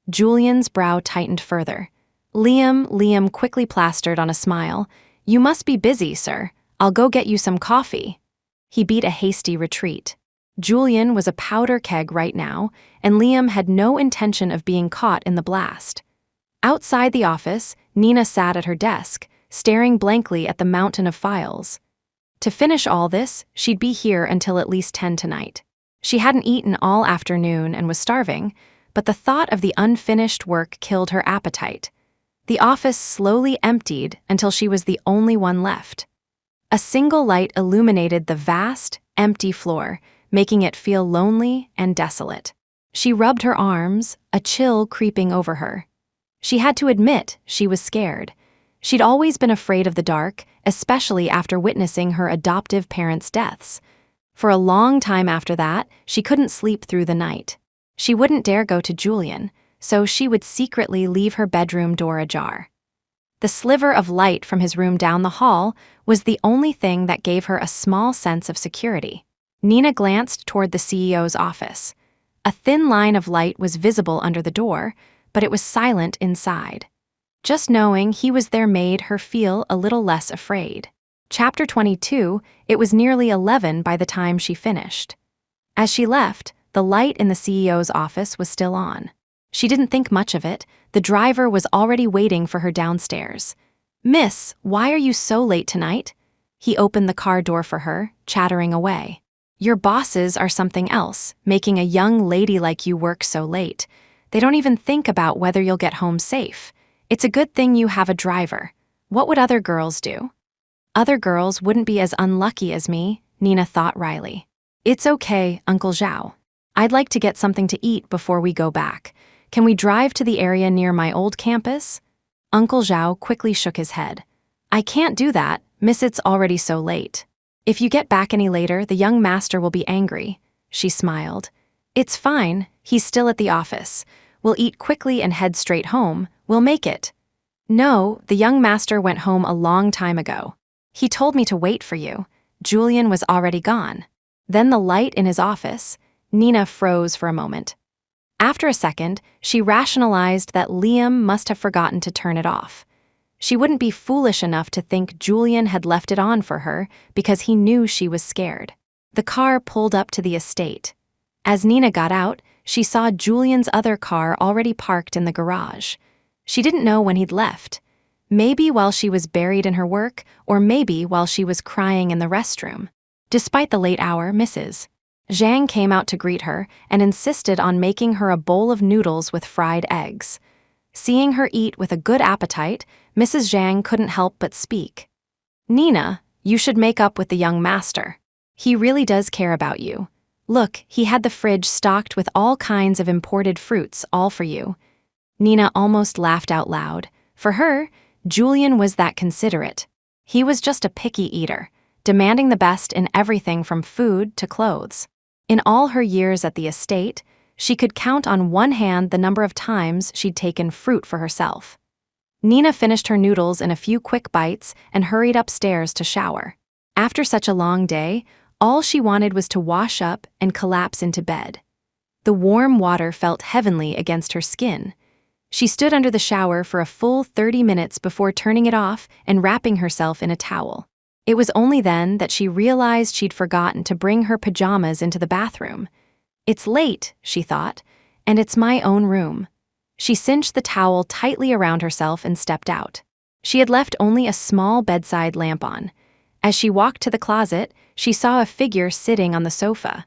Julian's brow tightened further. Liam quickly plastered on a smile. "You must be busy, sir. I'll go get you some coffee." He beat a hasty retreat. Julian was a powder keg right now, and Liam had no intention of being caught in the blast. Outside the office, Nina sat at her desk, staring blankly at the mountain of files. To finish all this, she'd be here until at least 10 tonight. She hadn't eaten all afternoon and was starving, but the thought of the unfinished work killed her appetite. The office slowly emptied until she was the only one left. A single light illuminated the vast, empty floor, making it feel lonely and desolate. She rubbed her arms, a chill creeping over her. She had to admit she was scared. She'd always been afraid of the dark, especially after witnessing her adoptive parents' deaths. For a long time after that, she couldn't sleep through the night. She wouldn't dare go to Julian, so she would secretly leave her bedroom door ajar. The sliver of light from his room down the hall was the only thing that gave her a small sense of security. Nina glanced toward the CEO's office. A thin line of light was visible under the door, but it was silent inside. Just knowing he was there made her feel a little less afraid. Chapter 22, it was nearly 11 by the time she finished. As she left, the light in the CEO's office was still on. She didn't think much of it. The driver was already waiting for her downstairs. "Miss, why are you so late tonight?" He opened the car door for her, chattering away. "Your bosses are something else, making a young lady like you work so late. They don't even think about whether you'll get home safe. It's a good thing you have a driver. What would other girls do?" "Other girls wouldn't be as unlucky as me," Nina thought wryly. "It's okay, Uncle Zhao. I'd like to get something to eat before we go back. Can we drive to the area near my old campus?" Uncle Zhao quickly shook his head. "I can't do that, miss, it's already so late. If you get back any later, the young master will be angry." She smiled. "It's fine, he's still at the office. We'll eat quickly and head straight home. We'll make it." "No, the young master went home a long time ago. He told me to wait for you. Julian was already gone." Then the light in his office. Nina froze for a moment. After a second, she rationalized that Liam must have forgotten to turn it off. She wouldn't be foolish enough to think Julian had left it on for her because he knew she was scared. The car pulled up to the estate. As Nina got out, she saw Julian's other car already parked in the garage. She didn't know when he'd left. Maybe while she was buried in her work, or maybe while she was crying in the restroom. Despite the late hour, Mrs. Zhang came out to greet her and insisted on making her a bowl of noodles with fried eggs. Seeing her eat with a good appetite, Mrs. Zhang couldn't help but speak. "Nina, you should make up with the young master. He really does care about you. Look, he had the fridge stocked with all kinds of imported fruits, all for you." Nina almost laughed out loud. For her, Julian was that considerate. He was just a picky eater, demanding the best in everything from food to clothes. In all her years at the estate, she could count on one hand the number of times she'd taken fruit for herself. Nina finished her noodles in a few quick bites and hurried upstairs to shower. After such a long day, all she wanted was to wash up and collapse into bed. The warm water felt heavenly against her skin. She stood under the shower for a full 30 minutes before turning it off and wrapping herself in a towel. It was only then that she realized she'd forgotten to bring her pajamas into the bathroom. "It's late," she thought, "and it's my own room." She cinched the towel tightly around herself and stepped out. She had left only a small bedside lamp on. As she walked to the closet, she saw a figure sitting on the sofa.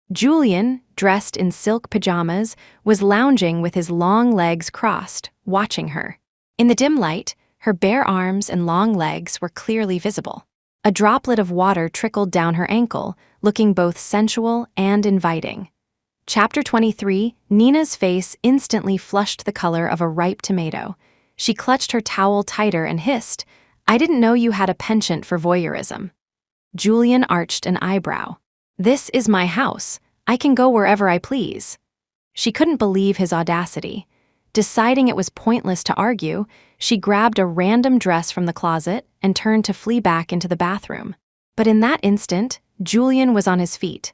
Julian, dressed in silk pajamas, was lounging with his long legs crossed, watching her. In the dim light, her bare arms and long legs were clearly visible. A droplet of water trickled down her ankle, looking both sensual and inviting. Chapter 23, Nina's face instantly flushed the color of a ripe tomato. She clutched her towel tighter and hissed, "I didn't know you had a penchant for voyeurism." Julian arched an eyebrow. "This is my house. I can go wherever I please." She couldn't believe his audacity. Deciding it was pointless to argue, she grabbed a random dress from the closet and turned to flee back into the bathroom. But in that instant, Julian was on his feet.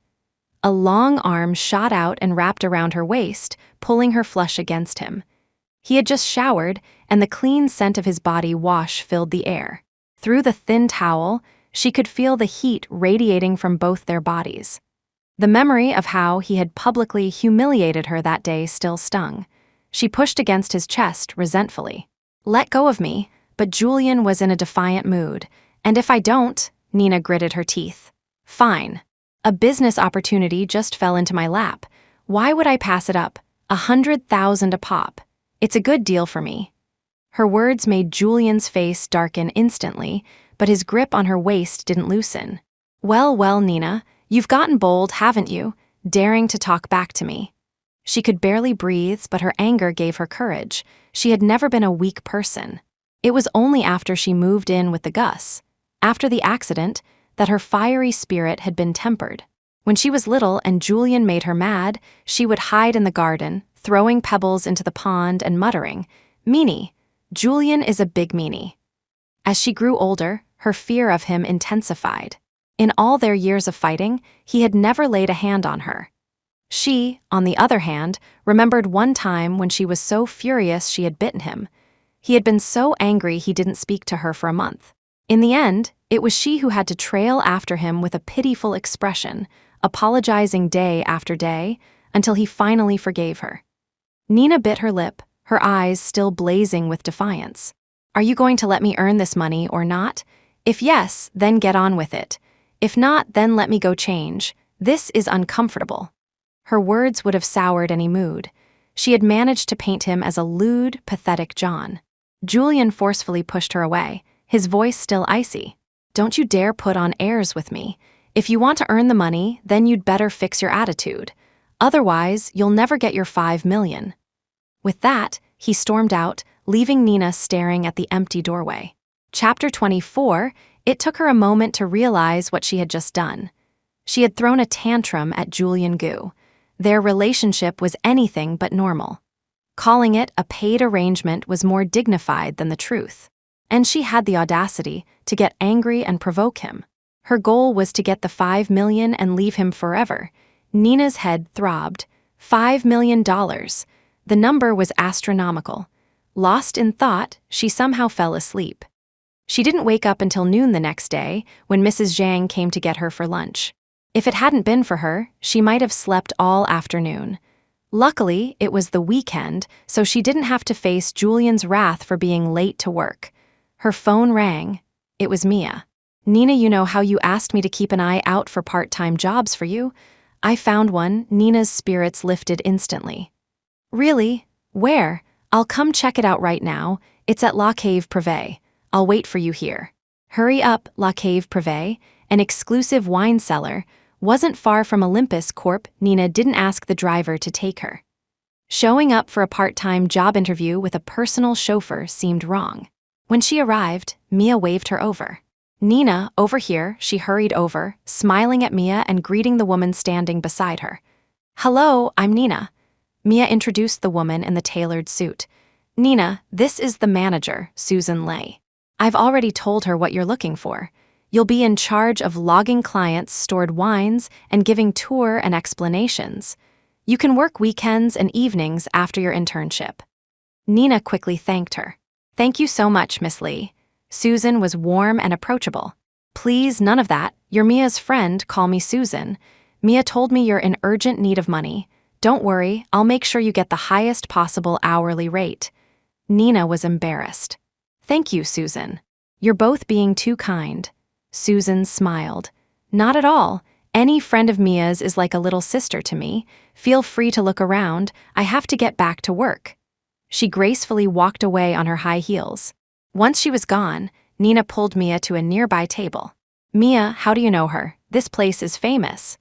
A long arm shot out and wrapped around her waist, pulling her flush against him. He had just showered, and the clean scent of his body wash filled the air. Through the thin towel, she could feel the heat radiating from both their bodies. The memory of how he had publicly humiliated her that day still stung. She pushed against his chest resentfully. "Let go of me," but Julian was in a defiant mood. "And if I don't," Nina gritted her teeth. "Fine. A business opportunity just fell into my lap. Why would I pass it up? 100,000 a pop. It's a good deal for me." Her words made Julian's face darken instantly, but his grip on her waist didn't loosen. Well, Nina, you've gotten bold, haven't you? Daring to talk back to me." She could barely breathe, but her anger gave her courage. She had never been a weak person. It was only after she moved in with the Gus, after the accident, that her fiery spirit had been tempered. When she was little and Julian made her mad, she would hide in the garden, throwing pebbles into the pond and muttering, "Meanie, Julian is a big meanie." As she grew older, her fear of him intensified. In all their years of fighting, he had never laid a hand on her. She, on the other hand, remembered one time when she was so furious she had bitten him. He had been so angry he didn't speak to her for a month. In the end, it was she who had to trail after him with a pitiful expression, apologizing day after day, until he finally forgave her. Nina bit her lip, her eyes still blazing with defiance. "Are you going to let me earn this money or not? If yes, then get on with it. If not, then let me go change. This is uncomfortable." Her words would have soured any mood. She had managed to paint him as a lewd, pathetic John. Julian forcefully pushed her away, his voice still icy. "Don't you dare put on airs with me. If you want to earn the money, then you'd better fix your attitude. Otherwise, you'll never get your 5 million. With that, he stormed out, leaving Nina staring at the empty doorway. Chapter 24, it took her a moment to realize what she had just done. She had thrown a tantrum at Julian Gu. Their relationship was anything but normal. Calling it a paid arrangement was more dignified than the truth. And she had the audacity to get angry and provoke him. Her goal was to get the 5 million and leave him forever. Nina's head throbbed. $5 million. The number was astronomical. Lost in thought, she somehow fell asleep. She didn't wake up until noon the next day, when Mrs. Zhang came to get her for lunch. If it hadn't been for her, she might have slept all afternoon. Luckily, it was the weekend, so she didn't have to face Julian's wrath for being late to work. Her phone rang. It was Mia. "Nina, you know how you asked me to keep an eye out for part-time jobs for you? I found one." Nina's spirits lifted instantly. "Really? Where? I'll come check it out right now. It's at La Cave Privé. I'll wait for you here." Hurry up. La Cave Privé, an exclusive wine cellar, wasn't far from Olympus Corp. Nina didn't ask the driver to take her. Showing up for a part-time job interview with a personal chauffeur seemed wrong. When she arrived, Mia waved her over. "Nina, over here." She hurried over, smiling at Mia and greeting the woman standing beside her. "Hello, I'm Nina." Mia introduced the woman in the tailored suit. "Nina, this is the manager, Susan Lay. I've already told her what you're looking for. You'll be in charge of logging clients' stored wines and giving tour and explanations. You can work weekends and evenings after your internship." Nina quickly thanked her. "Thank you so much, Miss Lee." Susan was warm and approachable. "Please, none of that. You're Mia's friend, call me Susan. Mia told me you're in urgent need of money. Don't worry, I'll make sure you get the highest possible hourly rate." Nina was embarrassed. "Thank you, Susan. You're both being too kind." Susan smiled. "Not at all. Any friend of Mia's is like a little sister to me. Feel free to look around. I have to get back to work." She gracefully walked away on her high heels. Once she was gone, Nina pulled Mia to a nearby table. "Mia, how do you know her? This place is famous."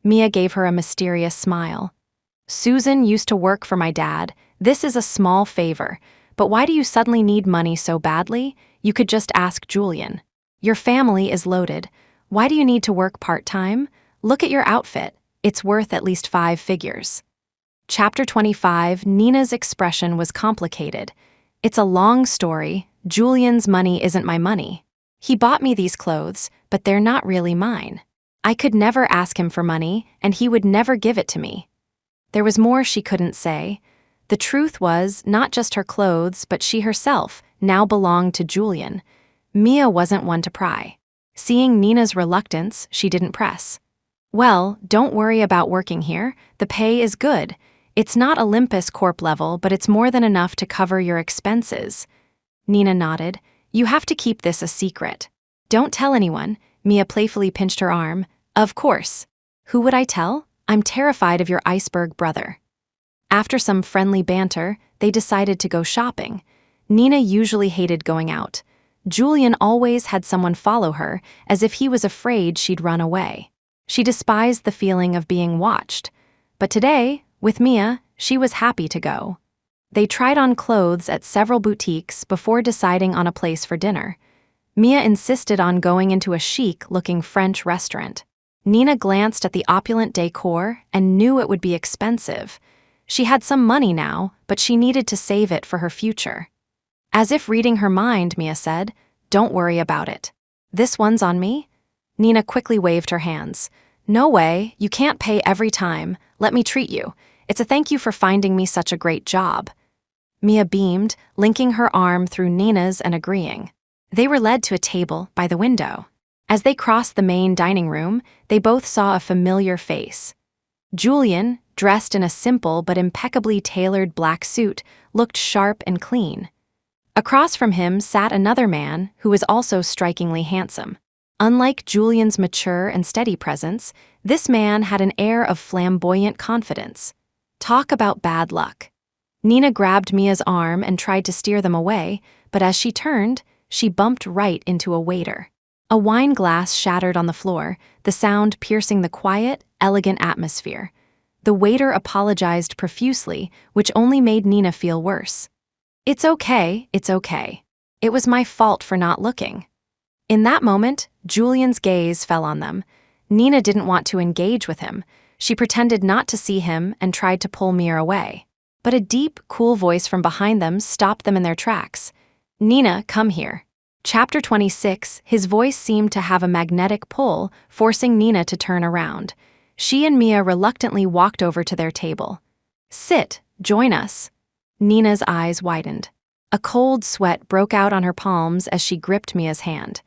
Mia gave her a mysterious smile. "Susan used to work for my dad. This is a small favor. But why do you suddenly need money so badly? You could just ask Julian. Your family is loaded. Why do you need to work part-time? Look at your outfit. It's worth at least 5 figures. Chapter 25. Nina's expression was complicated. "It's a long story. Julian's money isn't my money. He bought me these clothes, but they're not really mine. I could never ask him for money, and he would never give it to me." There was more she couldn't say. The truth was, not just her clothes, but she herself now belonged to Julian. Mia wasn't one to pry. Seeing Nina's reluctance, she didn't press. "Well, don't worry about working here. The pay is good. It's not Olympus Corp level, but it's more than enough to cover your expenses." Nina nodded. "You have to keep this a secret." "Don't tell anyone." Mia playfully pinched her arm. "Of course. Who would I tell? I'm terrified of your iceberg brother." After some friendly banter, they decided to go shopping. Nina usually hated going out. Julian always had someone follow her, as if he was afraid she'd run away. She despised the feeling of being watched. But today, with Mia, she was happy to go. They tried on clothes at several boutiques before deciding on a place for dinner. Mia insisted on going into a chic-looking French restaurant. Nina glanced at the opulent decor and knew it would be expensive. She had some money now, but she needed to save it for her future. As if reading her mind, Mia said, "Don't worry about it." "This one's on me?" Nina quickly waved her hands. "No way, you can't pay every time. Let me treat you. It's a thank you for finding me such a great job." Mia beamed, linking her arm through Nina's and agreeing. They were led to a table by the window. As they crossed the main dining room, they both saw a familiar face. Julian, dressed in a simple but impeccably tailored black suit, looked sharp and clean. Across from him sat another man who was also strikingly handsome. Unlike Julian's mature and steady presence, this man had an air of flamboyant confidence. Talk about bad luck. Nina grabbed Mia's arm and tried to steer them away, but as she turned, she bumped right into a waiter. A wine glass shattered on the floor, the sound piercing the quiet, elegant atmosphere. The waiter apologized profusely, which only made Nina feel worse. It's okay. It was my fault for not looking." In that moment, Julian's gaze fell on them. Nina didn't want to engage with him. She pretended not to see him and tried to pull Mia away. But a deep, cool voice from behind them stopped them in their tracks. "Nina, come here." Chapter 26. His voice seemed to have a magnetic pull, forcing Nina to turn around. She and Mia reluctantly walked over to their table. "Sit, join us." Nina's eyes widened. A cold sweat broke out on her palms as she gripped Mia's hand.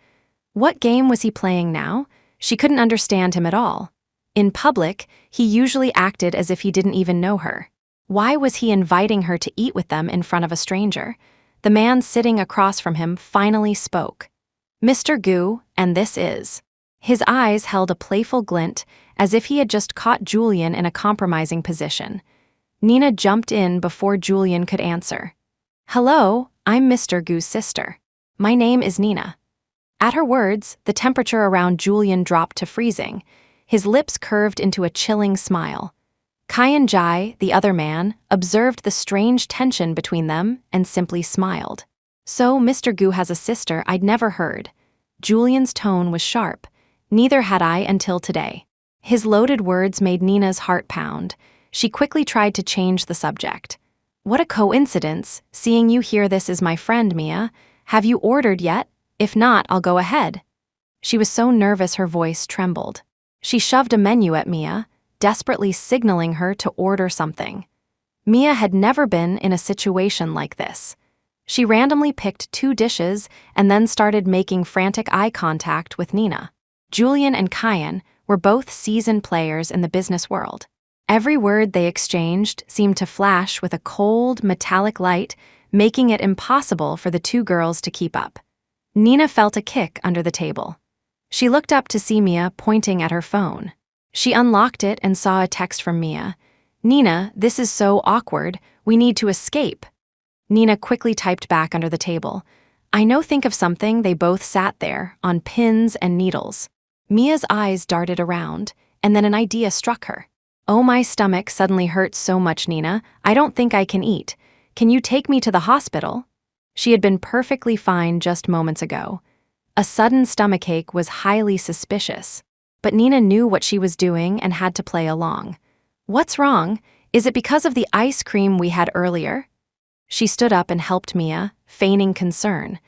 What game was he playing now? She couldn't understand him at all. In public, he usually acted as if he didn't even know her. Why was he inviting her to eat with them in front of a stranger? The man sitting across from him finally spoke. "Mr. Gu, and this is." His eyes held a playful glint, as if he had just caught Julian in a compromising position. Nina jumped in before Julian could answer. "Hello, I'm Mr. Gu's sister. My name is Nina." At her words, the temperature around Julian dropped to freezing. His lips curved into a chilling smile. Kyan Jai, the other man, observed the strange tension between them and simply smiled. "So Mr. Gu has a sister I'd never heard." Julian's tone was sharp. "Neither had I until today." His loaded words made Nina's heart pound. She quickly tried to change the subject. "What a coincidence, seeing you here. This is my friend, Mia. Have you ordered yet? If not, I'll go ahead." She was so nervous her voice trembled. She shoved a menu at Mia, desperately signaling her to order something. Mia had never been in a situation like this. She randomly picked 2 dishes and then started making frantic eye contact with Nina. Julian and Kyan were both seasoned players in the business world. Every word they exchanged seemed to flash with a cold, metallic light, making it impossible for the 2 girls to keep up. Nina felt a kick under the table. She looked up to see Mia pointing at her phone. She unlocked it and saw a text from Mia. "Nina, this is so awkward. We need to escape." Nina quickly typed back under the table. "I know, think of something." They both sat there, on pins and needles. Mia's eyes darted around, and then an idea struck her. "Oh, my stomach suddenly hurts so much, Nina. I don't think I can eat. Can you take me to the hospital?" She had been perfectly fine just moments ago. A sudden stomachache was highly suspicious. But Nina knew what she was doing and had to play along. "What's wrong? Is it because of the ice cream we had earlier?" She stood up and helped Mia, feigning concern.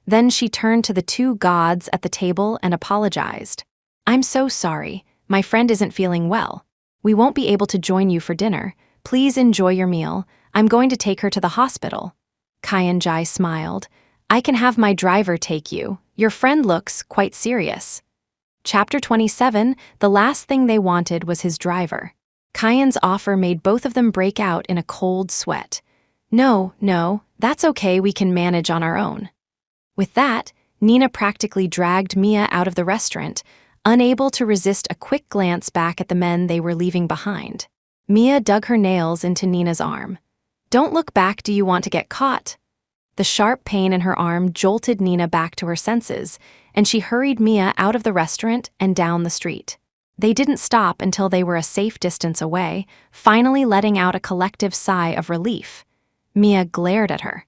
Then she turned to the 2 gods at the table and apologized. "I'm so sorry. My friend isn't feeling well. We won't be able to join you for dinner. Please enjoy your meal. I'm going to take her to the hospital." Kyan Jai smiled. "I can have my driver take you. Your friend looks quite serious." Chapter 27, the last thing they wanted was his driver. Kyan's offer made both of them break out in a cold sweat. No, that's okay, we can manage on our own." With that, Nina practically dragged Mia out of the restaurant, unable to resist a quick glance back at the men they were leaving behind. Mia dug her nails into Nina's arm. "Don't look back, do you want to get caught?" The sharp pain in her arm jolted Nina back to her senses, and she hurried Mia out of the restaurant and down the street. They didn't stop until they were a safe distance away, finally letting out a collective sigh of relief. Mia glared at her.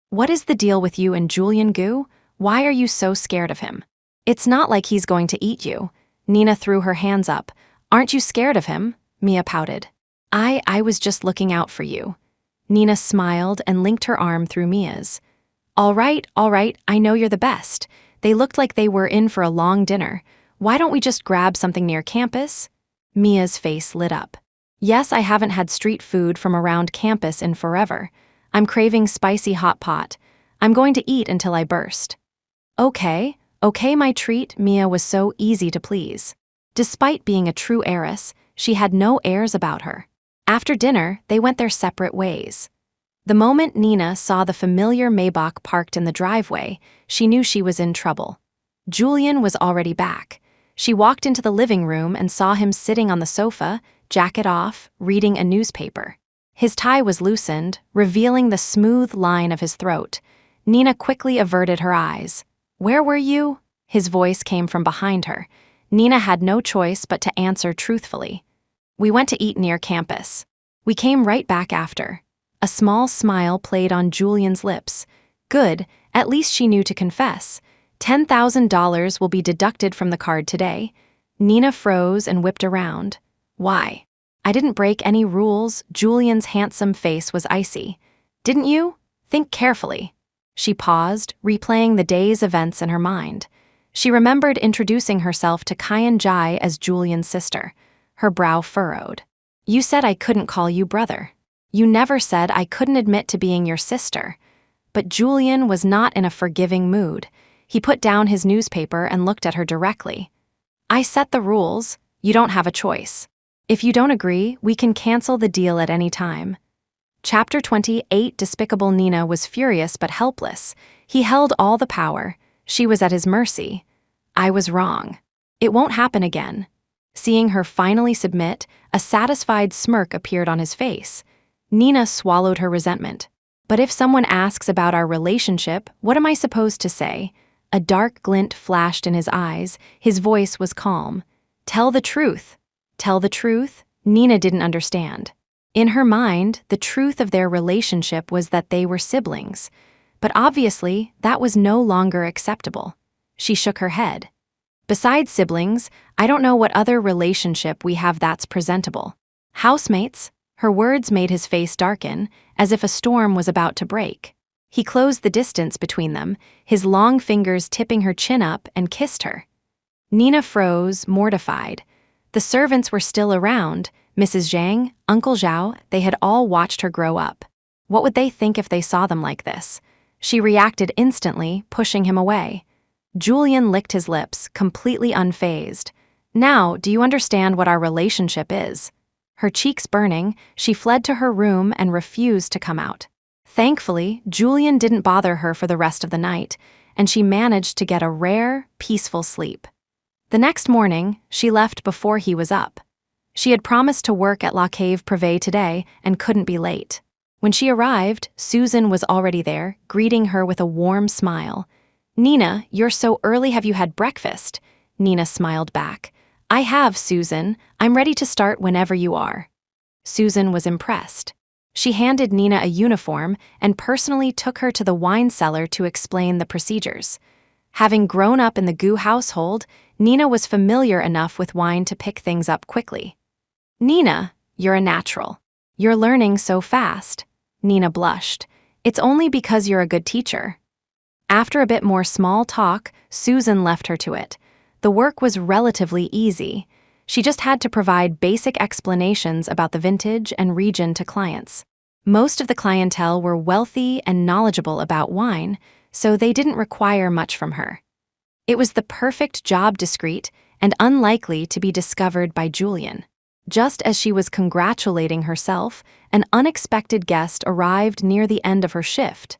"What is the deal with you and Julian Gu? Why are you so scared of him?" "It's not like he's going to eat you." Nina threw her hands up. "Aren't you scared of him?" Mia pouted. I was just looking out for you." Nina smiled and linked her arm through Mia's. All right, I know you're the best. They looked like they were in for a long dinner. Why don't we just grab something near campus?" Mia's face lit up. "Yes, I haven't had street food from around campus in forever. I'm craving spicy hot pot. I'm going to eat until I burst." Okay, my treat." Mia was so easy to please. Despite being a true heiress, she had no airs about her. After dinner, they went their separate ways. The moment Nina saw the familiar Maybach parked in the driveway, she knew she was in trouble. Julian was already back. She walked into the living room and saw him sitting on the sofa, jacket off, reading a newspaper. His tie was loosened, revealing the smooth line of his throat. Nina quickly averted her eyes. "Where were you?" His voice came from behind her. Nina had no choice but to answer truthfully. "We went to eat near campus. We came right back after." A small smile played on Julian's lips. Good, at least she knew to confess. $10,000 will be deducted from the card today. Nina froze and whipped around. "Why?" "I didn't break any rules." Julian's handsome face was icy. "Didn't you? Think carefully." She paused, replaying the day's events in her mind. She remembered introducing herself to Kyan Jai as Julian's sister. Her brow furrowed. "You said I couldn't call you brother. You never said I couldn't admit to being your sister." But Julian was not in a forgiving mood. He put down his newspaper and looked at her directly. "I set the rules. You don't have a choice. If you don't agree, we can cancel the deal at any time. Chapter 28. Despicable Nina was furious but helpless. He held all the power. She was at his mercy. I was wrong. It won't happen again. Seeing her finally submit, a satisfied smirk appeared on his face. Nina swallowed her resentment. But if someone asks about our relationship, what am I supposed to say? A dark glint flashed in his eyes. His voice was calm. Tell the truth. Tell the truth? Nina didn't understand. In her mind, the truth of their relationship was that they were siblings. But obviously, that was no longer acceptable. She shook her head. Besides siblings, I don't know what other relationship we have that's presentable. Housemates? Her words made his face darken, as if a storm was about to break. He closed the distance between them, his long fingers tipping her chin up, and kissed her. Nina froze, mortified. The servants were still around. Mrs. Zhang, Uncle Zhao, they had all watched her grow up. What would they think if they saw them like this? She reacted instantly, pushing him away. Julian licked his lips, completely unfazed. Now, do you understand what our relationship is? Her cheeks burning, she fled to her room and refused to come out. Thankfully, Julian didn't bother her for the rest of the night, and she managed to get a rare, peaceful sleep. The next morning, she left before he was up. She had promised to work at La Cave Privé today and couldn't be late. When she arrived, Susan was already there, greeting her with a warm smile. Nina, you're so early, have you had breakfast? Nina smiled back. I have, Susan. I'm ready to start whenever you are. Susan was impressed. She handed Nina a uniform and personally took her to the wine cellar to explain the procedures. Having grown up in the Gu household, Nina was familiar enough with wine to pick things up quickly. Nina, you're a natural. You're learning so fast. Nina blushed. It's only because you're a good teacher. After a bit more small talk, Susan left her to it. The work was relatively easy. She just had to provide basic explanations about the vintage and region to clients. Most of the clientele were wealthy and knowledgeable about wine, so they didn't require much from her. It was the perfect job, discreet and unlikely to be discovered by Julian. Just as she was congratulating herself, an unexpected guest arrived near the end of her shift.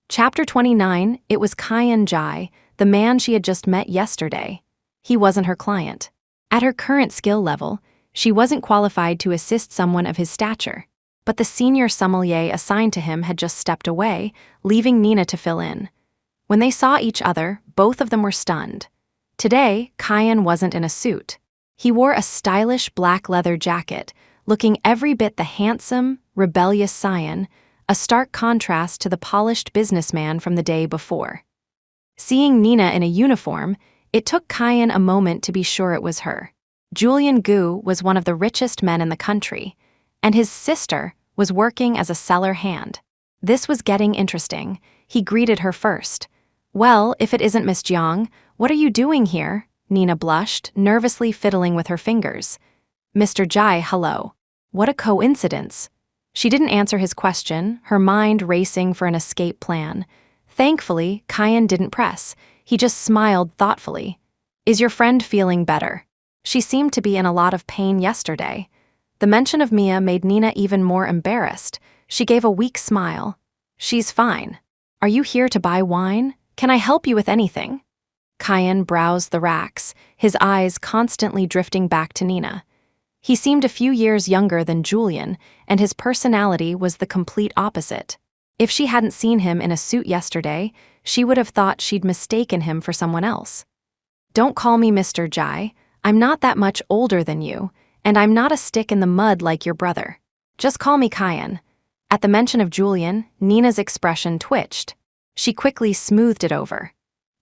Chapter 29. It was Kyan Jai, the man she had just met yesterday. He wasn't her client. At her current skill level, she wasn't qualified to assist someone of his stature. But the senior sommelier assigned to him had just stepped away, leaving Nina to fill in. When they saw each other, both of them were stunned. Today, Kyan wasn't in a suit. He wore a stylish black leather jacket, looking every bit the handsome, rebellious scion, a stark contrast to the polished businessman from the day before. Seeing Nina in a uniform, it took Kyan a moment to be sure it was her. Julian Gu was one of the richest men in the country, and his sister was working as a cellar hand. This was getting interesting. He greeted her first. Well, if it isn't Miss Jiang, what are you doing here? Nina blushed, nervously fiddling with her fingers. Mr. Jai, hello. What a coincidence. She didn't answer his question, her mind racing for an escape plan. Thankfully, Kyan didn't press. He just smiled thoughtfully. Is your friend feeling better? She seemed to be in a lot of pain yesterday. The mention of Mia made Nina even more embarrassed. She gave a weak smile. She's fine. Are you here to buy wine? Can I help you with anything? Kyan browsed the racks, his eyes constantly drifting back to Nina. He seemed a few years younger than Julian, and his personality was the complete opposite. If she hadn't seen him in a suit yesterday, she would have thought she'd mistaken him for someone else. Don't call me Mr. Jai. I'm not that much older than you, and I'm not a stick in the mud like your brother. Just call me Kyan. At the mention of Julian, Nina's expression twitched. She quickly smoothed it over.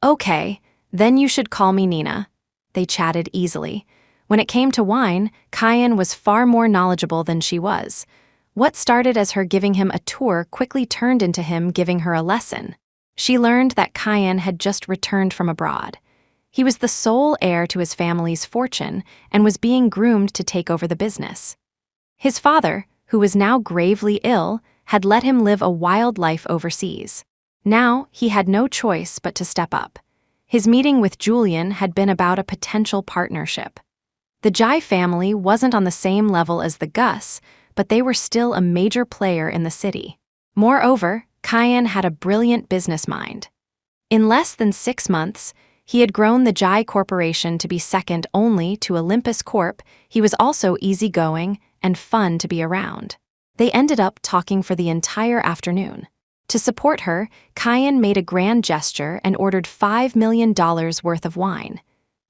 Okay, then you should call me Nina. They chatted easily. When it came to wine, Kyan was far more knowledgeable than she was. What started as her giving him a tour quickly turned into him giving her a lesson. She learned that Kyan had just returned from abroad. He was the sole heir to his family's fortune and was being groomed to take over the business. His father, who was now gravely ill, had let him live a wild life overseas. Now, he had no choice but to step up. His meeting with Julian had been about a potential partnership. The Jai family wasn't on the same level as the Gus, but they were still a major player in the city. Moreover, Kian had a brilliant business mind. In less than 6 months, he had grown the Jai Corporation to be second only to Olympus Corp. He was also easygoing and fun to be around. They ended up talking for the entire afternoon. To support her, Kian made a grand gesture and ordered $5 million worth of wine.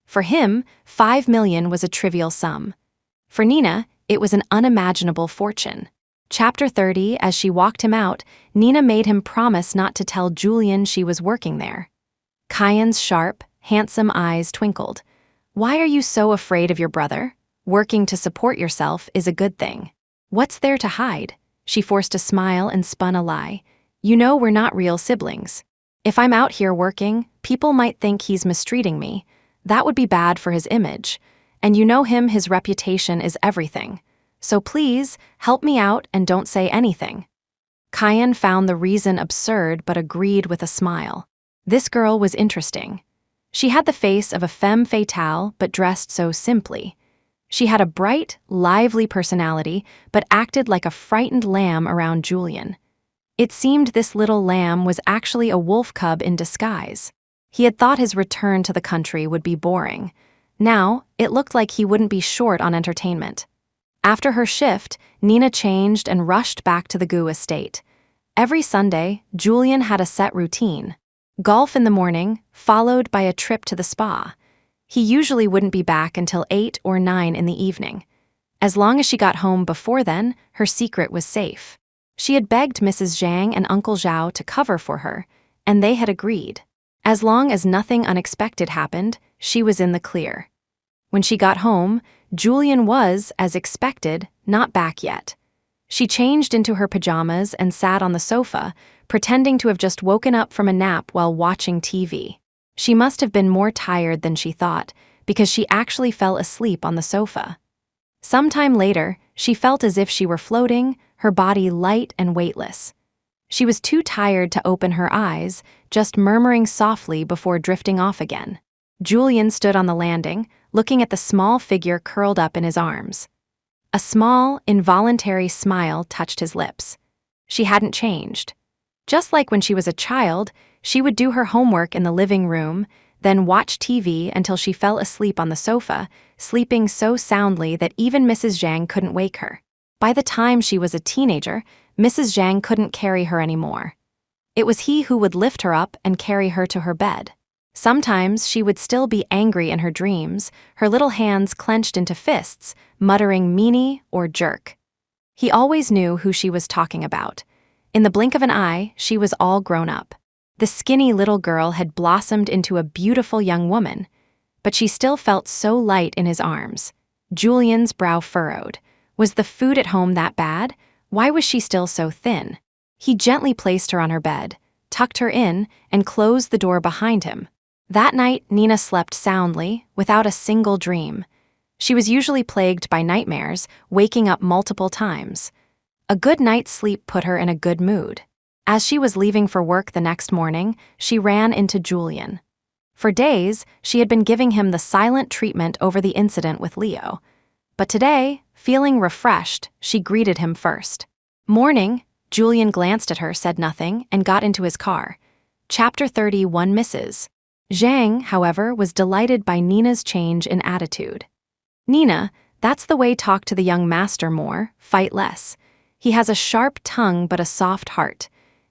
For him, $5 million was a trivial sum. For Nina, it was an unimaginable fortune. Chapter 30, as she walked him out, Nina made him promise not to tell Julian she was working there. Kian's sharp, handsome eyes twinkled. Why are you so afraid of your brother? Working to support yourself is a good thing. What's there to hide? She forced a smile and spun a lie. You know we're not real siblings. If I'm out here working, people might think he's mistreating me. That would be bad for his image. And you know him, his reputation is everything. So please, help me out and don't say anything. Kian found the reason absurd but agreed with a smile. This girl was interesting. She had the face of a femme fatale but dressed so simply. She had a bright, lively personality but acted like a frightened lamb around Julian. It seemed this little lamb was actually a wolf cub in disguise. He had thought his return to the country would be boring. Now, it looked like he wouldn't be short on entertainment. After her shift, Nina changed and rushed back to the Gu estate. Every Sunday, Julian had a set routine. Golf in the morning, followed by a trip to the spa. He usually wouldn't be back until 8 or 9 in the evening. As long as she got home before then, her secret was safe. She had begged Mrs. Zhang and Uncle Zhao to cover for her, and they had agreed. As long as nothing unexpected happened, she was in the clear. When she got home, Julian was, as expected, not back yet. She changed into her pajamas and sat on the sofa, pretending to have just woken up from a nap while watching TV. She must have been more tired than she thought, because she actually fell asleep on the sofa. Sometime later, she felt as if she were floating, her body light and weightless. She was too tired to open her eyes, just murmuring softly before drifting off again. Julian stood on the landing, looking at the small figure curled up in his arms. A small, involuntary smile touched his lips. She hadn't changed. Just like when she was a child, she would do her homework in the living room, then watch TV until she fell asleep on the sofa, sleeping so soundly that even Mrs. Zhang couldn't wake her. By the time she was a teenager, Mrs. Zhang couldn't carry her anymore. It was he who would lift her up and carry her to her bed. Sometimes she would still be angry in her dreams, her little hands clenched into fists, muttering meanie or jerk. He always knew who she was talking about. In the blink of an eye, she was all grown up. The skinny little girl had blossomed into a beautiful young woman, but she still felt so light in his arms. Julian's brow furrowed. Was the food at home that bad? Why was she still so thin? He gently placed her on her bed, tucked her in, and closed the door behind him. That night, Nina slept soundly, without a single dream. She was usually plagued by nightmares, waking up multiple times. A good night's sleep put her in a good mood. As she was leaving for work the next morning, she ran into Julian. For days, she had been giving him the silent treatment over the incident with Leo. But today, feeling refreshed, she greeted him first. Morning, Julian glanced at her, said nothing, and got into his car. Chapter 31, Mrs. Zhang, however, was delighted by Nina's change in attitude. Nina, that's the way talk to the young master more, fight less. He has a sharp tongue but a soft heart.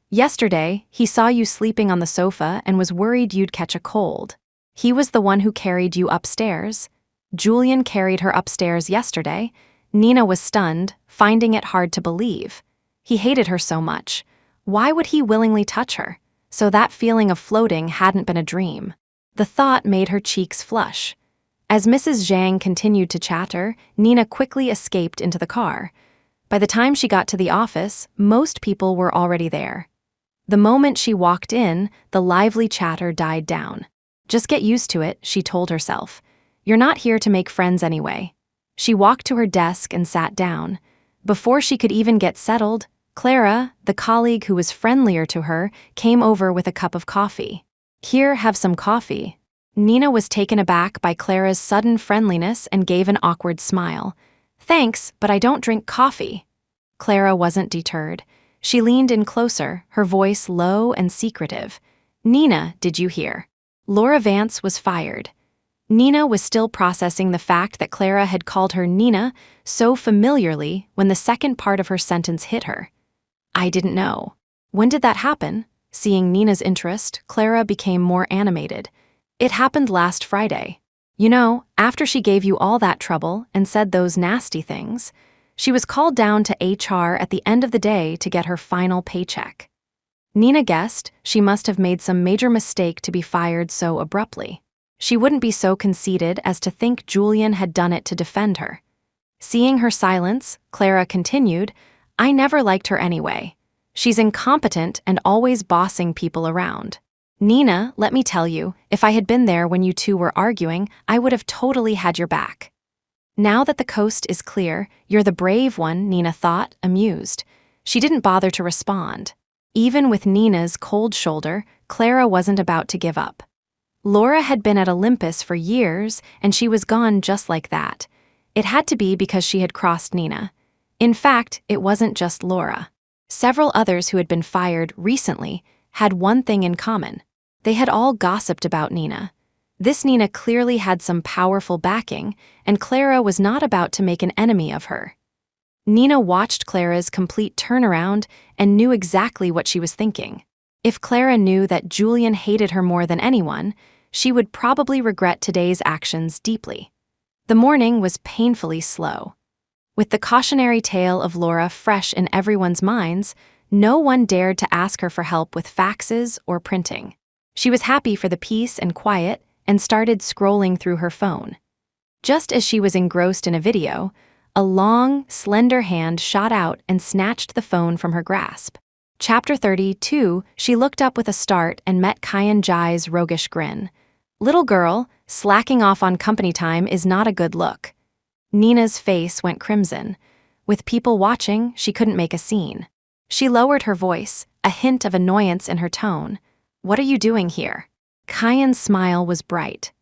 Yesterday, he saw you sleeping on the sofa and was worried you'd catch a cold. He was the one who carried you upstairs. Julian carried her upstairs yesterday. Nina was stunned, finding it hard to believe. He hated her so much. Why would he willingly touch her? So that feeling of floating hadn't been a dream. The thought made her cheeks flush. As Mrs. Zhang continued to chatter, Nina quickly escaped into the car. By the time she got to the office, most people were already there. The moment she walked in, the lively chatter died down. Just get used to it, she told herself. You're not here to make friends anyway. She walked to her desk and sat down. Before she could even get settled, Clara, the colleague who was friendlier to her, came over with a cup of coffee. Here, have some coffee. Nina was taken aback by Clara's sudden friendliness and gave an awkward smile. "Thanks, but I don't drink coffee." Clara wasn't deterred. She leaned in closer, her voice low and secretive. "Nina, did you hear? Laura Vance was fired." Nina was still processing the fact that Clara had called her Nina so familiarly when the second part of her sentence hit her. "I didn't know." "When did that happen?" Seeing Nina's interest, Clara became more animated. "It happened last Friday. You know, after she gave you all that trouble and said those nasty things, she was called down to HR at the end of the day to get her final paycheck." Nina guessed she must have made some major mistake to be fired so abruptly. She wouldn't be so conceited as to think Julian had done it to defend her. Seeing her silence, Clara continued, "I never liked her anyway. She's incompetent and always bossing people around. Nina, let me tell you, if I had been there when you two were arguing, I would have totally had your back." "Now that the coast is clear, you're the brave one," Nina thought, amused. She didn't bother to respond. Even with Nina's cold shoulder, Clara wasn't about to give up. Laura had been at Olympus for years, and she was gone just like that. It had to be because she had crossed Nina. In fact, it wasn't just Laura. Several others who had been fired recently had one thing in common. They had all gossiped about Nina. This Nina clearly had some powerful backing, and Clara was not about to make an enemy of her. Nina watched Clara's complete turnaround and knew exactly what she was thinking. If Clara knew that Julian hated her more than anyone, she would probably regret today's actions deeply. The morning was painfully slow. With the cautionary tale of Laura fresh in everyone's minds, no one dared to ask her for help with faxes or printing. She was happy for the peace and quiet and started scrolling through her phone. Just as she was engrossed in a video, a long, slender hand shot out and snatched the phone from her grasp. Chapter 32, she looked up with a start and met Kyan Jai's roguish grin. "Little girl, slacking off on company time is not a good look." Nina's face went crimson. With people watching, she couldn't make a scene. She lowered her voice, a hint of annoyance in her tone. "What are you doing here?" Kyan's smile was bright.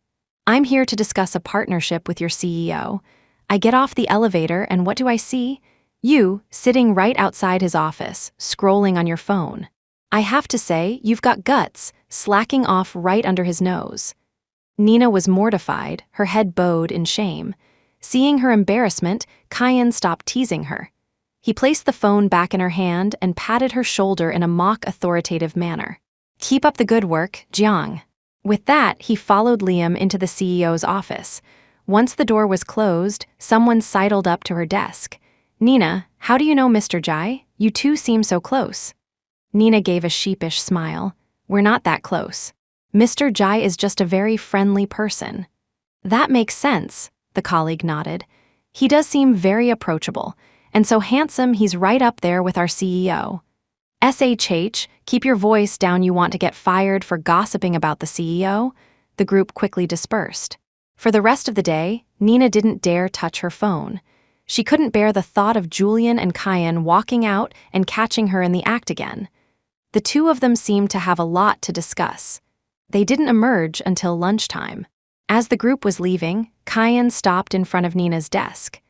"I'm here to discuss a partnership with your CEO. I get off the elevator and what do I see? You, sitting right outside his office, scrolling on your phone. I have to say, you've got guts, slacking off right under his nose." Nina was mortified, her head bowed in shame. Seeing her embarrassment, Kyan stopped teasing her. He placed the phone back in her hand and patted her shoulder in a mock authoritative manner. "Keep up the good work, Jiang." With that, he followed Liam into the CEO's office. Once the door was closed, someone sidled up to her desk. "Nina, how do you know Mr. Jai? You two seem so close." Nina gave a sheepish smile. "We're not that close. Mr. Jai is just a very friendly person." "That makes sense," the colleague nodded. "He does seem very approachable, and so handsome he's right up there with our CEO. SHH, keep your voice down, you want to get fired for gossiping about the CEO?" The group quickly dispersed. For the rest of the day, Nina didn't dare touch her phone. She couldn't bear the thought of Julian and Kyan walking out and catching her in the act again. The two of them seemed to have a lot to discuss. They didn't emerge until lunchtime. As the group was leaving, Kyan stopped in front of Nina's desk.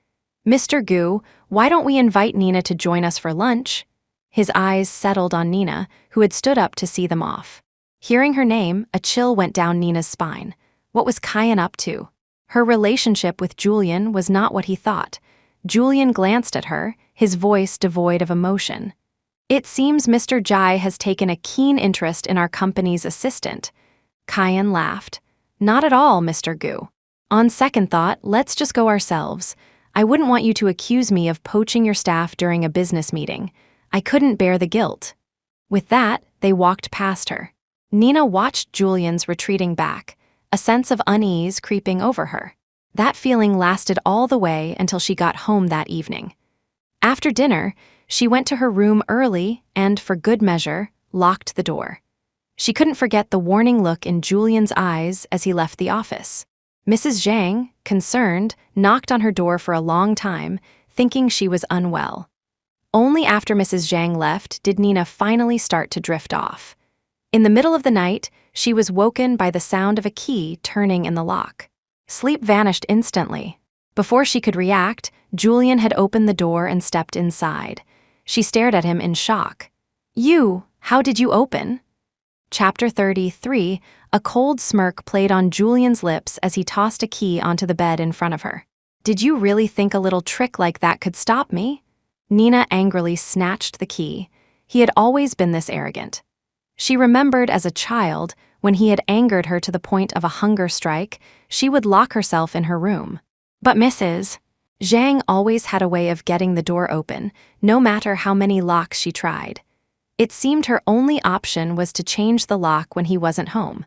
"Mr. Gu, why don't we invite Nina to join us for lunch?" His eyes settled on Nina, who had stood up to see them off. Hearing her name, a chill went down Nina's spine. What was Kyan up to? Her relationship with Julian was not what he thought. Julian glanced at her, his voice devoid of emotion. "It seems Mr. Jai has taken a keen interest in our company's assistant." Kyan laughed. "Not at all, Mr. Gu. On second thought, let's just go ourselves. I wouldn't want you to accuse me of poaching your staff during a business meeting. I couldn't bear the guilt." With that, they walked past her. Nina watched Julian's retreating back, a sense of unease creeping over her. That feeling lasted all the way until she got home that evening. After dinner, she went to her room early and, for good measure, locked the door. She couldn't forget the warning look in Julian's eyes as he left the office. Mrs. Zhang, concerned, knocked on her door for a long time, thinking she was unwell. Only after Mrs. Zhang left did Nina finally start to drift off. In the middle of the night, she was woken by the sound of a key turning in the lock. Sleep vanished instantly. Before she could react, Julian had opened the door and stepped inside. She stared at him in shock. How did you open?" Chapter 33, a cold smirk played on Julian's lips as he tossed a key onto the bed in front of her. "Did you really think a little trick like that could stop me?" Nina angrily snatched the key. He had always been this arrogant. She remembered as a child, when he had angered her to the point of a hunger strike, she would lock herself in her room. But Mrs. Zhang always had a way of getting the door open, no matter how many locks she tried. It seemed her only option was to change the lock when he wasn't home.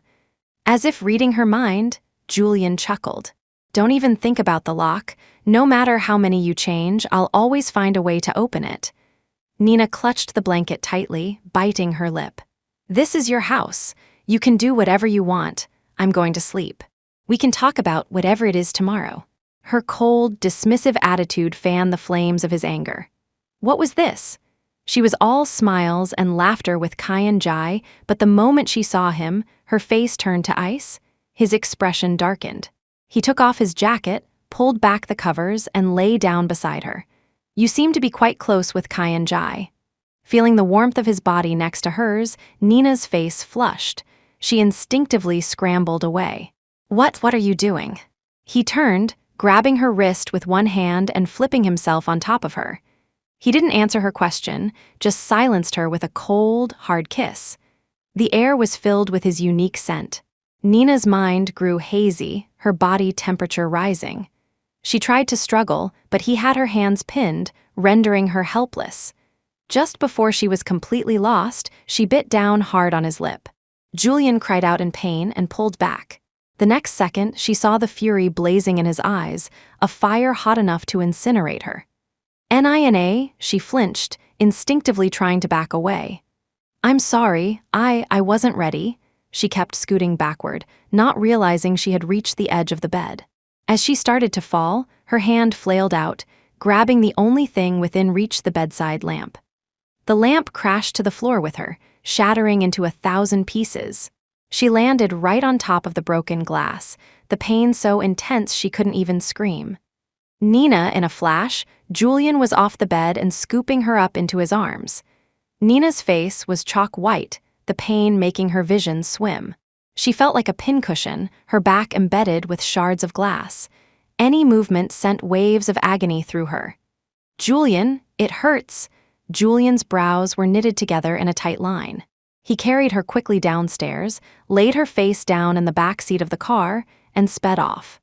As if reading her mind, Julian chuckled. "Don't even think about the lock. No matter how many you change, I'll always find a way to open it." Nina clutched the blanket tightly, biting her lip. "This is your house. You can do whatever you want. I'm going to sleep. We can talk about whatever it is tomorrow." Her cold, dismissive attitude fanned the flames of his anger. What was this? She was all smiles and laughter with Kai Jai, but the moment she saw him, her face turned to ice. His expression darkened. He took off his jacket, pulled back the covers, and lay down beside her. "You seem to be quite close with Kai Jai." Feeling the warmth of his body next to hers, Nina's face flushed. She instinctively scrambled away. What are you doing?" He turned, grabbing her wrist with one hand and flipping himself on top of her. He didn't answer her question, just silenced her with a cold, hard kiss. The air was filled with his unique scent. Nina's mind grew hazy, her body temperature rising. She tried to struggle, but he had her hands pinned, rendering her helpless. Just before she was completely lost, she bit down hard on his lip. Julian cried out in pain and pulled back. The next second, she saw the fury blazing in his eyes, a fire hot enough to incinerate her. Nina, she flinched, instinctively trying to back away. "I'm sorry, I wasn't ready." She kept scooting backward, not realizing she had reached the edge of the bed. As she started to fall, her hand flailed out, grabbing the only thing within reach, the bedside lamp. The lamp crashed to the floor with her, shattering into 1,000 pieces. She landed right on top of the broken glass, the pain so intense she couldn't even scream. Nina, in a flash, Julian was off the bed and scooping her up into his arms. Nina's face was chalk white, the pain making her vision swim. She felt like a pincushion, her back embedded with shards of glass. Any movement sent waves of agony through her. "Julian, it hurts." Julian's brows were knitted together in a tight line. He carried her quickly downstairs, laid her face down in the back seat of the car, and sped off.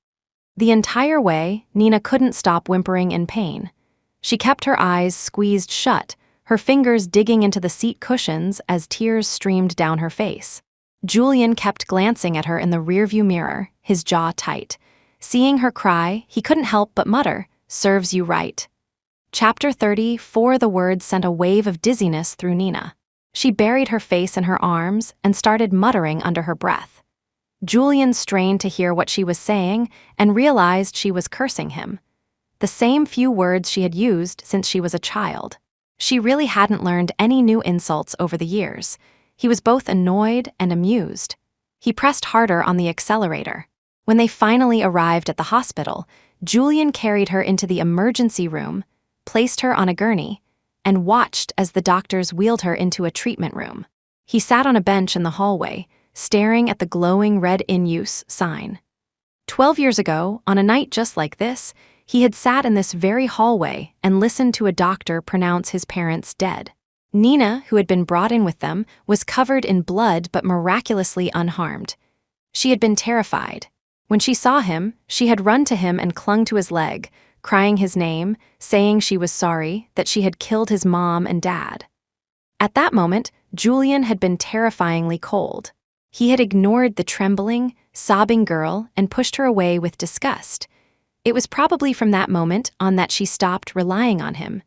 The entire way, Nina couldn't stop whimpering in pain. She kept her eyes squeezed shut, her fingers digging into the seat cushions as tears streamed down her face. Julian kept glancing at her in the rearview mirror, his jaw tight. Seeing her cry, he couldn't help but mutter, "Serves you right." Chapter 34, the words sent a wave of dizziness through Nina. She buried her face in her arms and started muttering under her breath. Julian strained to hear what she was saying and realized she was cursing him. The same few words she had used since she was a child. She really hadn't learned any new insults over the years. He was both annoyed and amused. He pressed harder on the accelerator. When they finally arrived at the hospital, Julian carried her into the emergency room, placed her on a gurney, and watched as the doctors wheeled her into a treatment room. He sat on a bench in the hallway, staring at the glowing red "in use" sign. 12 years ago, on a night just like this, he had sat in this very hallway and listened to a doctor pronounce his parents dead. Nina, who had been brought in with them, was covered in blood but miraculously unharmed. She had been terrified. When she saw him, she had run to him and clung to his leg, crying his name, saying she was sorry, that she had killed his mom and dad. At that moment, Julian had been terrifyingly cold. He had ignored the trembling, sobbing girl and pushed her away with disgust. It was probably from that moment on that she stopped relying on him.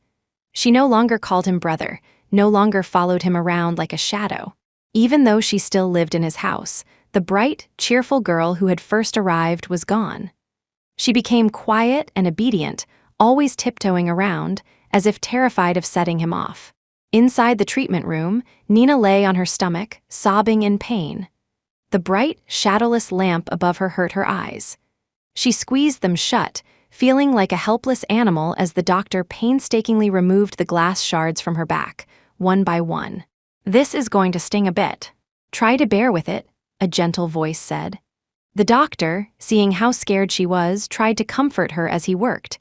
She no longer called him brother, no longer followed him around like a shadow. Even though she still lived in his house, the bright, cheerful girl who had first arrived was gone. She became quiet and obedient, always tiptoeing around, as if terrified of setting him off. Inside the treatment room, Nina lay on her stomach, sobbing in pain. The bright, shadowless lamp above her hurt her eyes. She squeezed them shut, feeling like a helpless animal as the doctor painstakingly removed the glass shards from her back, one by one. "This is going to sting a bit. Try to bear with it," a gentle voice said. The doctor, seeing how scared she was, tried to comfort her as he worked.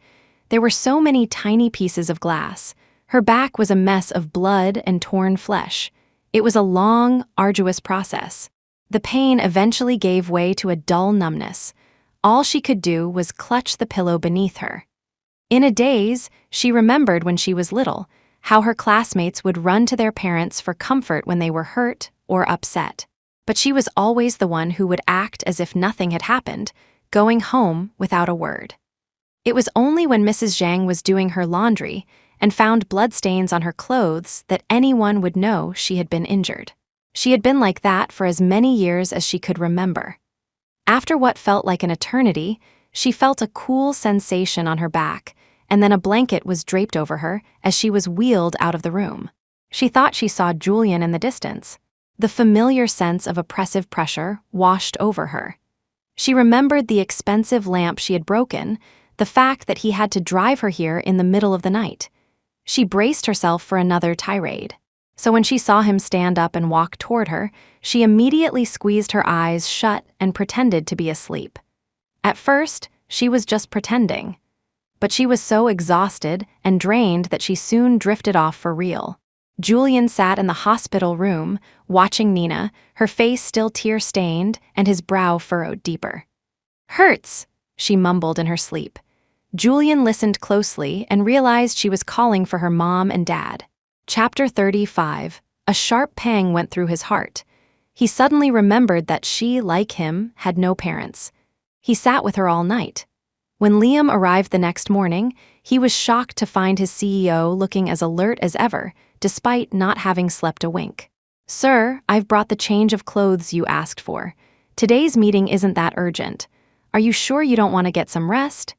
There were so many tiny pieces of glass. Her back was a mess of blood and torn flesh. It was a long, arduous process. The pain eventually gave way to a dull numbness. All she could do was clutch the pillow beneath her. In a daze, she remembered when she was little, how her classmates would run to their parents for comfort when they were hurt or upset. But she was always the one who would act as if nothing had happened, going home without a word. It was only when Mrs. Zhang was doing her laundry and found bloodstains on her clothes that anyone would know she had been injured. She had been like that for as many years as she could remember. After what felt like an eternity, she felt a cool sensation on her back, and then a blanket was draped over her as she was wheeled out of the room. She thought she saw Julian in the distance. The familiar sense of oppressive pressure washed over her. She remembered the expensive lamp she had broken, the fact that he had to drive her here in the middle of the night. She braced herself for another tirade. So when she saw him stand up and walk toward her, she immediately squeezed her eyes shut and pretended to be asleep. At first, she was just pretending. But she was so exhausted and drained that she soon drifted off for real. Julian sat in the hospital room, watching Nina, her face still tear-stained and his brow furrowed deeper. "Hurts," she mumbled in her sleep. Julian listened closely and realized she was calling for her mom and dad. Chapter 35. A sharp pang went through his heart. He suddenly remembered that she, like him, had no parents. He sat with her all night. When Liam arrived the next morning, he was shocked to find his CEO looking as alert as ever, despite not having slept a wink. "Sir, I've brought the change of clothes you asked for. Today's meeting isn't that urgent. Are you sure you don't want to get some rest?"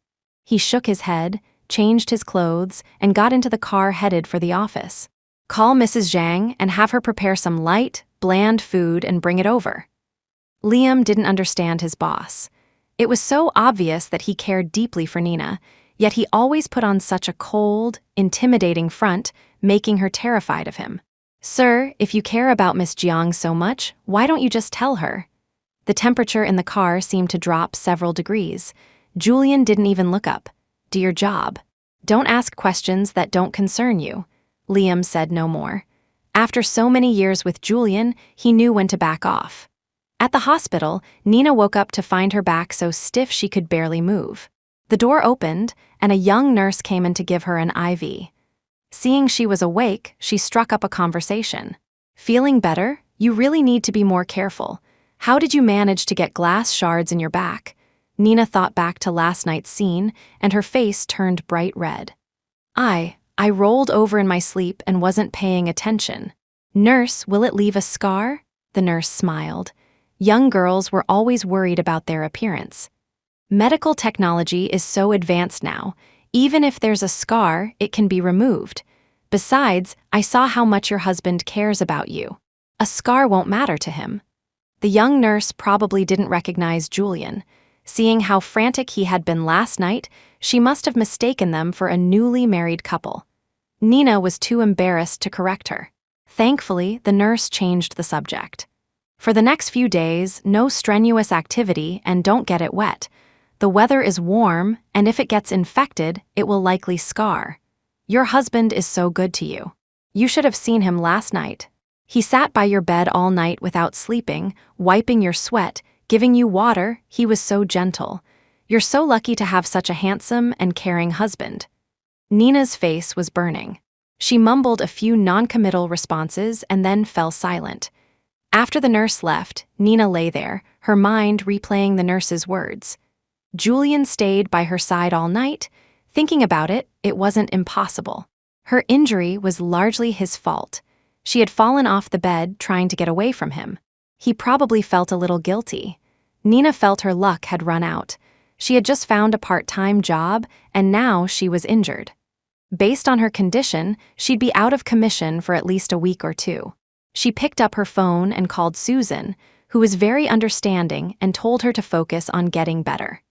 He shook his head, changed his clothes, and got into the car headed for the office. "Call Mrs. Zhang and have her prepare some light, bland food and bring it over." Liam didn't understand his boss. It was so obvious that he cared deeply for Nina, yet he always put on such a cold, intimidating front, making her terrified of him. "Sir, if you care about Miss Jiang so much, why don't you just tell her?" The temperature in the car seemed to drop several degrees. Julian didn't even look up. "Do your job. Don't ask questions that don't concern you." Liam said no more. After so many years with Julian, he knew when to back off. At the hospital, Nina woke up to find her back so stiff she could barely move. The door opened, and a young nurse came in to give her an IV. Seeing she was awake, she struck up a conversation. "Feeling better? You really need to be more careful. How did you manage to get glass shards in your back?" Nina thought back to last night's scene, and her face turned bright red. I rolled over in my sleep and wasn't paying attention." "Nurse, will it leave a scar?" The nurse smiled. Young girls were always worried about their appearance. "Medical technology is so advanced now. Even if there's a scar, it can be removed. Besides, I saw how much your husband cares about you. A scar won't matter to him." The young nurse probably didn't recognize Julian. Seeing how frantic he had been last night, she must have mistaken them for a newly married couple. Nina was too embarrassed to correct her. Thankfully, the nurse changed the subject. "For the next few days, no strenuous activity and don't get it wet. The weather is warm, and if it gets infected, it will likely scar. Your husband is so good to you. You should have seen him last night. He sat by your bed all night without sleeping, wiping your sweat, giving you water. He was so gentle. You're so lucky to have such a handsome and caring husband." Nina's face was burning. She mumbled a few non-committal responses and then fell silent. After the nurse left, Nina lay there, her mind replaying the nurse's words. Julian stayed by her side all night. Thinking about it, it wasn't impossible. Her injury was largely his fault. She had fallen off the bed trying to get away from him. He probably felt a little guilty. Nina felt her luck had run out. She had just found a part-time job, and now she was injured. Based on her condition, she'd be out of commission for at least a week or two. She picked up her phone and called Susan, who was very understanding and told her to focus on getting better.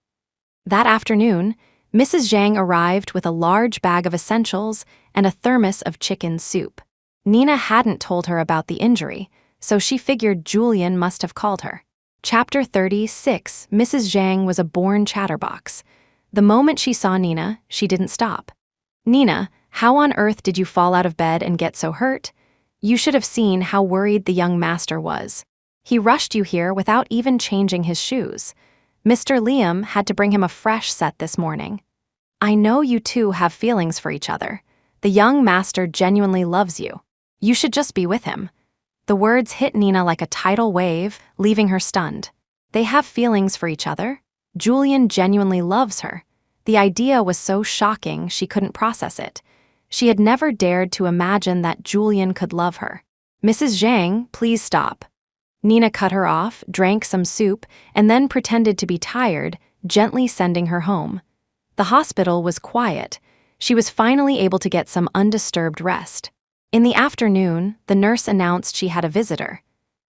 That afternoon, Mrs. Zhang arrived with a large bag of essentials and a thermos of chicken soup. Nina hadn't told her about the injury, so she figured Julian must have called her. Chapter 36. Mrs. Zhang was a born chatterbox. The moment she saw Nina, she didn't stop. "Nina, how on earth did you fall out of bed and get so hurt? You should have seen how worried the young master was. He rushed you here without even changing his shoes. Mr. Liam had to bring him a fresh set this morning. I know you two have feelings for each other. The young master genuinely loves you. You should just be with him." The words hit Nina like a tidal wave, leaving her stunned. They have feelings for each other? Julian genuinely loves her. The idea was so shocking she couldn't process it. She had never dared to imagine that Julian could love her. "Mrs. Zhang, please stop." Nina cut her off, drank some soup, and then pretended to be tired, gently sending her home. The hospital was quiet. She was finally able to get some undisturbed rest. In the afternoon, the nurse announced she had a visitor.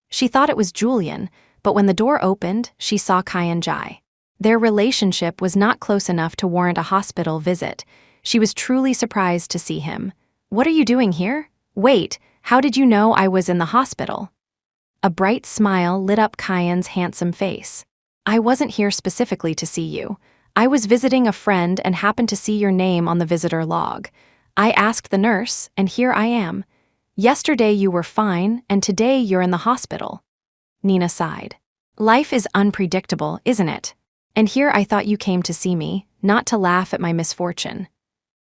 She thought it was Julian, but when the door opened, she saw Kai Jai. Their relationship was not close enough to warrant a hospital visit. She was truly surprised to see him. "What are you doing here? Wait, how did you know I was in the hospital?" A bright smile lit up Kyan's handsome face. "I wasn't here specifically to see you. I was visiting a friend and happened to see your name on the visitor log. I asked the nurse, and here I am. Yesterday you were fine, and today you're in the hospital." Nina sighed. "Life is unpredictable, isn't it? And here I thought you came to see me, not to laugh at my misfortune."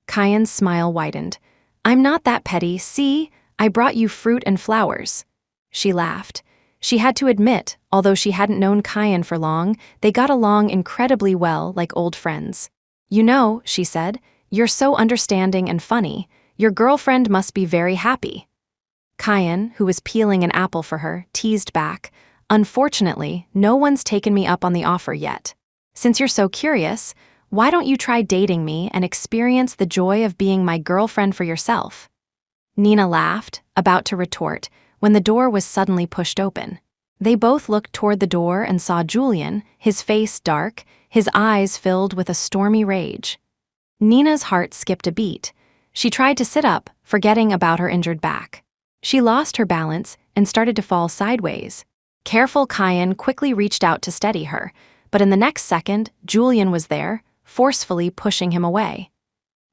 Kyan's smile widened. "I'm not that petty, see? I brought you fruit and flowers." She laughed. She had to admit, although she hadn't known Kyan for long, they got along incredibly well like old friends. "You know," she said, "you're so understanding and funny. Your girlfriend must be very happy." Kyan, who was peeling an apple for her, teased back, "Unfortunately, no one's taken me up on the offer yet. Since you're so curious, why don't you try dating me and experience the joy of being my girlfriend for yourself?" Nina laughed, about to retort, when the door was suddenly pushed open. They both looked toward the door and saw Julian, his face dark, his eyes filled with a stormy rage. Nina's heart skipped a beat. She tried to sit up, forgetting about her injured back. She lost her balance and started to fall sideways. Careful Kyan quickly reached out to steady her, but in the next second, Julian was there, forcefully pushing him away.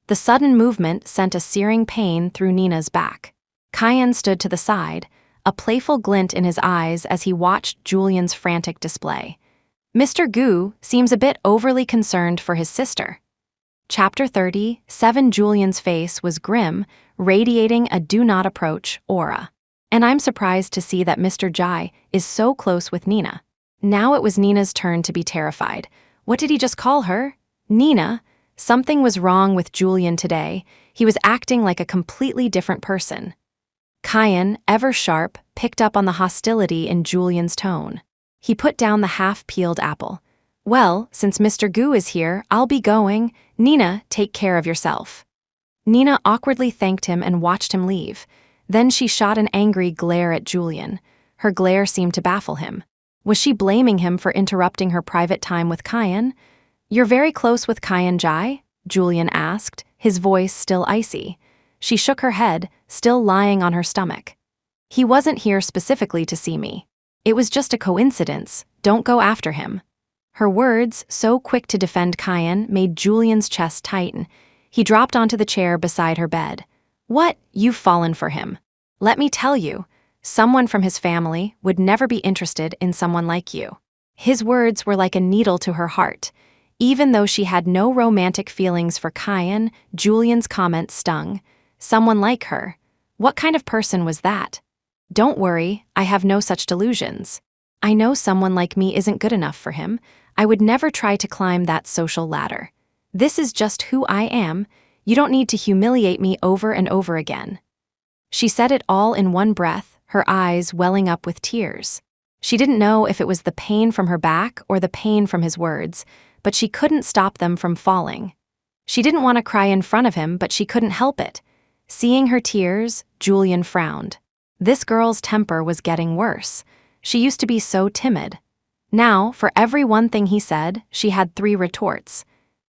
The sudden movement sent a searing pain through Nina's back. Kyan stood to the side, a playful glint in his eyes as he watched Julian's frantic display. Mr. Gu seems a bit overly concerned for his sister. Chapter 37. Julian's face was grim, radiating a do-not-approach aura. "And I'm surprised to see that Mr. Jai is so close with Nina." Now it was Nina's turn to be terrified. What did he just call her? Nina? Something was wrong with Julian today. He was acting like a completely different person. Kyan, ever sharp, picked up on the hostility in Julian's tone. He put down the half-peeled apple. "Well, since Mr. Gu is here, I'll be going. Nina, take care of yourself." Nina awkwardly thanked him and watched him leave. Then she shot an angry glare at Julian. Her glare seemed to baffle him. Was she blaming him for interrupting her private time with Kyan? "You're very close with Kyan Jai?" Julian asked, his voice still icy. She shook her head, still lying on her stomach. "He wasn't here specifically to see me. It was just a coincidence. Don't go after him." Her words, so quick to defend Kyan, made Julian's chest tighten. He dropped onto the chair beside her bed. "What? You've fallen for him. Let me tell you, someone from his family would never be interested in someone like you." His words were like a needle to her heart. Even though she had no romantic feelings for Kyan, Julian's comment stung. Someone like her. What kind of person was that? "Don't worry, I have no such delusions. I know someone like me isn't good enough for him. I would never try to climb that social ladder. This is just who I am. You don't need to humiliate me over and over again." She said it all in one breath, her eyes welling up with tears. She didn't know if it was the pain from her back or the pain from his words, but she couldn't stop them from falling. She didn't want to cry in front of him, but she couldn't help it. Seeing her tears, Julian frowned. This girl's temper was getting worse. She used to be so timid. Now, for every one thing he said, she had 3 retorts.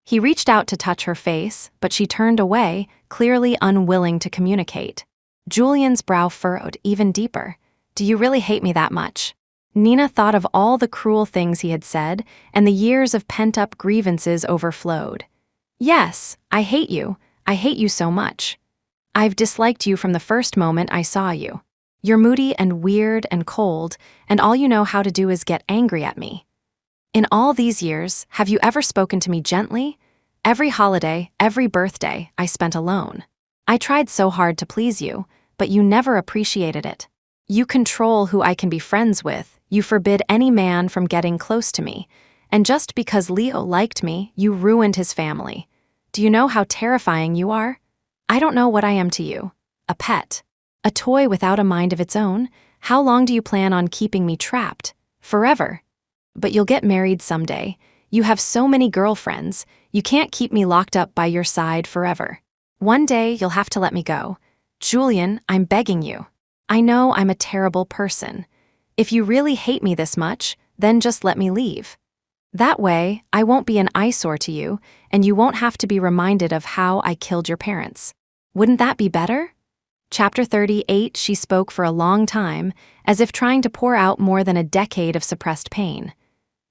He reached out to touch her face, but she turned away, clearly unwilling to communicate. Julian's brow furrowed even deeper. "Do you really hate me that much?" Nina thought of all the cruel things he had said, and the years of pent-up grievances overflowed. "Yes, I hate you. I hate you so much. I've disliked you from the first moment I saw you. You're moody and weird and cold, and all you know how to do is get angry at me. In all these years, have you ever spoken to me gently? Every holiday, every birthday, I spent alone. I tried so hard to please you, but you never appreciated it. You control who I can be friends with, you forbid any man from getting close to me, and just because Leo liked me, you ruined his family. Do you know how terrifying you are? I don't know what I am to you. A pet. A toy without a mind of its own? How long do you plan on keeping me trapped? Forever. But you'll get married someday. You have so many girlfriends, you can't keep me locked up by your side forever. One day you'll have to let me go. Julian, I'm begging you. I know I'm a terrible person. If you really hate me this much, then just let me leave. That way, I won't be an eyesore to you, and you won't have to be reminded of how I killed your parents. Wouldn't that be better?" Chapter 38, she spoke for a long time, as if trying to pour out more than a decade of suppressed pain.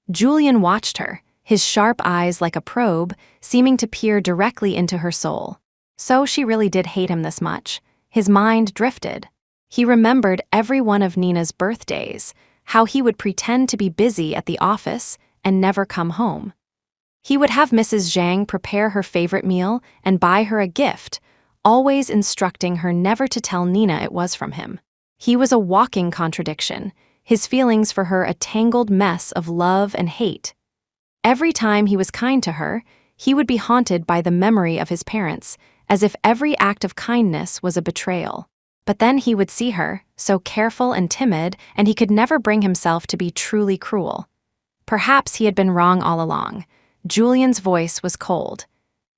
Julian watched her, his sharp eyes like a probe, seeming to peer directly into her soul. So she really did hate him this much. His mind drifted. He remembered every one of Nina's birthdays, how he would pretend to be busy at the office and never come home. He would have Mrs. Zhang prepare her favorite meal and buy her a gift, always instructing her never to tell Nina it was from him. He was a walking contradiction, his feelings for her a tangled mess of love and hate. Every time he was kind to her, he would be haunted by the memory of his parents, as if every act of kindness was a betrayal. But then he would see her, so careful and timid, and he could never bring himself to be truly cruel. Perhaps he had been wrong all along. Julian's voice was cold.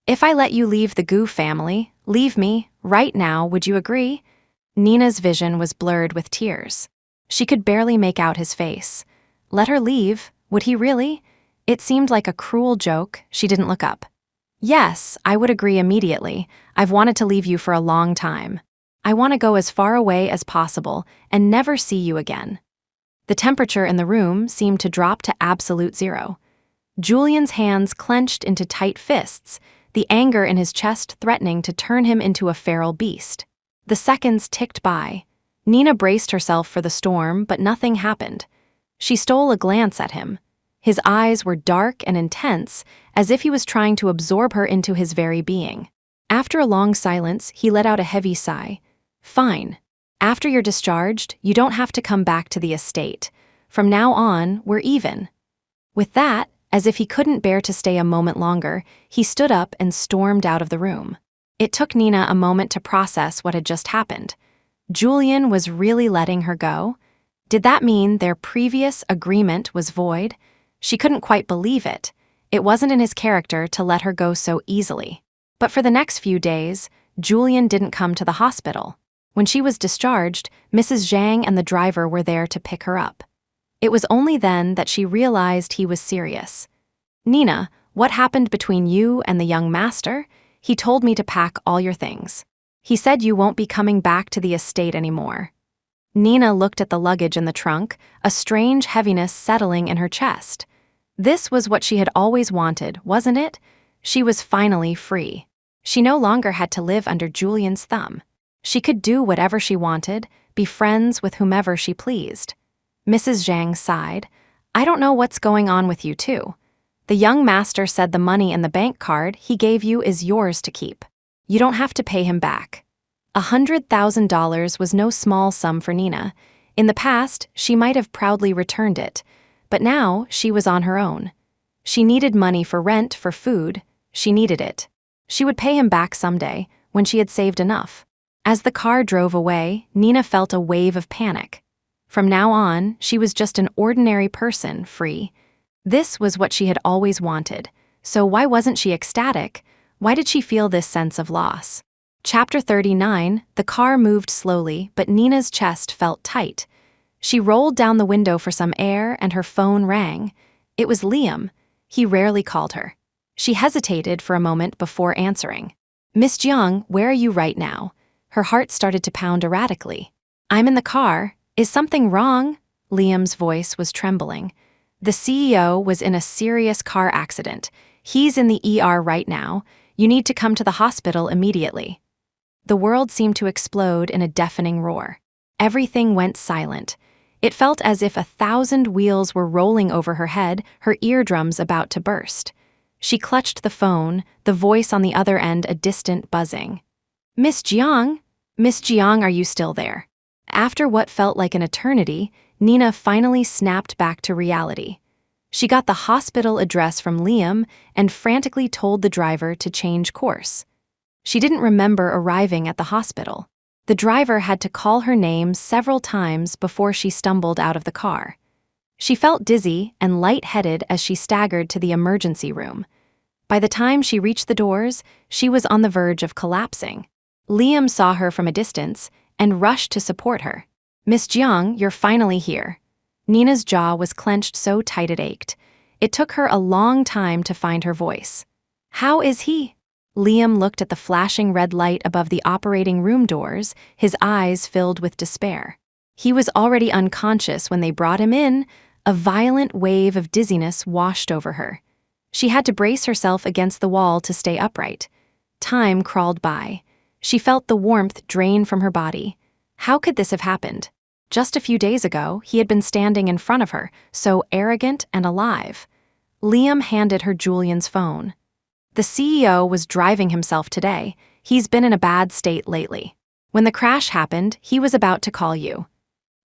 "If I let you leave the Gu family, leave me, right now, would you agree?" Nina's vision was blurred with tears. She could barely make out his face. Let her leave? Would he really? It seemed like a cruel joke. She didn't look up. "Yes, I would agree immediately. I've wanted to leave you for a long time. I want to go as far away as possible and never see you again." The temperature in the room seemed to drop to absolute zero. Julian's hands clenched into tight fists, the anger in his chest threatening to turn him into a feral beast. The seconds ticked by. Nina braced herself for the storm, but nothing happened. She stole a glance at him. His eyes were dark and intense, as if he was trying to absorb her into his very being. After a long silence, he let out a heavy sigh. "Fine. After you're discharged, you don't have to come back to the estate. From now on, we're even." With that, as if he couldn't bear to stay a moment longer, he stood up and stormed out of the room. It took Nina a moment to process what had just happened. Julian was really letting her go? Did that mean their previous agreement was void? She couldn't quite believe it. It wasn't in his character to let her go so easily. But for the next few days, Julian didn't come to the hospital. When she was discharged, Mrs. Zhang and the driver were there to pick her up. It was only then that she realized he was serious. "Nina, what happened between you and the young master? He told me to pack all your things. He said you won't be coming back to the estate anymore." Nina looked at the luggage in the trunk, a strange heaviness settling in her chest. This was what she had always wanted, wasn't it? She was finally free. She no longer had to live under Julian's thumb. She could do whatever she wanted, be friends with whomever she pleased. Mrs. Zhang sighed. "I don't know what's going on with you two. The young master said the money in the bank card he gave you is yours to keep. You don't have to pay him back." $100,000 was no small sum for Nina. In the past, she might have proudly returned it, but now she was on her own. She needed money for rent, for food. She needed it. She would pay him back someday, when she had saved enough. As the car drove away, Nina felt a wave of panic. From now on, she was just an ordinary person, free. This was what she had always wanted, so why wasn't she ecstatic? Why did she feel this sense of loss? Chapter 39, the car moved slowly, but Nina's chest felt tight. She rolled down the window for some air and her phone rang. It was Liam. He rarely called her. She hesitated for a moment before answering. "Miss Jiang, where are you right now?" Her heart started to pound erratically. "I'm in the car. Is something wrong?" Liam's voice was trembling. "The CEO was in a serious car accident. He's in the ER right now. You need to come to the hospital immediately." The world seemed to explode in a deafening roar. Everything went silent. It felt as if 1,000 wheels were rolling over her head, her eardrums about to burst. She clutched the phone, the voice on the other end a distant buzzing. "Miss Jiang? Miss Jiang, are you still there?" After what felt like an eternity, Nina finally snapped back to reality. She got the hospital address from Liam and frantically told the driver to change course. She didn't remember arriving at the hospital. The driver had to call her name several times before she stumbled out of the car. She felt dizzy and lightheaded as she staggered to the emergency room. By the time she reached the doors, she was on the verge of collapsing. Liam saw her from a distance and rushed to support her. "Miss Jiang, you're finally here." Nina's jaw was clenched so tight it ached. It took her a long time to find her voice. "How is he?" Liam looked at the flashing red light above the operating room doors, his eyes filled with despair. He was already unconscious when they brought him in. A violent wave of dizziness washed over her. She had to brace herself against the wall to stay upright. Time crawled by. She felt the warmth drain from her body. How could this have happened? Just a few days ago, he had been standing in front of her, so arrogant and alive. Liam handed her Julian's phone. "The CEO was driving himself today. He's been in a bad state lately. When the crash happened, he was about to call you."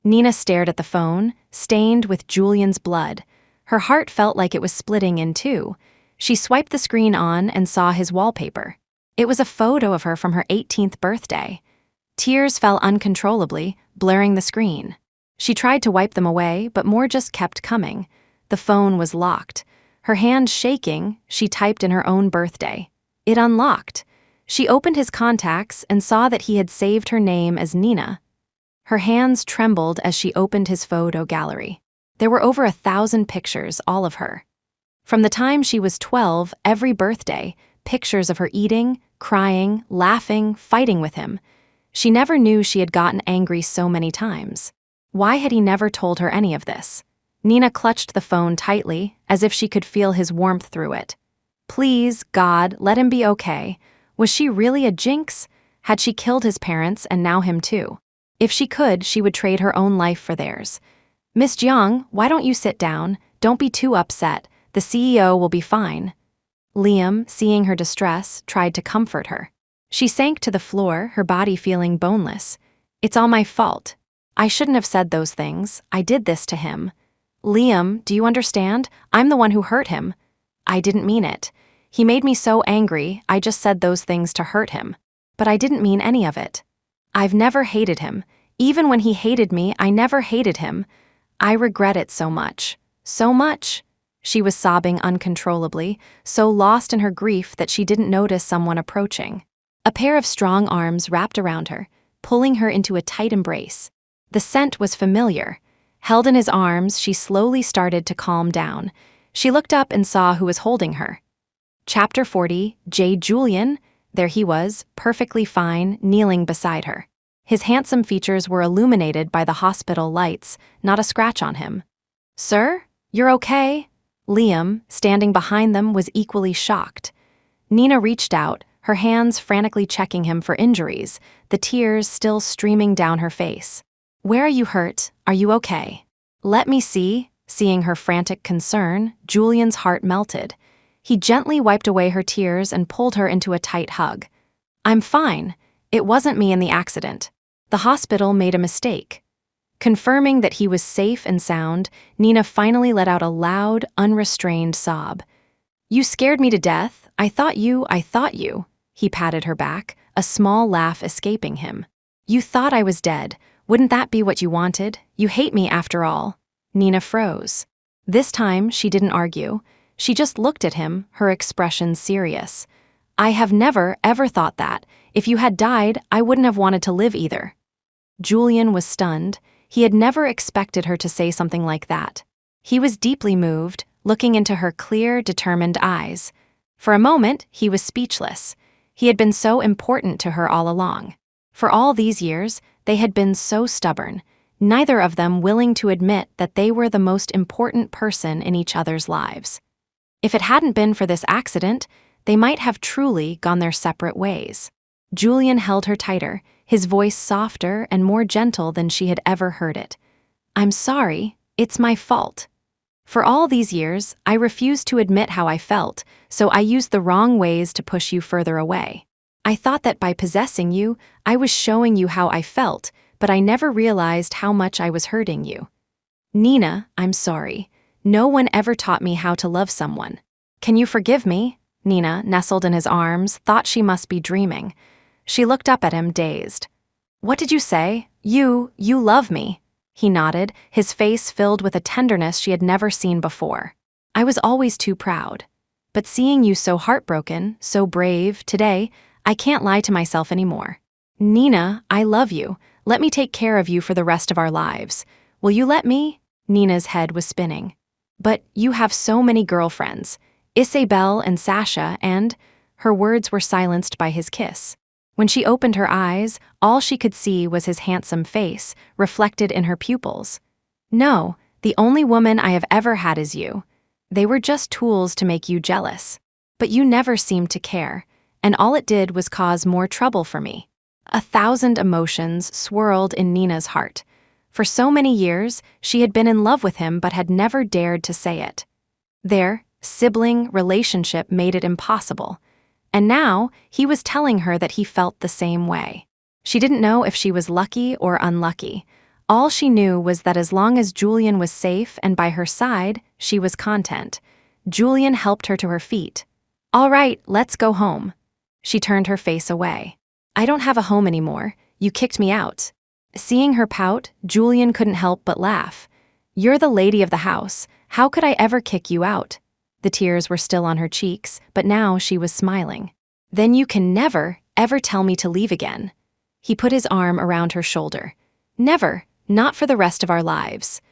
Nina stared at the phone, stained with Julian's blood. Her heart felt like it was splitting in two. She swiped the screen on and saw his wallpaper. It was a photo of her from her 18th birthday. Tears fell uncontrollably, blurring the screen. She tried to wipe them away, but more just kept coming. The phone was locked. Her hand shaking, she typed in her own birthday. It unlocked. She opened his contacts and saw that he had saved her name as Nina. Her hands trembled as she opened his photo gallery. There were over 1,000 pictures, all of her. From the time she was 12, every birthday, pictures of her eating, crying, laughing, fighting with him. She never knew she had gotten angry so many times. Why had he never told her any of this? Nina clutched the phone tightly, as if she could feel his warmth through it. Please, God, let him be okay. Was she really a jinx? Had she killed his parents and now him too? If she could, she would trade her own life for theirs. "Miss Jiang, why don't you sit down? Don't be too upset. The CEO will be fine." Liam, seeing her distress, tried to comfort her. She sank to the floor, her body feeling boneless. "It's all my fault. I shouldn't have said those things. I did this to him." "Liam, do you understand? I'm the one who hurt him." "I didn't mean it. He made me so angry, I just said those things to hurt him. But I didn't mean any of it. I've never hated him. Even when he hated me, I never hated him. I regret it so much. So much." She was sobbing uncontrollably, so lost in her grief that she didn't notice someone approaching. A pair of strong arms wrapped around her, pulling her into a tight embrace. The scent was familiar. Held in his arms, she slowly started to calm down. She looked up and saw who was holding her. Chapter 40, Julian. There he was, perfectly fine, kneeling beside her. His handsome features were illuminated by the hospital lights, not a scratch on him. "Sir, you're okay?" Liam, standing behind them, was equally shocked. Nina reached out, her hands frantically checking him for injuries, the tears still streaming down her face. "Where are you hurt? Are you okay?" "Let me see." Seeing her frantic concern, Julian's heart melted. He gently wiped away her tears and pulled her into a tight hug. "I'm fine. It wasn't me in the accident. The hospital made a mistake." Confirming that he was safe and sound, Nina finally let out a loud, unrestrained sob. "You scared me to death. I thought you. He patted her back, a small laugh escaping him. "You thought I was dead. Wouldn't that be what you wanted? You hate me after all." Nina froze. This time, she didn't argue. She just looked at him, her expression serious. I have never, ever thought that. If you had died, I wouldn't have wanted to live either. Julian was stunned. He had never expected her to say something like that. He was deeply moved, looking into her clear, determined eyes. For a moment, he was speechless. He had been so important to her all along. For all these years, they had been so stubborn, neither of them willing to admit that they were the most important person in each other's lives. If it hadn't been for this accident, they might have truly gone their separate ways. Julian held her tighter, his voice softer and more gentle than she had ever heard it. I'm sorry, it's my fault. For all these years, I refused to admit how I felt, so I used the wrong ways to push you further away. I thought that by possessing you, I was showing you how I felt, but I never realized how much I was hurting you. Nina, I'm sorry. No one ever taught me how to love someone. Can you forgive me? Nina, nestled in his arms, thought she must be dreaming. She looked up at him, dazed. What did you say? You love me. He nodded, his face filled with a tenderness she had never seen before. I was always too proud. But seeing you so heartbroken, so brave, today, I can't lie to myself anymore. Nina, I love you. Let me take care of you for the rest of our lives. Will you let me? Nina's head was spinning. But you have so many girlfriends. Isabel and Sasha and… Her words were silenced by his kiss. When she opened her eyes, all she could see was his handsome face, reflected in her pupils. No, the only woman I have ever had is you. They were just tools to make you jealous. But you never seemed to care, and all it did was cause more trouble for me. 1,000 emotions swirled in Nina's heart. For so many years, she had been in love with him but had never dared to say it. Their sibling relationship made it impossible. And now, he was telling her that he felt the same way. She didn't know if she was lucky or unlucky. All she knew was that as long as Julian was safe and by her side, she was content. Julian helped her to her feet. All right, let's go home. She turned her face away. I don't have a home anymore. You kicked me out. Seeing her pout, Julian couldn't help but laugh. You're the lady of the house. How could I ever kick you out? The tears were still on her cheeks, but now she was smiling. Then you can never, ever tell me to leave again. He put his arm around her shoulder. Never, not for the rest of our lives.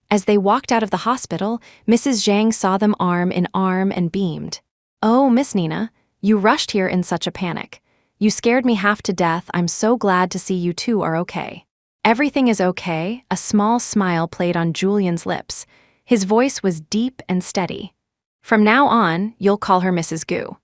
As they walked out of the hospital, Mrs. Zhang saw them arm in arm and beamed. Oh, Miss Nina, you rushed here in such a panic. You scared me half to death. I'm so glad to see you two are okay. Everything is okay. A small smile played on Julian's lips. His voice was deep and steady. From now on, you'll call her Mrs. Gu.